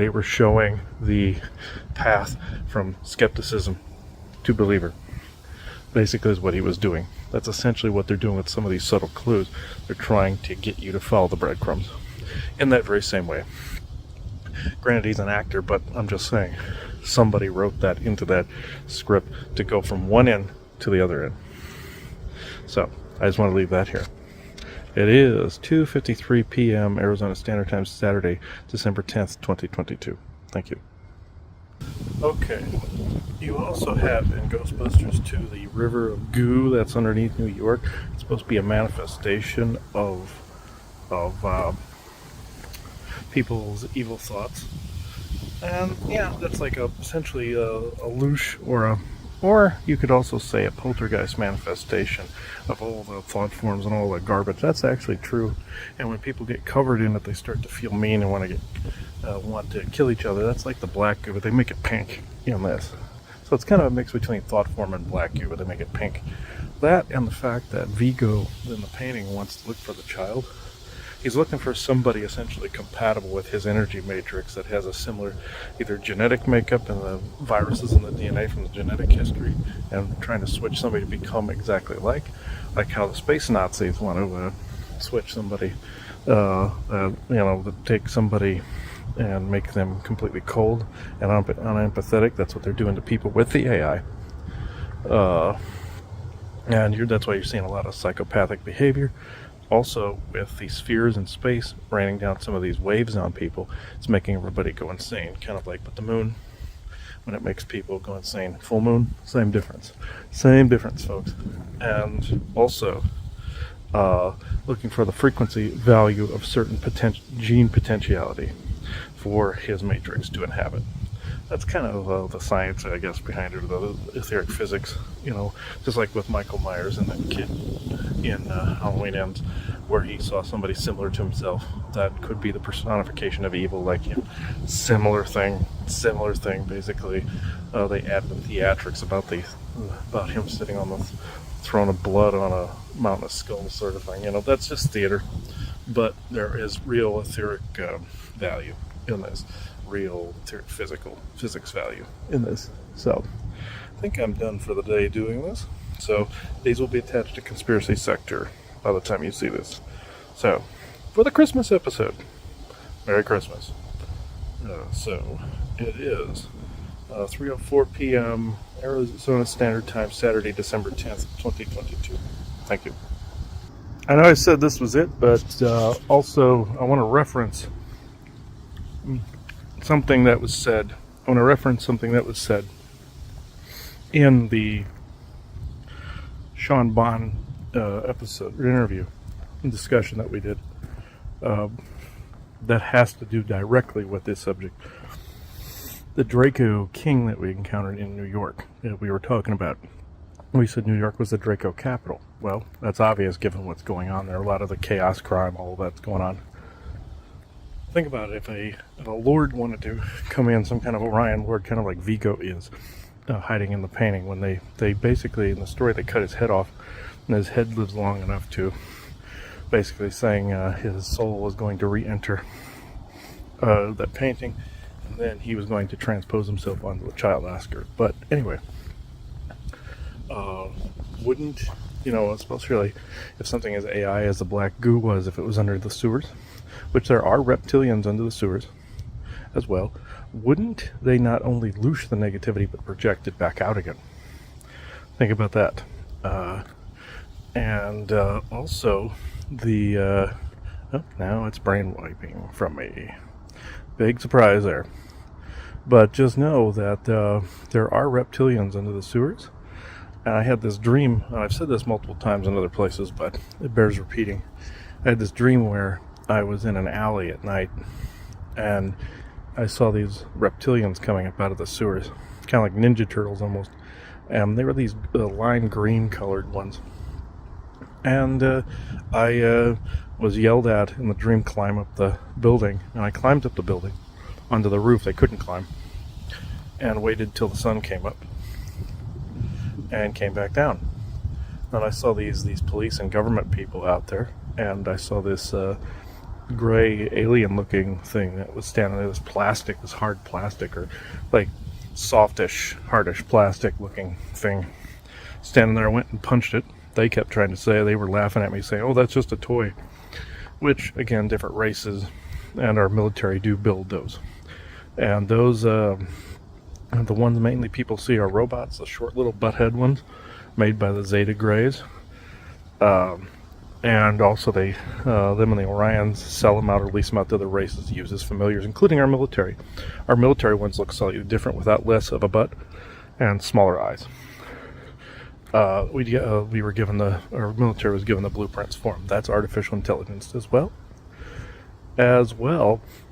Speaker 4: were showing the path from skepticism to believer. Basically is what he was doing. That's essentially what they're doing with some of these subtle clues. They're trying to get you to follow the breadcrumbs in that very same way. Granted, he's an actor, but I'm just saying, somebody wrote that into that script to go from one end to the other end. So, I just want to leave that here. It is 2:53 p.m. Arizona Standard Time, Saturday, December 10th, 2022. Thank you. Okay. You also have in Ghostbusters 2 the River of Goo that's underneath New York. It's supposed to be a manifestation of people's evil thoughts. And yeah, that's like essentially a loosh or you could also say a poltergeist manifestation of all the thought forms and all the garbage. That's actually true. And when people get covered in it, they start to feel mean and want to kill each other. That's like the black goo, but they make it pink in this. So it's kind of a mix between thought form and black goo, but they make it pink. That and the fact that Vigo in the painting wants to look for the child. He's looking for somebody essentially compatible with his energy matrix that has a similar either genetic makeup and the viruses in the DNA from the genetic history, and trying to switch somebody to become exactly like how the space Nazis want to switch somebody, take somebody and make them completely cold and unempathetic. That's what they're doing to people with the AI. And that's why you're seeing a lot of psychopathic behavior. Also, with the spheres in space raining down some of these waves on people, it's making everybody go insane. Kind of like with the moon, when it makes people go insane. Full moon, same difference. Same difference, folks. And also, looking for the frequency value of certain gene potentiality for his matrix to inhabit. That's kind of the science, I guess, behind it, the etheric physics, just like with Michael Myers and that kid in Halloween Ends, where he saw somebody similar to himself. That could be the personification of evil, like, similar thing, basically. They add the theatrics about him sitting on the throne of blood on a mountain of skulls sort of thing. That's just theater. But there is real etheric value in this. Real physics value in this. So I think I'm done for the day doing this. So these will be attached to Conspiracy Sector by the time you see this. So for the Christmas episode, Merry Christmas. So it is 3:04 p.m. Arizona Standard Time, Saturday, December 10th, 2022. Thank you. I know I said this was it, but also I want to reference something that was said. In the Sean Bond episode or interview and discussion that we did that has to do directly with this subject. The Draco King that we encountered in New York that we were talking about. We said New York was the Draco capital. Well, that's obvious given what's going on there. A lot of the chaos, crime, all that's going on. Think about it, if a lord wanted to come in, some kind of Orion lord, kind of like Vigo is, hiding in the painting, when they basically, in the story, they cut his head off, and his head lives long enough to, basically saying his soul was going to re-enter that painting, and then he was going to transpose himself onto a child asker. But anyway, wouldn't, especially if something as AI as the black goo was, if it was under the sewers, which there are reptilians under the sewers as well, wouldn't they not only loose the negativity but project it back out again? Think about that. And also now it's brain wiping from me. Big surprise there. But just know that there are reptilians under the sewers. And I had this dream, and I've said this multiple times in other places, but it bears repeating. I had this dream where I was in an alley at night, and I saw these reptilians coming up out of the sewers, kind of like Ninja Turtles almost. And they were these lime green colored ones. And I was yelled at in the dream, climb up the building, and I climbed up the building onto the roof. They couldn't climb, and waited till the sun came up and came back down. And I saw these police and government people out there, and I saw this gray alien-looking thing that was standing there. This plastic, this hard plastic, or like softish, hardish plastic-looking thing, standing there. I went and punched it. They kept trying to say, they were laughing at me, saying, "Oh, that's just a toy." Which, again, different races and our military do build those. And those, the ones mainly people see are robots, the short little butthead ones, made by the Zeta Greys. And also them and the Orions sell them out or lease them out to other races to use as familiars, including our military. Our military ones look slightly different, without less of a butt and smaller eyes. Our military was given the blueprints for them. That's artificial intelligence as well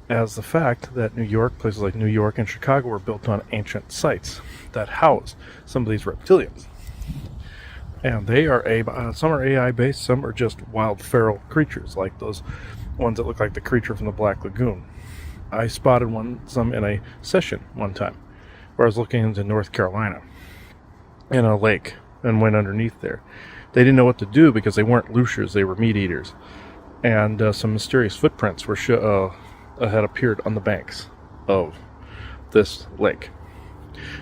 Speaker 4: as the fact that New York, places like New York and Chicago, were built on ancient sites that house some of these reptilians. And they are some are AI based, some are just wild feral creatures, like those ones that look like the creature from the Black Lagoon. I spotted some in a session one time where I was looking into North Carolina in a lake and went underneath there. They didn't know what to do because they weren't looshers, they were meat eaters. And some mysterious footprints had appeared on the banks of this lake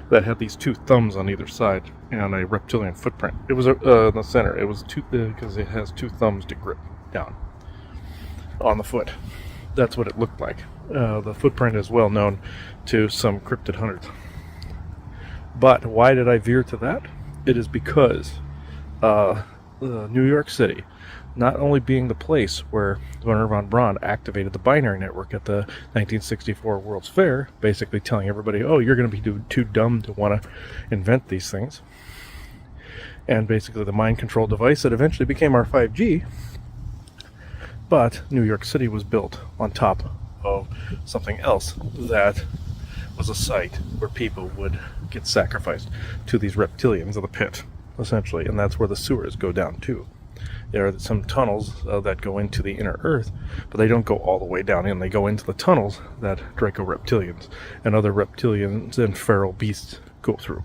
Speaker 4: that had these two thumbs on either side and a reptilian footprint. It was in the center. It was because it has two thumbs to grip down on the foot. That's what it looked like. The footprint is well known to some cryptid hunters. But why did I veer to that? It is because New York City not only being the place where Wernher von Braun activated the binary network at the 1964 World's Fair, basically telling everybody, oh, you're going to be too dumb to want to invent these things, and basically the mind control device that eventually became our 5G. But New York City was built on top of something else that was a site where people would get sacrificed to these reptilians of the pit, essentially, and that's where the sewers go down to. There are some tunnels that go into the inner earth, but they don't go all the way down in. They go into the tunnels that Draco reptilians and other reptilians and feral beasts go through.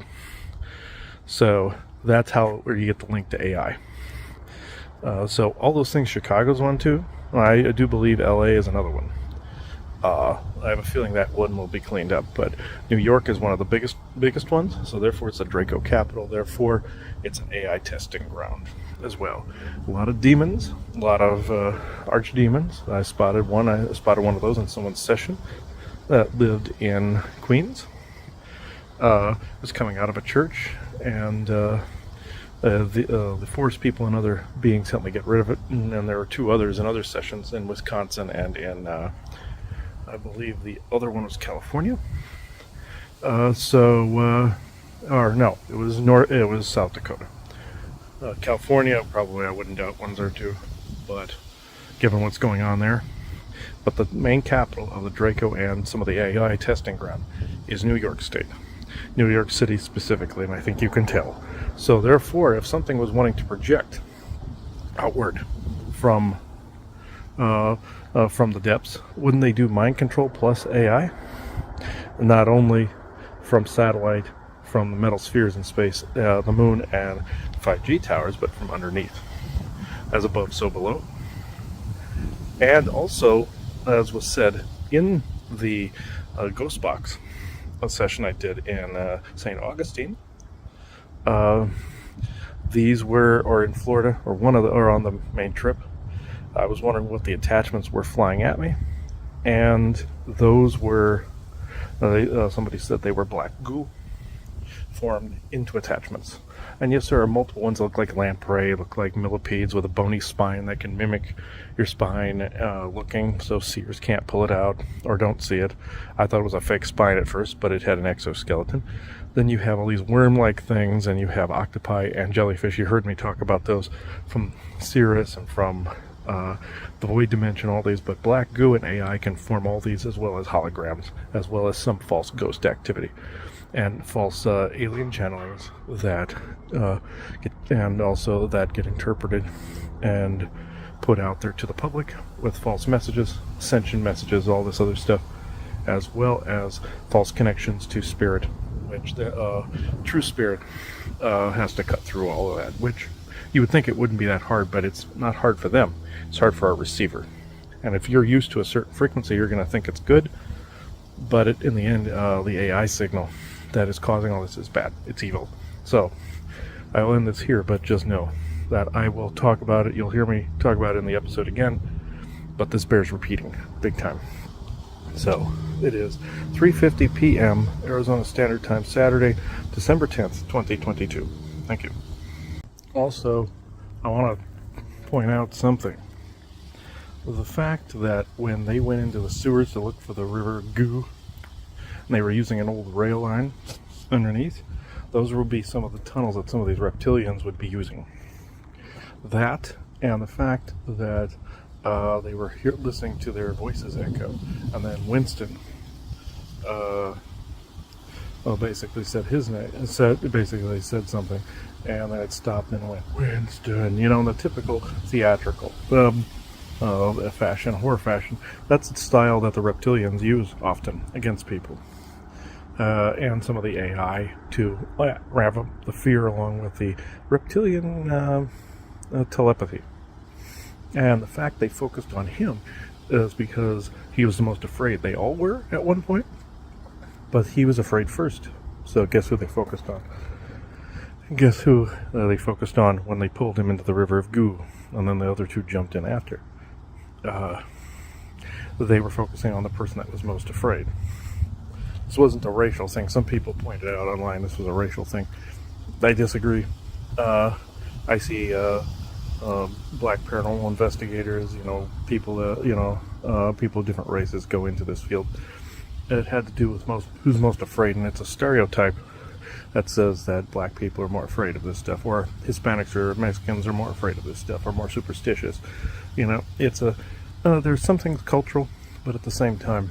Speaker 4: So that's where you get the link to AI. So all those things Chicago's one too. I do believe LA is another one. I have a feeling that one will be cleaned up, but New York is one of the biggest ones, so therefore it's a Draco capital, therefore it's an AI testing ground as well. A lot of demons, a lot of archdemons. I spotted one of those in someone's session that lived in Queens. Was coming out of a church, and the forest people and other beings helped me get rid of it, and then there were two others in other sessions in Wisconsin and in I believe the other one was California. It was South Dakota. California, probably I wouldn't doubt ones or two, but given what's going on there. But the main capital of the Draco and some of the AI testing ground is New York State. New York City specifically, and I think you can tell. So therefore, if something was wanting to project outward from the depths, wouldn't they do mind control plus AI? Not only from satellite, from the metal spheres in space, the moon and 5G towers, but from underneath. As above, so below. And also, as was said in the Ghost Box, a session I did in St. Augustine, these were, or in Florida, or on the main trip, I was wondering what the attachments were flying at me, and those were, somebody said they were black goo formed into attachments. And yes, there are multiple ones that look like lamprey, look like millipedes with a bony spine that can mimic your spine looking, so seers can't pull it out or don't see it. I thought it was a fake spine at first, but it had an exoskeleton. Then you have all these worm-like things, and you have octopi and jellyfish. You heard me talk about those from Cirrus and from the Void Dimension, all these, but black goo and AI can form all these, as well as holograms, as well as some false ghost activity and false alien channelings that get interpreted and put out there to the public with false messages, ascension messages, all this other stuff, as well as false connections to spirit, which the true spirit has to cut through all of that, which you would think it wouldn't be that hard, but it's not hard for them. It's hard for our receiver. And if you're used to a certain frequency, you're going to think it's good, but in the end, the AI signal that is causing all this is bad. It's evil. So I'll end this here, but just know that I will talk about it. You'll hear me talk about it in the episode again, but this bears repeating big time. So it is 3:50 p.m. Arizona Standard Time, Saturday, December 10th, 2022. Thank you. Also, I want to point out something. The fact that when they went into the sewers to look for the river goo, and they were using an old rail line underneath, those would be some of the tunnels that some of these reptilians would be using. That, and the fact that they were listening to their voices echo, and then Winston basically said his name, basically said something, and then it stopped and went, Winston, in the typical theatrical fashion, horror fashion. That's the style that the reptilians use often against people. And some of the AI to ramp up the fear along with the reptilian telepathy. And the fact they focused on him is because he was the most afraid. They all were at one point, but he was afraid first. So guess who they focused on? Guess who they focused on when they pulled him into the river of goo, and then the other two jumped in after. They were focusing on the person that was most afraid. This wasn't a racial thing. Some people pointed out online this was a racial thing. I disagree.
Speaker 5: I see black paranormal investigators, people that, people of different races go into this field. It had to do with who's most afraid, and it's a stereotype that says that black people are more afraid of this stuff, or Hispanics or Mexicans are more afraid of this stuff, or more superstitious. It's there's something cultural, but at the same time,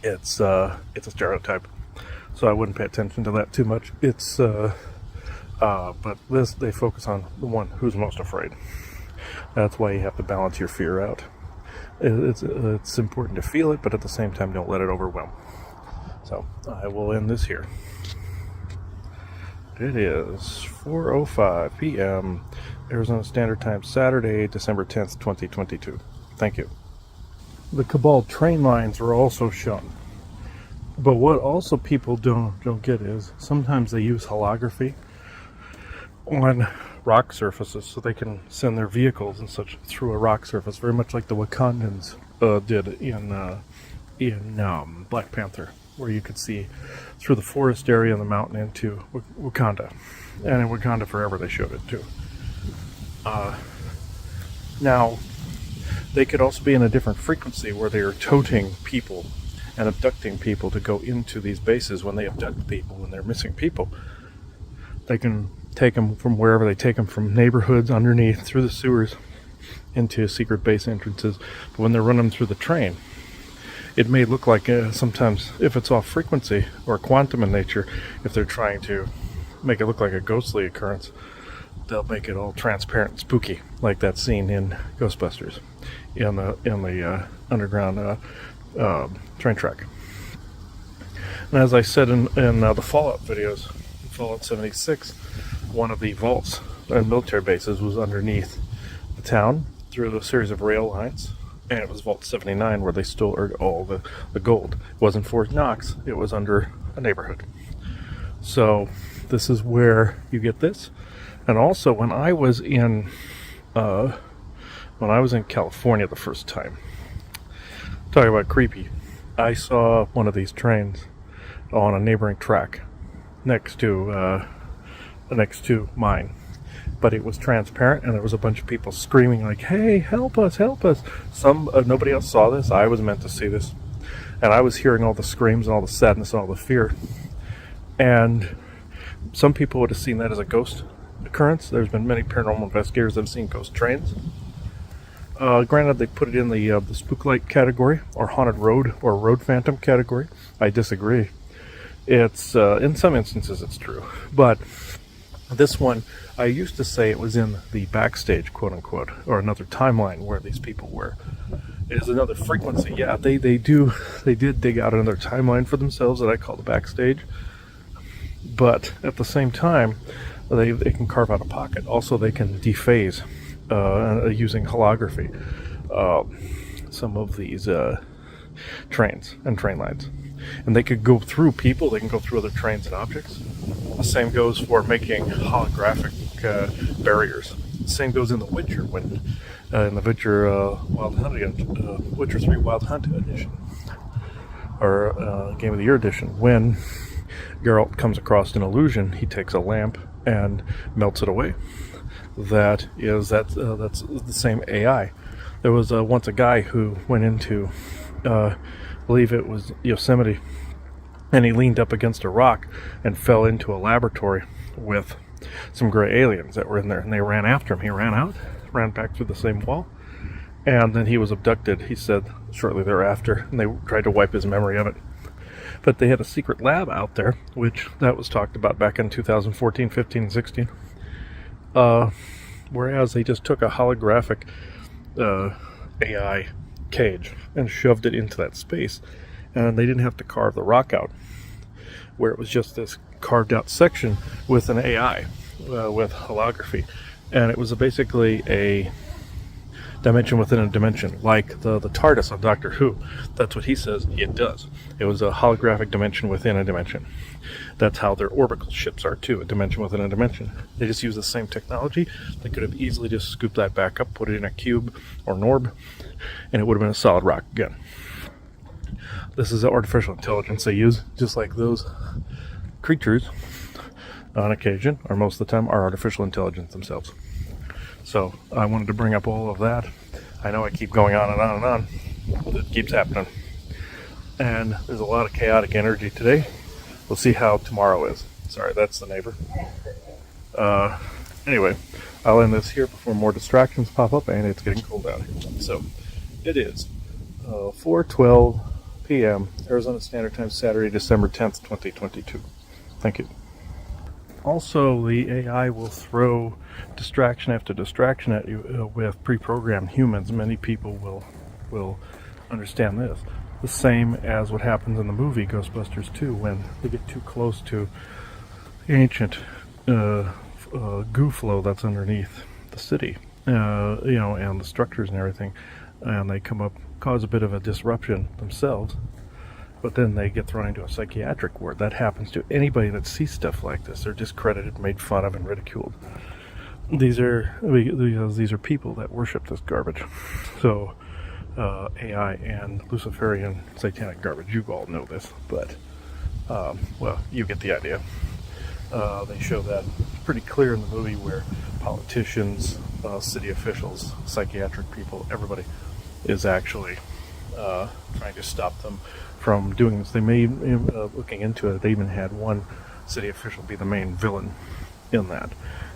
Speaker 5: it's a stereotype. So I wouldn't pay attention to that too much. But they focus on the one who's most afraid. That's why you have to balance your fear out. It's important to feel it, but at the same time, don't let it overwhelm. So I will end this here. It is 4:05 p.m. Arizona Standard Time, Saturday, December 10th, 2022. Thank you. The Cabal train lines were also shown. But what also people don't get is sometimes they use holography on rock surfaces so they can send their vehicles and such through a rock surface, very much like the Wakandans did in Black Panther, where you could see through the forest area and the mountain into Wakanda. And in Wakanda Forever they showed it too. Now, they could also be in a different frequency where they are toting people and abducting people to go into these bases. When they abduct people, when they're missing people, they can take them from wherever they take them, from neighborhoods underneath through the sewers into secret base entrances. But when they're running through the train, it may look like sometimes, if it's off frequency or quantum in nature, if they're trying to make it look like a ghostly occurrence, they'll make it all transparent and spooky, like that scene in Ghostbusters in the underground train track. And as I said in the Fallout videos, Fallout 76, one of the vaults and military bases was underneath the town through a series of rail lines, and it was Vault 79 where they stored all the gold. It wasn't Fort Knox, it was under a neighborhood. So this is where you get this. And also, when I was in California the first time, talking about creepy, I saw one of these trains on a neighboring track next to mine, but it was transparent, and there was a bunch of people screaming like, "Hey, help us, help us!" Nobody else saw this. I was meant to see this, and I was hearing all the screams and all the sadness and all the fear. And some people would have seen that as a ghost occurrence. There's been many paranormal investigators that have seen ghost trains. Granted, they put it in the spook light category, or haunted road, or road phantom category. I disagree. It's in some instances it's true, but this one, I used to say it was in the backstage, quote unquote, or another timeline where these people were. It is another frequency. Yeah, they did dig out another timeline for themselves that I call the backstage. But at the same time, they can carve out a pocket. Also, they can dephase using holography some of these trains and train lines. And they could go through people, they can go through other trains and objects. The same goes for making holographic barriers. The same goes in The Witcher, when in the Witcher Witcher 3 Wild Hunt edition, or Game of the Year edition, when Geralt comes across an illusion, he takes a lamp and melts it away. That's the same AI. There was once a guy who went into, I believe it was Yosemite, and he leaned up against a rock and fell into a laboratory with some gray aliens that were in there, and they ran after him. He ran out, ran back through the same wall, and then he was abducted, he said, shortly thereafter, and they tried to wipe his memory of it. But they had a secret lab out there, which that was talked about back in 2014, 15, and 16. Whereas they just took a holographic AI cage and shoved it into that space, and they didn't have to carve the rock out, where it was just this carved out section with an AI with holography, and it was basically a dimension within a dimension, like the TARDIS on Doctor Who. That's what he says it does. It was a holographic dimension within a dimension. That's how their orbital ships are too, a dimension within a dimension. They just use the same technology. They could have easily just scooped that back up, put it in a cube or an orb, and it would have been a solid rock again. This is the artificial intelligence they use, just like those creatures on occasion, or most of the time, are artificial intelligence themselves. So I wanted to bring up all of that. I know I keep going on and on and on, but it keeps happening. And there's a lot of chaotic energy today. We'll see how tomorrow is. Sorry, that's the neighbor. Anyway, I'll end this here before more distractions pop up, and it's getting cold out here. So it is 4:12 p.m. Arizona Standard Time, Saturday, December 10th, 2022. Thank you. Also, the AI will throw distraction after distraction at you with pre-programmed humans. Many people will understand this. The same as what happens in the movie Ghostbusters 2 when they get too close to the ancient goo flow that's underneath the city, and the structures and everything, and they cause a bit of a disruption themselves. But then they get thrown into a psychiatric ward. That happens to anybody that sees stuff like this. They're discredited, made fun of, and ridiculed. These are people that worship this garbage. So AI and Luciferian satanic garbage. You all know this, but you get the idea. They show that pretty clear in the movie where politicians, city officials, psychiatric people, everybody is actually trying to stop them from doing this. They may, looking into it, they even had one city official be the main villain in that.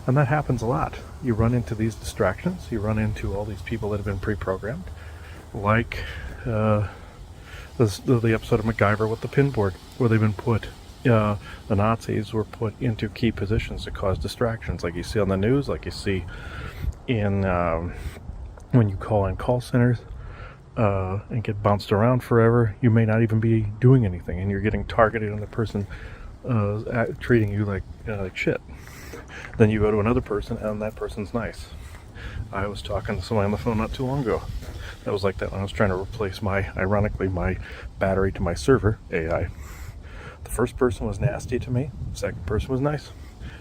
Speaker 5: And that happens a lot. You run into these distractions, you run into all these people that have been pre-programmed, like the episode of MacGyver with the pinboard, where they've been put, the Nazis were put into key positions to cause distractions, like you see on the news, like you see in when you call in call centers, and get bounced around forever. You may not even be doing anything, and you're getting targeted on the person treating you like shit. Then you go to another person, and that person's nice. I was talking to somebody on the phone not too long ago. That was like that when I was trying to replace my battery to my server, AI. The first person was nasty to me. The second person was nice.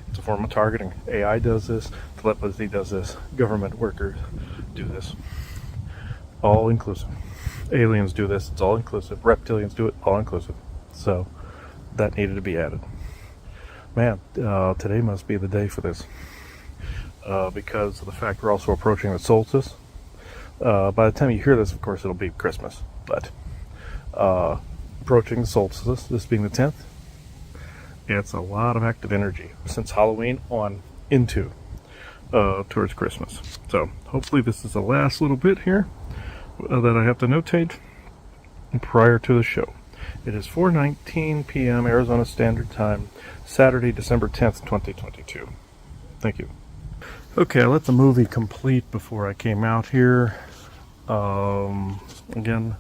Speaker 5: It's a form of targeting. AI does this. Telepathy does this. Government workers do this. All inclusive. Aliens do this, it's all inclusive. Reptilians do it, all inclusive. So that needed to be added. Man, today must be the day for this. Because of the fact we're also approaching the solstice. By the time you hear this, of course, it'll be Christmas. But approaching the solstice, this being the 10th, it's a lot of active energy since Halloween on into towards Christmas. So hopefully this is the last little bit here that I have to notate prior to the show. It is 4:19 p.m. Arizona Standard Time, Saturday, December 10th, 2022. Thank you. Okay, I let the movie complete before I came out here. Again,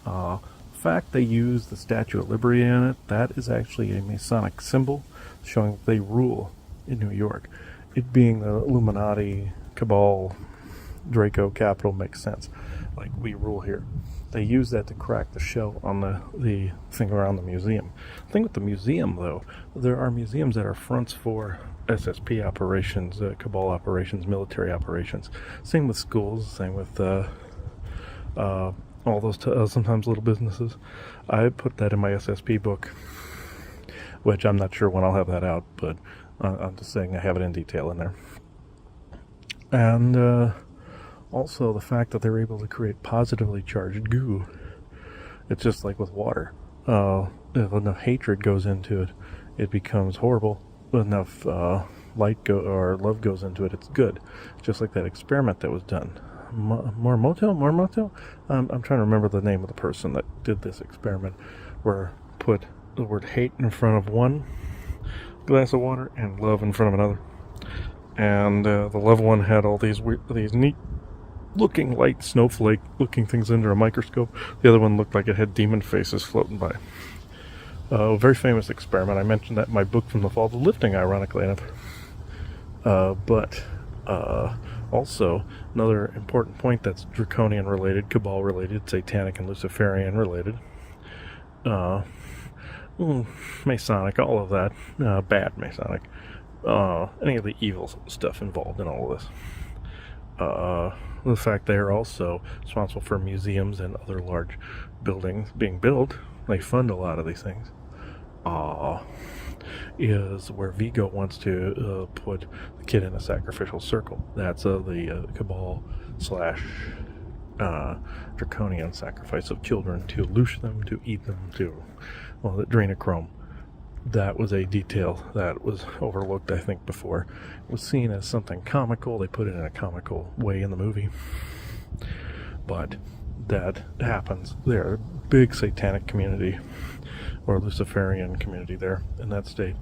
Speaker 5: the fact they use the Statue of Liberty in it, that is actually a Masonic symbol showing that they rule in New York. It being the Illuminati, Cabal, Draco capital makes sense. Like, we rule here. They use that to crack the shell on the thing around the museum. The thing with the museum, though, there are museums that are fronts for SSP operations, Cabal operations, military operations. Same with schools, same with all those sometimes little businesses. I put that in my SSP book, which I'm not sure when I'll have that out, but I'm just saying I have it in detail in there. And also the fact that they're able to create positively charged goo. It's just like with water. If enough hatred goes into it, it becomes horrible. If enough or love goes into it, it's good. Just like that experiment that was done. Morimoto? I'm trying to remember the name of the person that did this experiment, where put the word hate in front of one glass of water and love in front of another. And the love one had all these neat looking light snowflake looking things under a microscope. The other one looked like it had demon faces floating by. A very famous experiment. I mentioned that in my book from the fall of lifting, ironically enough. But also another important point that's draconian related, Cabal related, satanic and Luciferian related, Masonic, all of that, bad Masonic, any of the evil stuff involved in all of this. The fact they are also responsible for museums and other large buildings being built. They fund a lot of these things.
Speaker 4: is where Vigo wants to put the kid in a sacrificial circle. That's the Cabal slash draconian sacrifice of children to loose them, to eat them, to, well, the adrenochrome. That was a detail that was overlooked, I think, before. It was seen as something comical. They put it in a comical way in the movie. But that happens. They're a big satanic community, or Luciferian community there in that state.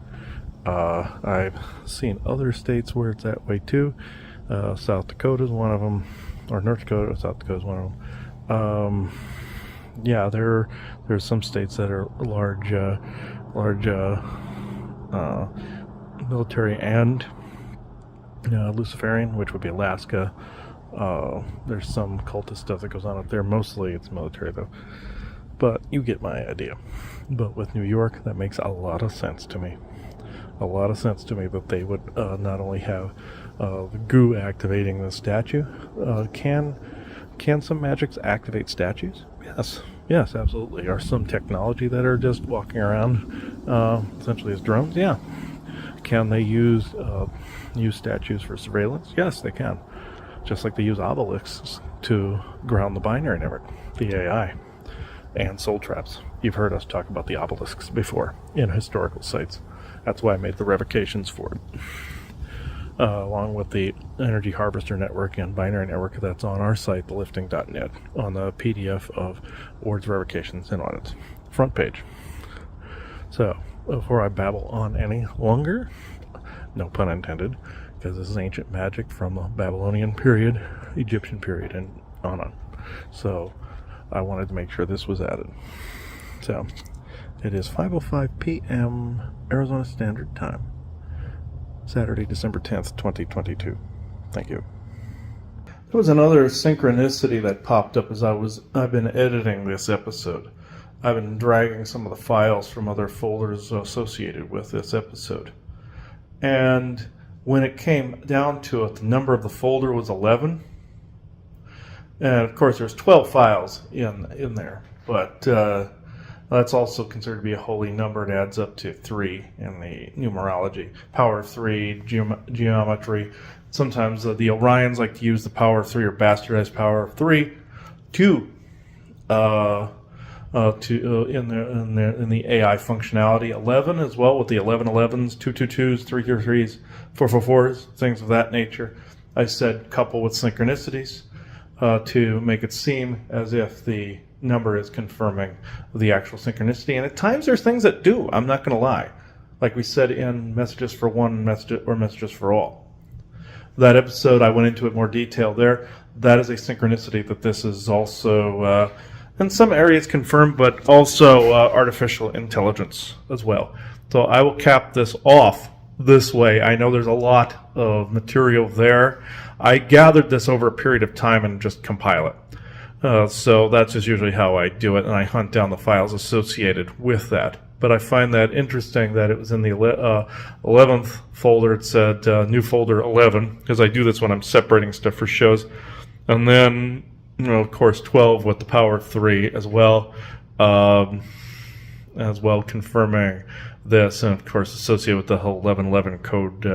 Speaker 4: I've seen other states where it's that way too. South Dakota is one of them, or North Dakota, South Dakota is one of them. Yeah, there's some states that are large military and Luciferian, which would be Alaska. There's some cultist stuff that goes on up there. Mostly it's military though, but you get my idea. But with New York, that makes a lot of sense to me. A lot of sense to me that they would not only have the goo activating the statue. Can some magics activate statues? Yes, absolutely. Are some technology that are just walking around essentially as drones? Yeah. Can they use statues for surveillance? Yes, they can. Just like they use obelisks to ground the binary network, the AI, and soul traps. You've heard us talk about the obelisks before in historical sites. That's why I made the revocations for it. Along with the Energy Harvester Network and Binary Network that's on our site, thelifting.net, on the PDF of Ward's Revocations and on its front page. So, before I babble on any longer, no pun intended, because this is ancient magic from the Babylonian period, Egyptian period, and on. So, I wanted to make sure this was added. So, it is 5:05 p.m. Arizona Standard Time. Saturday, December 10th, 2022. Thank you. There was another synchronicity that popped up as I've been editing this episode. I've been dragging some of the files from other folders associated with this episode. And when it came down to it, the number of the folder was 11. And of course, there's 12 files in there. But that's also considered to be a holy number. It adds up to 3 in the numerology. Power of 3, geometry. Sometimes the Orions like to use the power of 3 or bastardized power of 3 in the AI functionality. 11 as well, with the 1111s, 222s, 333s, 444s, things of that nature. I said couple with synchronicities to make it seem as if the number is confirming the actual synchronicity. And at times there's things that do, I'm not going to lie. Like we said in Messages for One or Messages for All. That episode, I went into it more detail there. That is a synchronicity that this is also, in some areas confirmed, but also artificial intelligence as well. So I will cap this off this way. I know there's a lot of material there. I gathered this over a period of time and just compile it. So that's just usually how I do it, and I hunt down the files associated with that. But I find that interesting that it was in the 11th folder. It said new folder 11, because I do this when I'm separating stuff for shows. And then, of course, 12 with the power of 3 as well confirming this, and of course associated with the whole 1111 code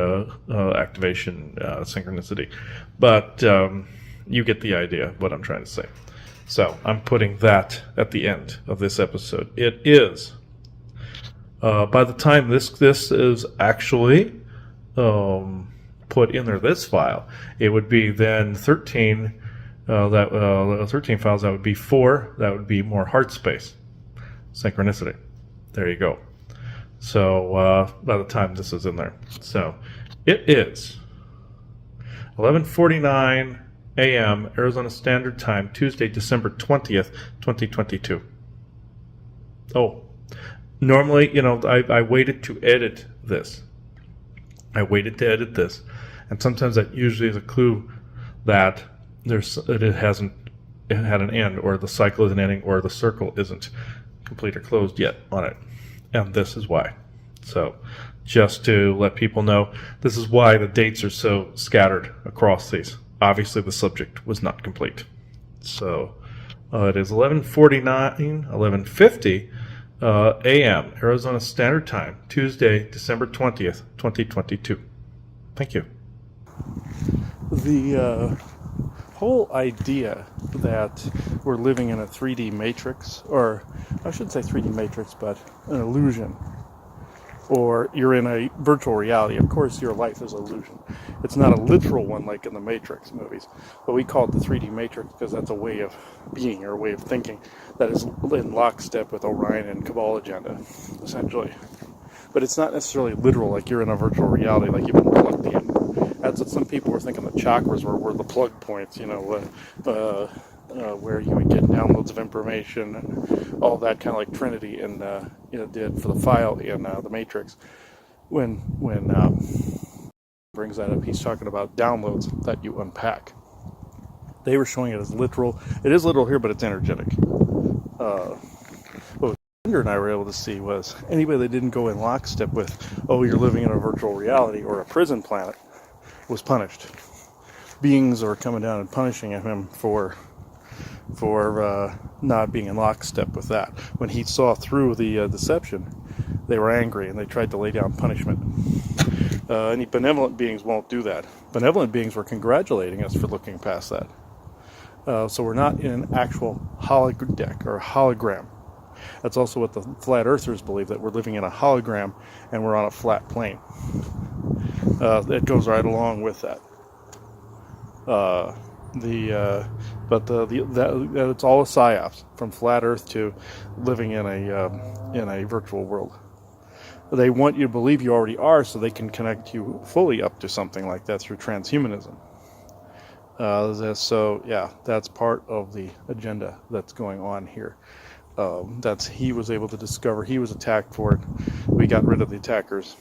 Speaker 4: activation synchronicity. But you get the idea of what I'm trying to say. So I'm putting that at the end of this episode. It is, by the time this is actually put in there, this file, it would be then 13. 13 files. That would be 4. That would be more heart space synchronicity. There you go. So by the time this is in there, so it is 11:49 a.m. Arizona Standard Time, Tuesday, December 20th, 2022. Oh, normally, I waited to edit this. And sometimes that usually is a clue that it hasn't had an end, or the cycle isn't ending, or the circle isn't complete or closed yet on it. And this is why. So, just to let people know, this is why the dates are so scattered across these. Obviously, the subject was not complete. So, it is 11:49, 11:50
Speaker 5: a.m. Arizona Standard Time, Tuesday, December 20th, 2022. Thank you. The whole idea that we're living in a 3D matrix, or I shouldn't say 3D matrix, but an illusion, or you're in a virtual reality. Of course, your life is an illusion. It's not a literal one like in the Matrix movies, but we call it the 3D matrix because that's a way of being or a way of thinking that is in lockstep with Orion and Cabal agenda, essentially. But it's not necessarily literal, like you're in a virtual reality, like you've been plugged in. That's what some people were thinking the chakras were the plug points, where you would get downloads of information and all that, kind of like Trinity and did for the file in the Matrix. When brings that up, he's talking about downloads that you unpack. They were showing it as literal. It is literal here, but it's energetic. What Andrew and I were able to see was anybody that didn't go in lockstep with, oh, you're living in a virtual reality or a prison planet, was punished. Beings are coming down and punishing him for not being in lockstep with that. When he saw through the deception, they were angry and they tried to lay down punishment. Any benevolent beings won't do that. Benevolent beings were congratulating us for looking past that. So we're not in an actual holodeck or hologram. That's also what the flat earthers believe, that we're living in a hologram and we're on a flat plane. It goes right along with that. It's all a psyops, from flat Earth to living in a virtual world. They want you to believe you already are, so they can connect you fully up to something like that through transhumanism. That's part of the agenda that's going on here. He was able to discover. He was attacked for it. We got rid of the attackers.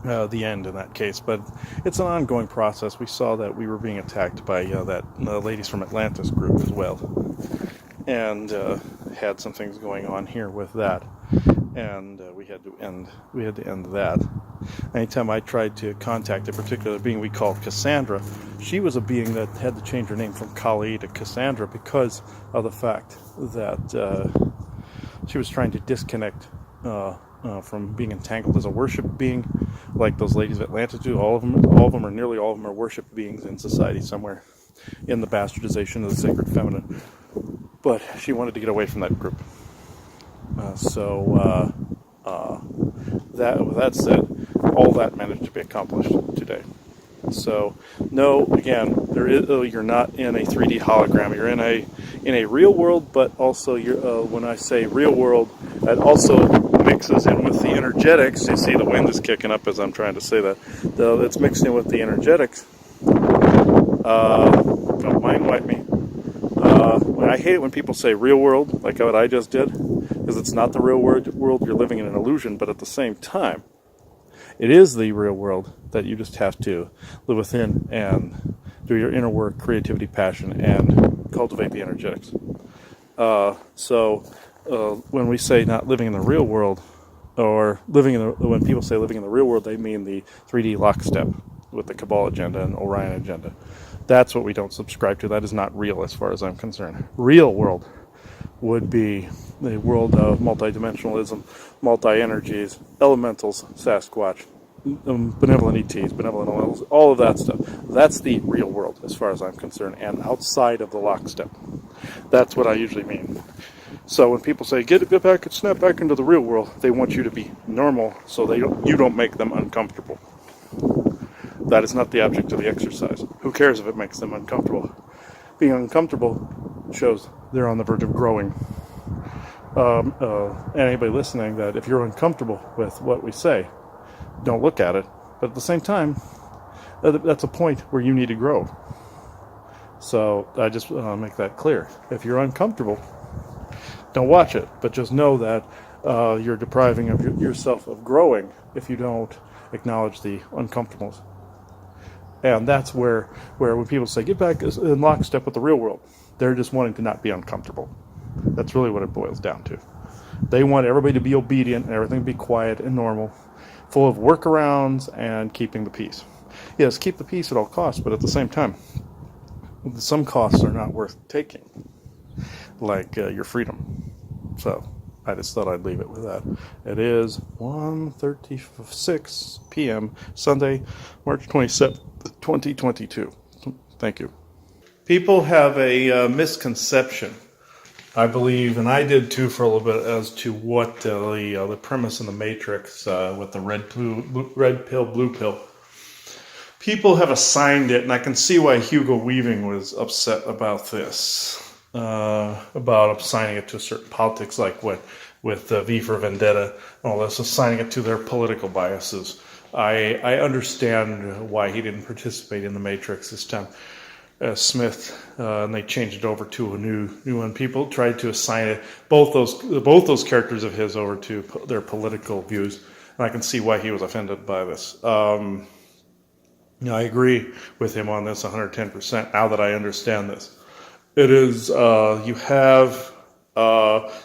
Speaker 5: The end in that case, but it's an ongoing process. We saw that we were being attacked by the ladies from Atlantis group as well, and had some things going on here with that, and we had to end that. Anytime I tried to contact a particular being we called Cassandra, she was a being that had to change her name from Kali to Cassandra because of the fact that she was trying to disconnect from being entangled as a worship being, like those ladies of Atlantis do. All of them, or nearly all of them, are worship beings in society somewhere in the bastardization of the sacred feminine. But she wanted to get away from that group. With that said, all that managed to be accomplished today. So, no, again, you're not in a 3D hologram. You're in a real world, but also when I say real world, that also mixes in with the energetics. You see the wind is kicking up as I'm trying to say that. It's mixed in with the energetics. Don't mind wipe me. I hate it when people say real world, like what I just did, because it's not the real world. You're living in an illusion, but at the same time, it is the real world that you just have to live within and do your inner work, creativity, passion, and cultivate the energetics. When we say not living in the real world, or when people say living in the real world, they mean the 3D lockstep with the Cabal agenda and Orion agenda. That's what we don't subscribe to. That is not real as far as I'm concerned. Real world would be the world of multidimensionalism, multi-energies, elementals, Sasquatch, benevolent ETs, benevolent elementals, all of that stuff. That's the real world as far as I'm concerned, and outside of the lockstep. That's what I usually mean. So when people say, get back and snap back into the real world, they want you to be normal so you don't make them uncomfortable. That is not the object of the exercise. Who cares if it makes them uncomfortable? Being uncomfortable shows they're on the verge of growing. Anybody listening, that if you're uncomfortable with what we say, don't look at it. But at the same time, that's a point where you need to grow. So I just make that clear. If you're uncomfortable, don't watch it. But just know that you're depriving of yourself of growing if you don't acknowledge the uncomfortableness. And that's where when people say, get back in lockstep with the real world, they're just wanting to not be uncomfortable. That's really what it boils down to. They want everybody to be obedient and everything to be quiet and normal, full of workarounds and keeping the peace. Yes, keep the peace at all costs, but at the same time, some costs are not worth taking, like your freedom. So
Speaker 4: I just thought I'd leave it with that. It is 1:36 p.m. Sunday, March 27th, 2022. Thank you. People have a misconception, I believe, and I did too for a little bit, as to what the premise in the Matrix with the red pill, blue pill. People have assigned it, and I can see why Hugo Weaving was upset about this, about assigning it to certain politics, like what with V for Vendetta, and all this, assigning it to their political biases. I understand why he didn't participate in the Matrix this time. Smith, and they changed it over to a new one. People tried to assign it, both those characters of his, over to their political views, and I can see why he was offended by this. I agree with him on this 110%. Now that I understand this, it is you have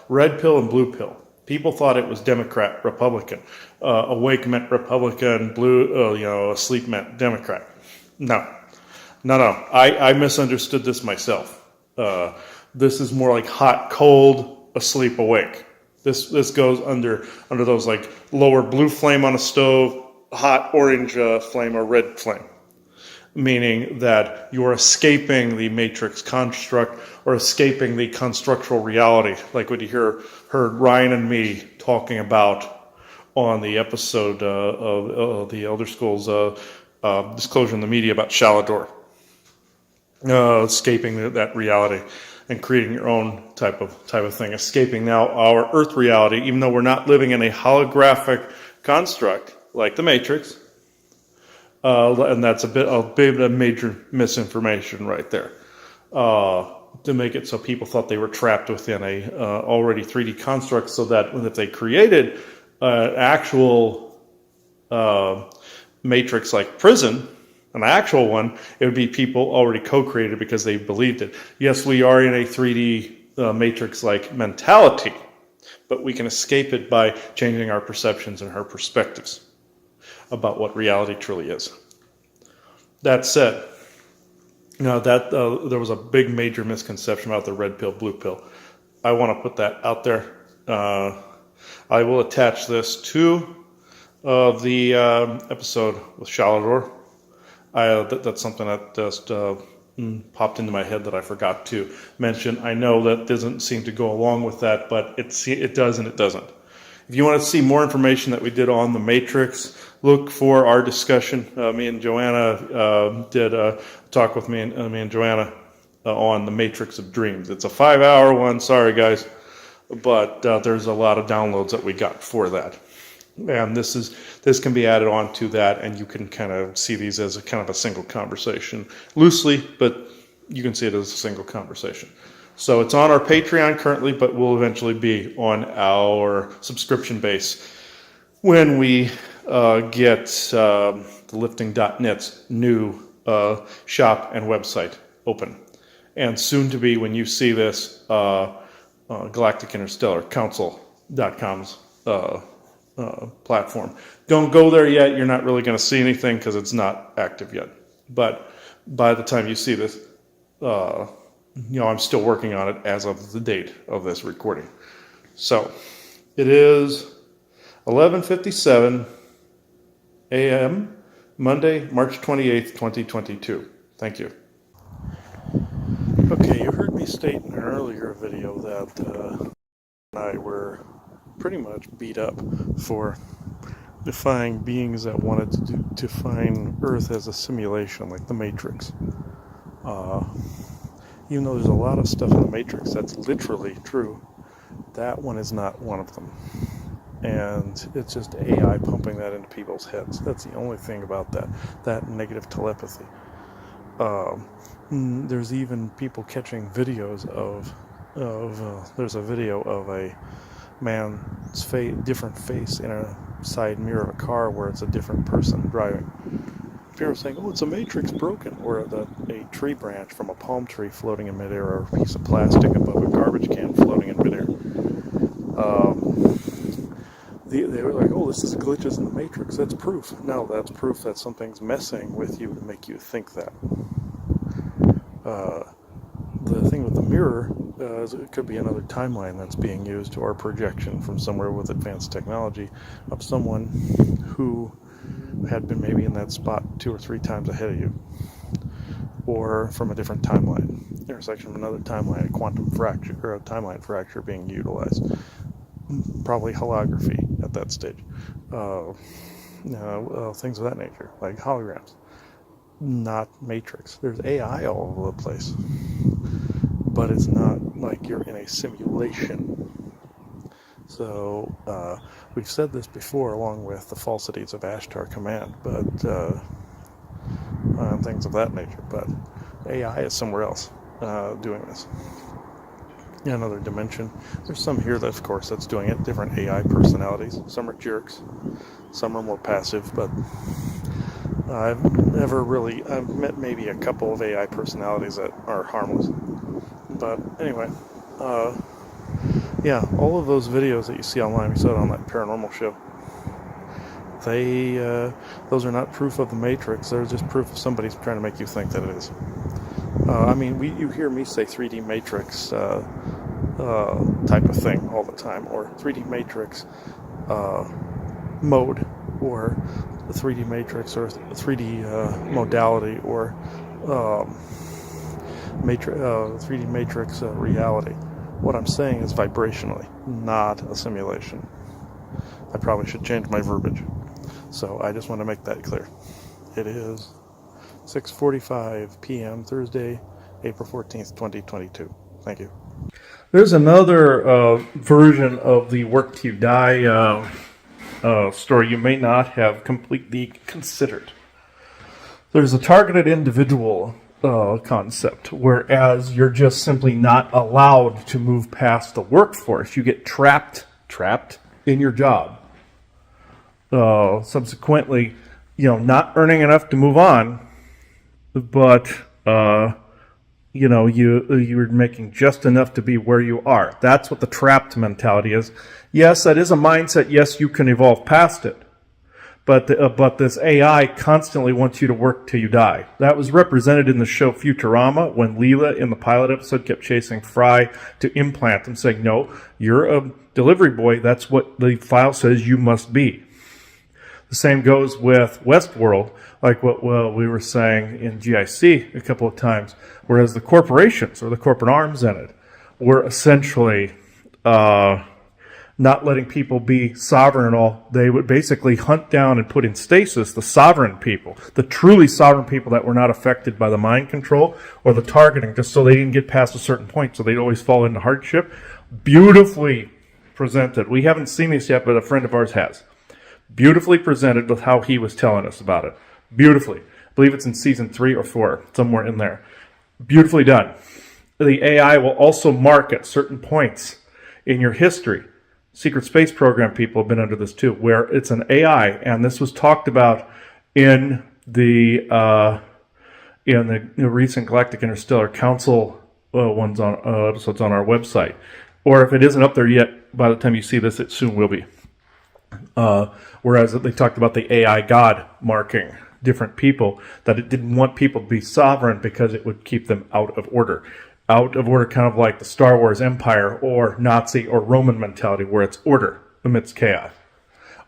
Speaker 4: red pill and blue pill. People thought it was Democrat, Republican. Awake meant Republican. Blue, asleep meant Democrat. No. I misunderstood this myself. This is more like hot, cold, asleep, awake. This goes under those like lower blue flame on a stove, hot orange flame, or red flame. Meaning that you are escaping the Matrix construct or escaping the constructural reality, like what you heard Ryan and me talking about on the episode of the Elder Scrolls Disclosure in the Media about Shalador. Escaping that reality and creating your own type of thing. Escaping now our Earth reality, even though we're not living in a holographic construct like the Matrix. And that's a major misinformation right there. To make it so people thought they were trapped within a already 3D construct, so that if they created an actual Matrix like prison, an actual one, it would be people already co-created because they believed it. Yes, we are in a 3D Matrix-like mentality, but we can escape it by changing our perceptions and our perspectives about what reality truly is. That said, there was a big major misconception about the red pill, blue pill. I want to put that out there. I will attach this to the episode with Shalador. That's something that just popped into my head that I forgot to mention. I know that doesn't seem to go along with that, but it does and it doesn't. If you want to see more information that we did on the Matrix, look for our discussion. Me and Joanna did a talk with me and Joanna on the Matrix of Dreams. It's a 5-hour one. Sorry, guys, but there's a lot of downloads that we got for that. And this can be added on to that, and you can kind of see these as a kind of a single conversation, loosely, but you can see it as a single conversation. So it's on our Patreon currently, but will eventually be on our subscription base when we get the lifting.net's new shop and website open. And soon to be, when you see this, Galactic Interstellar Council.com's platform. Don't go there yet. You're not really going to see anything because it's not active yet. But by the time you see this, I'm still working on it as of the date of this recording. So it is 11:57 a.m. Monday, March 28th, 2022. Thank you. Okay, you heard me state in an earlier video that I were pretty much beat up for defying beings that wanted to define Earth as a simulation like the Matrix. Even though there's a lot of stuff in the Matrix that's literally true, that one is not one of them. And it's just AI pumping that into people's heads. That's the only thing about that negative telepathy. There's even people catching videos of there's a video of a man's different face in a side mirror of a car where it's a different person driving. People are saying, "Oh, it's a Matrix broken," or a tree branch from a palm tree floating in midair, or a piece of plastic above a garbage can floating in midair. They were like, "Oh, this is glitches in the Matrix." That's proof. No, that's proof that something's messing with you to make you think that. The thing with the mirror, it could be another timeline that's being used, or a projection from somewhere with advanced technology of someone who had been maybe in that spot 2 or 3 times ahead of you, or from a different timeline, intersection of another timeline, a quantum fracture or a timeline fracture being utilized, probably holography at that stage, things of that nature, like holograms, not Matrix. There's AI all over the place, but it's not like you're in a simulation. So we've said this before, along with the falsities of Ashtar Command, but things of that nature. But AI is somewhere else doing this. In another dimension. There's some here that, of course, that's doing it. Different AI personalities. Some are jerks. Some are more passive. But I've met maybe a couple of AI personalities that are harmless. But anyway, yeah, all of those videos that you see online, we saw it on that paranormal show, those are not proof of the Matrix. They're just proof of somebody's trying to make you think that it is. You hear me say 3D Matrix type of thing all the time, or 3D Matrix mode, or 3D Matrix, or 3D modality, or 3D Matrix reality. What I'm saying is vibrationally, not a simulation. I probably should change my verbiage. So I just want to make that clear. It is 6:45 p.m. Thursday, April 14th, 2022. Thank you.
Speaker 5: There's another version of the Work Till You Die story you may not have completely considered. There's a targeted individual concept, whereas you're just simply not allowed to move past the workforce. You get trapped in your job. Subsequently, not earning enough to move on, but you're making just enough to be where you are. That's what the trapped mentality is. Yes, that is a mindset. Yes, you can evolve past it. But this AI constantly wants you to work till you die. That was represented in the show Futurama, when Leela in the pilot episode kept chasing Fry to implant him, saying, no, you're a delivery boy. That's what the file says you must be. The same goes with Westworld, like what we were saying in GIC a couple of times, whereas the corporations, or the corporate arms in it, were essentially not letting people be sovereign at all. They would basically hunt down and put in stasis the sovereign people, the truly sovereign people that were not affected by the mind control or the targeting, just so they didn't get past a certain point, so they'd always fall into hardship. Beautifully presented. We haven't seen this yet, but a friend of ours has. Beautifully presented with how he was telling us about it. Beautifully. I believe it's in season 3 or 4, somewhere in there. Beautifully done. The AI will also mark at certain points in your history. Secret Space Program people have been under this too, where it's an AI, and this was talked about in the recent Galactic Interstellar Council episodes on our website. Or if it isn't up there yet, by the time you see this, it soon will be. Whereas they talked about the AI God marking different people, that it didn't want people to be sovereign because it would keep them out of order. Out of order, kind of like the Star Wars Empire or Nazi or Roman mentality, where it's order amidst chaos.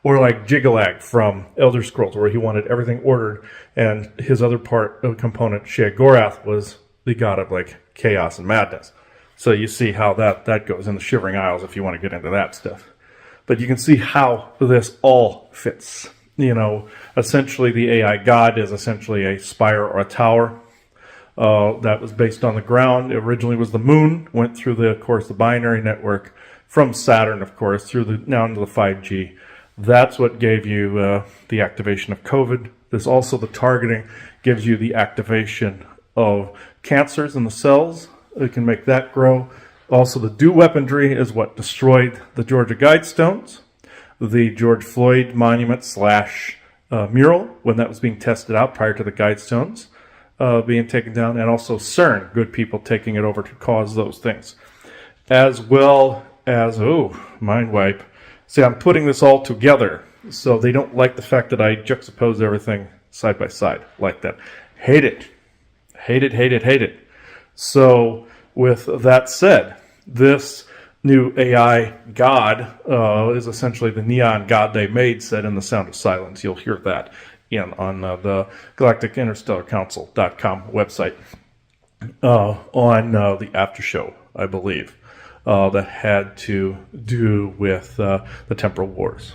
Speaker 5: Or like Jigalag from Elder Scrolls, where he wanted everything ordered, and his other component, Sheogorath, was the god of like chaos and madness. So you see how that goes in the Shivering Isles if you want to get into that stuff. But you can see how this all fits. Essentially the AI God is essentially a spire or a tower that was based on the ground. It originally was the moon, went through the binary network from Saturn, of course, now into the 5G. That's what gave you the activation of COVID. This also, the targeting, gives you the activation of cancers in the cells. It can make that grow. Also, the DO weaponry is what destroyed the Georgia Guidestones, the George Floyd monument / mural, when that was being tested out prior to the Guidestones being taken down, and also CERN, good people taking it over to cause those things. As well as, mind wipe. See, I'm putting this all together, so they don't like the fact that I juxtapose everything side by side like that. Hate it. Hate it, hate it, hate it. So with that said, this new AI god is essentially the neon god they made, said in The Sound of Silence. You'll hear that on the GalacticInterstellarCouncil.com website on the after show, I believe, that had to do with the temporal wars.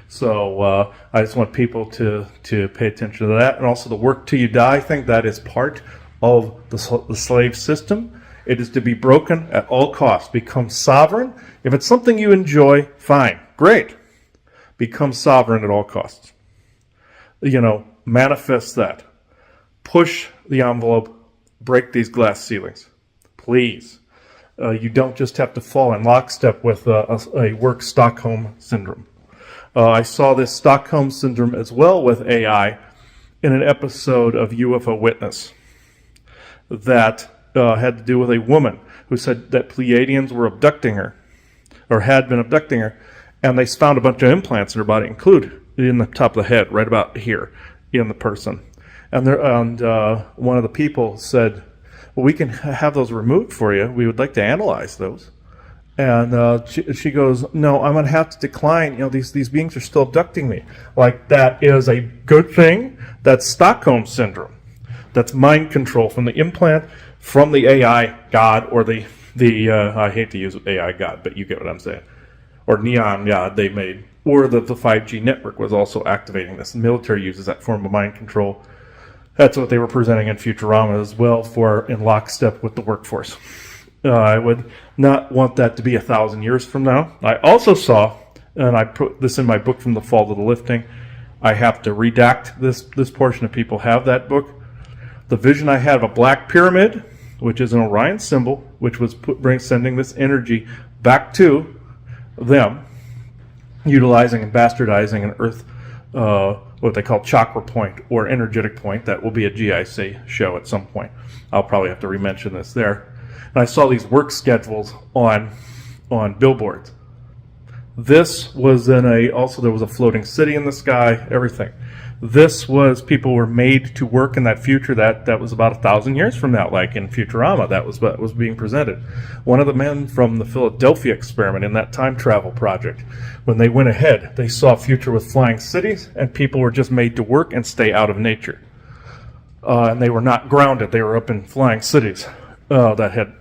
Speaker 5: So I just want people to pay attention to that, and also the work till you die thing. That is part of the slave system. It is to be broken at all costs. Become sovereign. If it's something you enjoy, fine, great. Become sovereign at all costs. Manifest that. Push the envelope. Break these glass ceilings, please. You don't just have to fall in lockstep with a work Stockholm syndrome. I saw this Stockholm syndrome as well with AI in an episode of UFO Witness that had to do with a woman who said that Pleiadians were abducting her, or had been abducting her, and they found a bunch of implants in her body, included in the top of the head, right about here in the person. And one of the people said, well, we can have those removed for you. We would like to analyze those. And she goes, no, I'm going to have to decline. These beings are still abducting me. Like, that is a good thing. That's Stockholm syndrome. That's mind control from the implant, from the AI god, or the I hate to use AI god, but you get what I'm saying, or neon god they made, or the 5G network was also activating this. The military uses that form of mind control. That's what they were presenting in Futurama as well, in lockstep with the workforce. I would not want that to be 1,000 years from now. I also saw, and I put this in my book From the Fall to the Lifting, I have to redact this portion if people have that book. The vision I had of a black pyramid, which is an Orion symbol, which was sending this energy back to them, utilizing and bastardizing an Earth, what they call chakra point or energetic point. That will be a GIC show at some point. I'll probably have to re-mention this there. And I saw these work schedules on billboards. This was also there was a floating city in the sky, everything. This was, people were made to work in that future that was about 1,000 years from now, like in Futurama. That was what was being presented. One of the men from the Philadelphia experiment in that time travel project, when they went ahead, they saw a future with flying cities, and people were just made to work and stay out of nature. And they were not grounded. They were up in flying cities that had,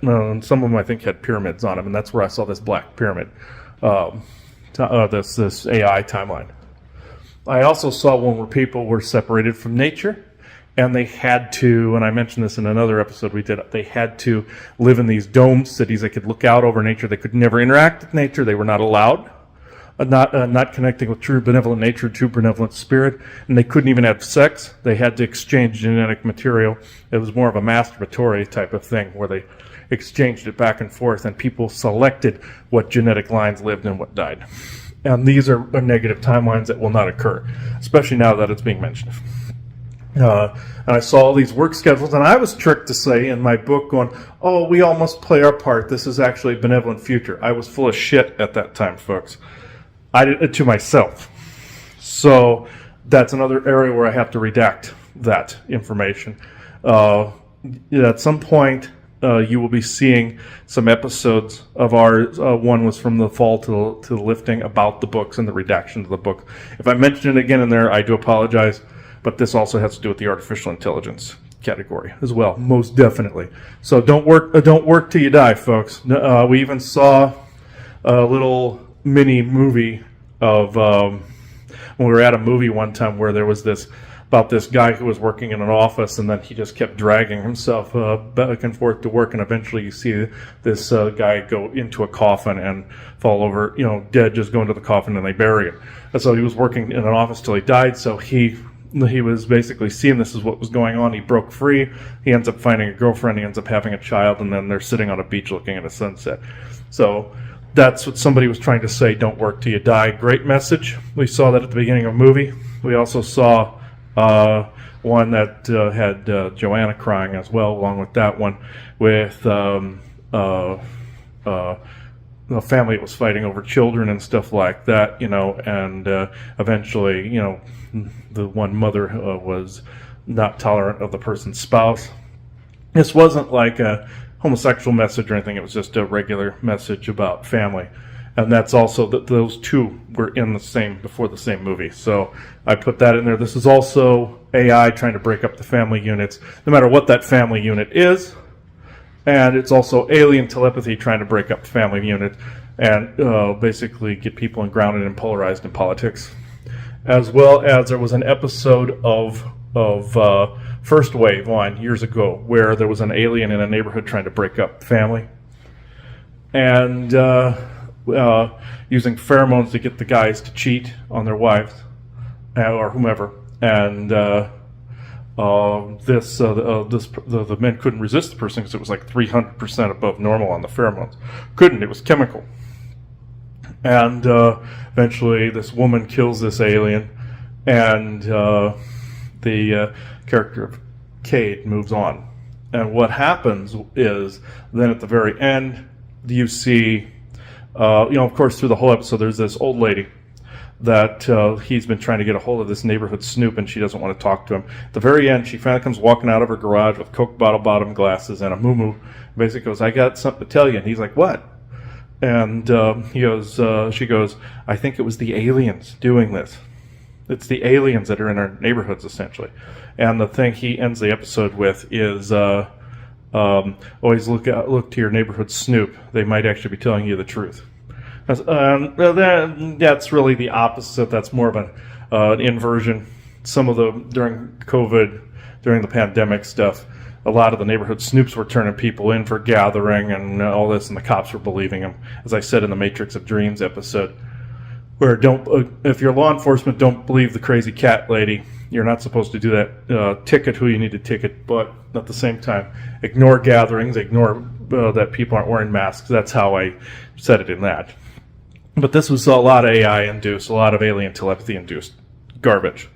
Speaker 5: some of them I think had pyramids on them, and that's where I saw this black pyramid, this AI timeline. I also saw one where people were separated from nature, and they had to, and I mentioned this in another episode we did, they had to live in these domed cities. They could look out over nature. They could never interact with nature. They were not allowed, not connecting with true benevolent nature, true benevolent spirit, and they couldn't even have sex. They had to exchange genetic material. It was more of a masturbatory type of thing where they exchanged it back and forth, and people selected what genetic lines lived and what died. And these are negative timelines that will not occur, especially now that it's being mentioned. And I saw all these work schedules, and I was tricked to say in my book going, oh, we all must play our part. This is actually a benevolent future. I was full of shit at that time, folks. I did it to myself. So that's another area where I have to redact that information. At some point, you will be seeing some episodes of ours. One was From the Fall to the Lifting, about the books and the redaction of the book. If I mention it again in there, I do apologize, but this also has to do with the artificial intelligence category as well, most definitely. So don't work till you die, folks. We even saw a little mini movie of when we were at a movie one time where there was this about this guy who was working in an office, and then he just kept dragging himself back and forth to work, and eventually you see this guy go into a coffin and fall over, dead, just go into the coffin, and they bury him. And so he was working in an office till he died, so he was basically seeing this is what was going on. He broke free, he ends up finding a girlfriend, he ends up having a child, and then they're sitting on a beach looking at a sunset. So that's what somebody was trying to say, don't work till you die. Great message. We saw that at the beginning of a movie. We also saw one that had Joanna crying as well, along with that one, with a family that was fighting over children and stuff like that, and eventually, the one mother was not tolerant of the person's spouse. This wasn't like a homosexual message or anything. It was just a regular message about family. And that's also that those two were in the same before the same movie. So I put that in there. This is also AI trying to break up the family units, no matter what that family unit is. And it's also alien telepathy trying to break up the family unit and basically get people grounded and polarized in politics. As well as there was an episode of First Wave on years ago where there was an alien in a neighborhood trying to break up the family. And using pheromones to get the guys to cheat on their wives or whomever, and the men couldn't resist the person because it was like 300% above normal on the pheromones. Couldn't. It was chemical. And eventually, this woman kills this alien, and the character of Cade moves on. And what happens is then at the very end, you see. Of course, through the whole episode, there's this old lady that he's been trying to get a hold of, this neighborhood snoop, and she doesn't want to talk to him. At the very end, she finally comes walking out of her garage with Coke bottle bottom glasses and a muumuu. Basically goes, "I got something to tell you." And he's like, "What?" And she goes, "I think it was the aliens doing this. It's the aliens that are in our neighborhoods, essentially." And the thing he ends the episode with is, always look to your neighborhood snoop. They might actually be telling you the truth. That's really the opposite. That's more of an inversion. Some of during COVID, during the pandemic stuff, a lot of the neighborhood snoops were turning people in for gathering and all this, and the cops were believing them. As I said in the Matrix of Dreams episode, where if you're law enforcement, don't believe the crazy cat lady. You're not supposed to do that. Ticket who you need to ticket, but at the same time, ignore gatherings, ignore that people aren't wearing masks. That's how I said it in that. But this was a lot of AI induced, a lot of alien telepathy induced garbage.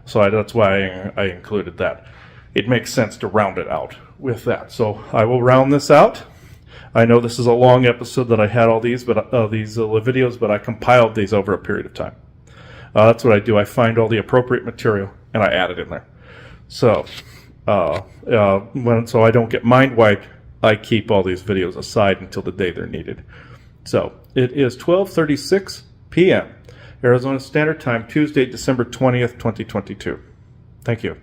Speaker 5: So that's why I included that. It makes sense to round it out with that. So I will round this out. I know this is a long episode that I had all these videos, but I compiled these over a period of time. That's what I do. I find all the appropriate material and I add it in there. So, so I don't get mind wiped, I keep all these videos aside until the day they're needed. So it is 12:36 p.m. Arizona Standard Time, Tuesday, December 20th, 2022. Thank you.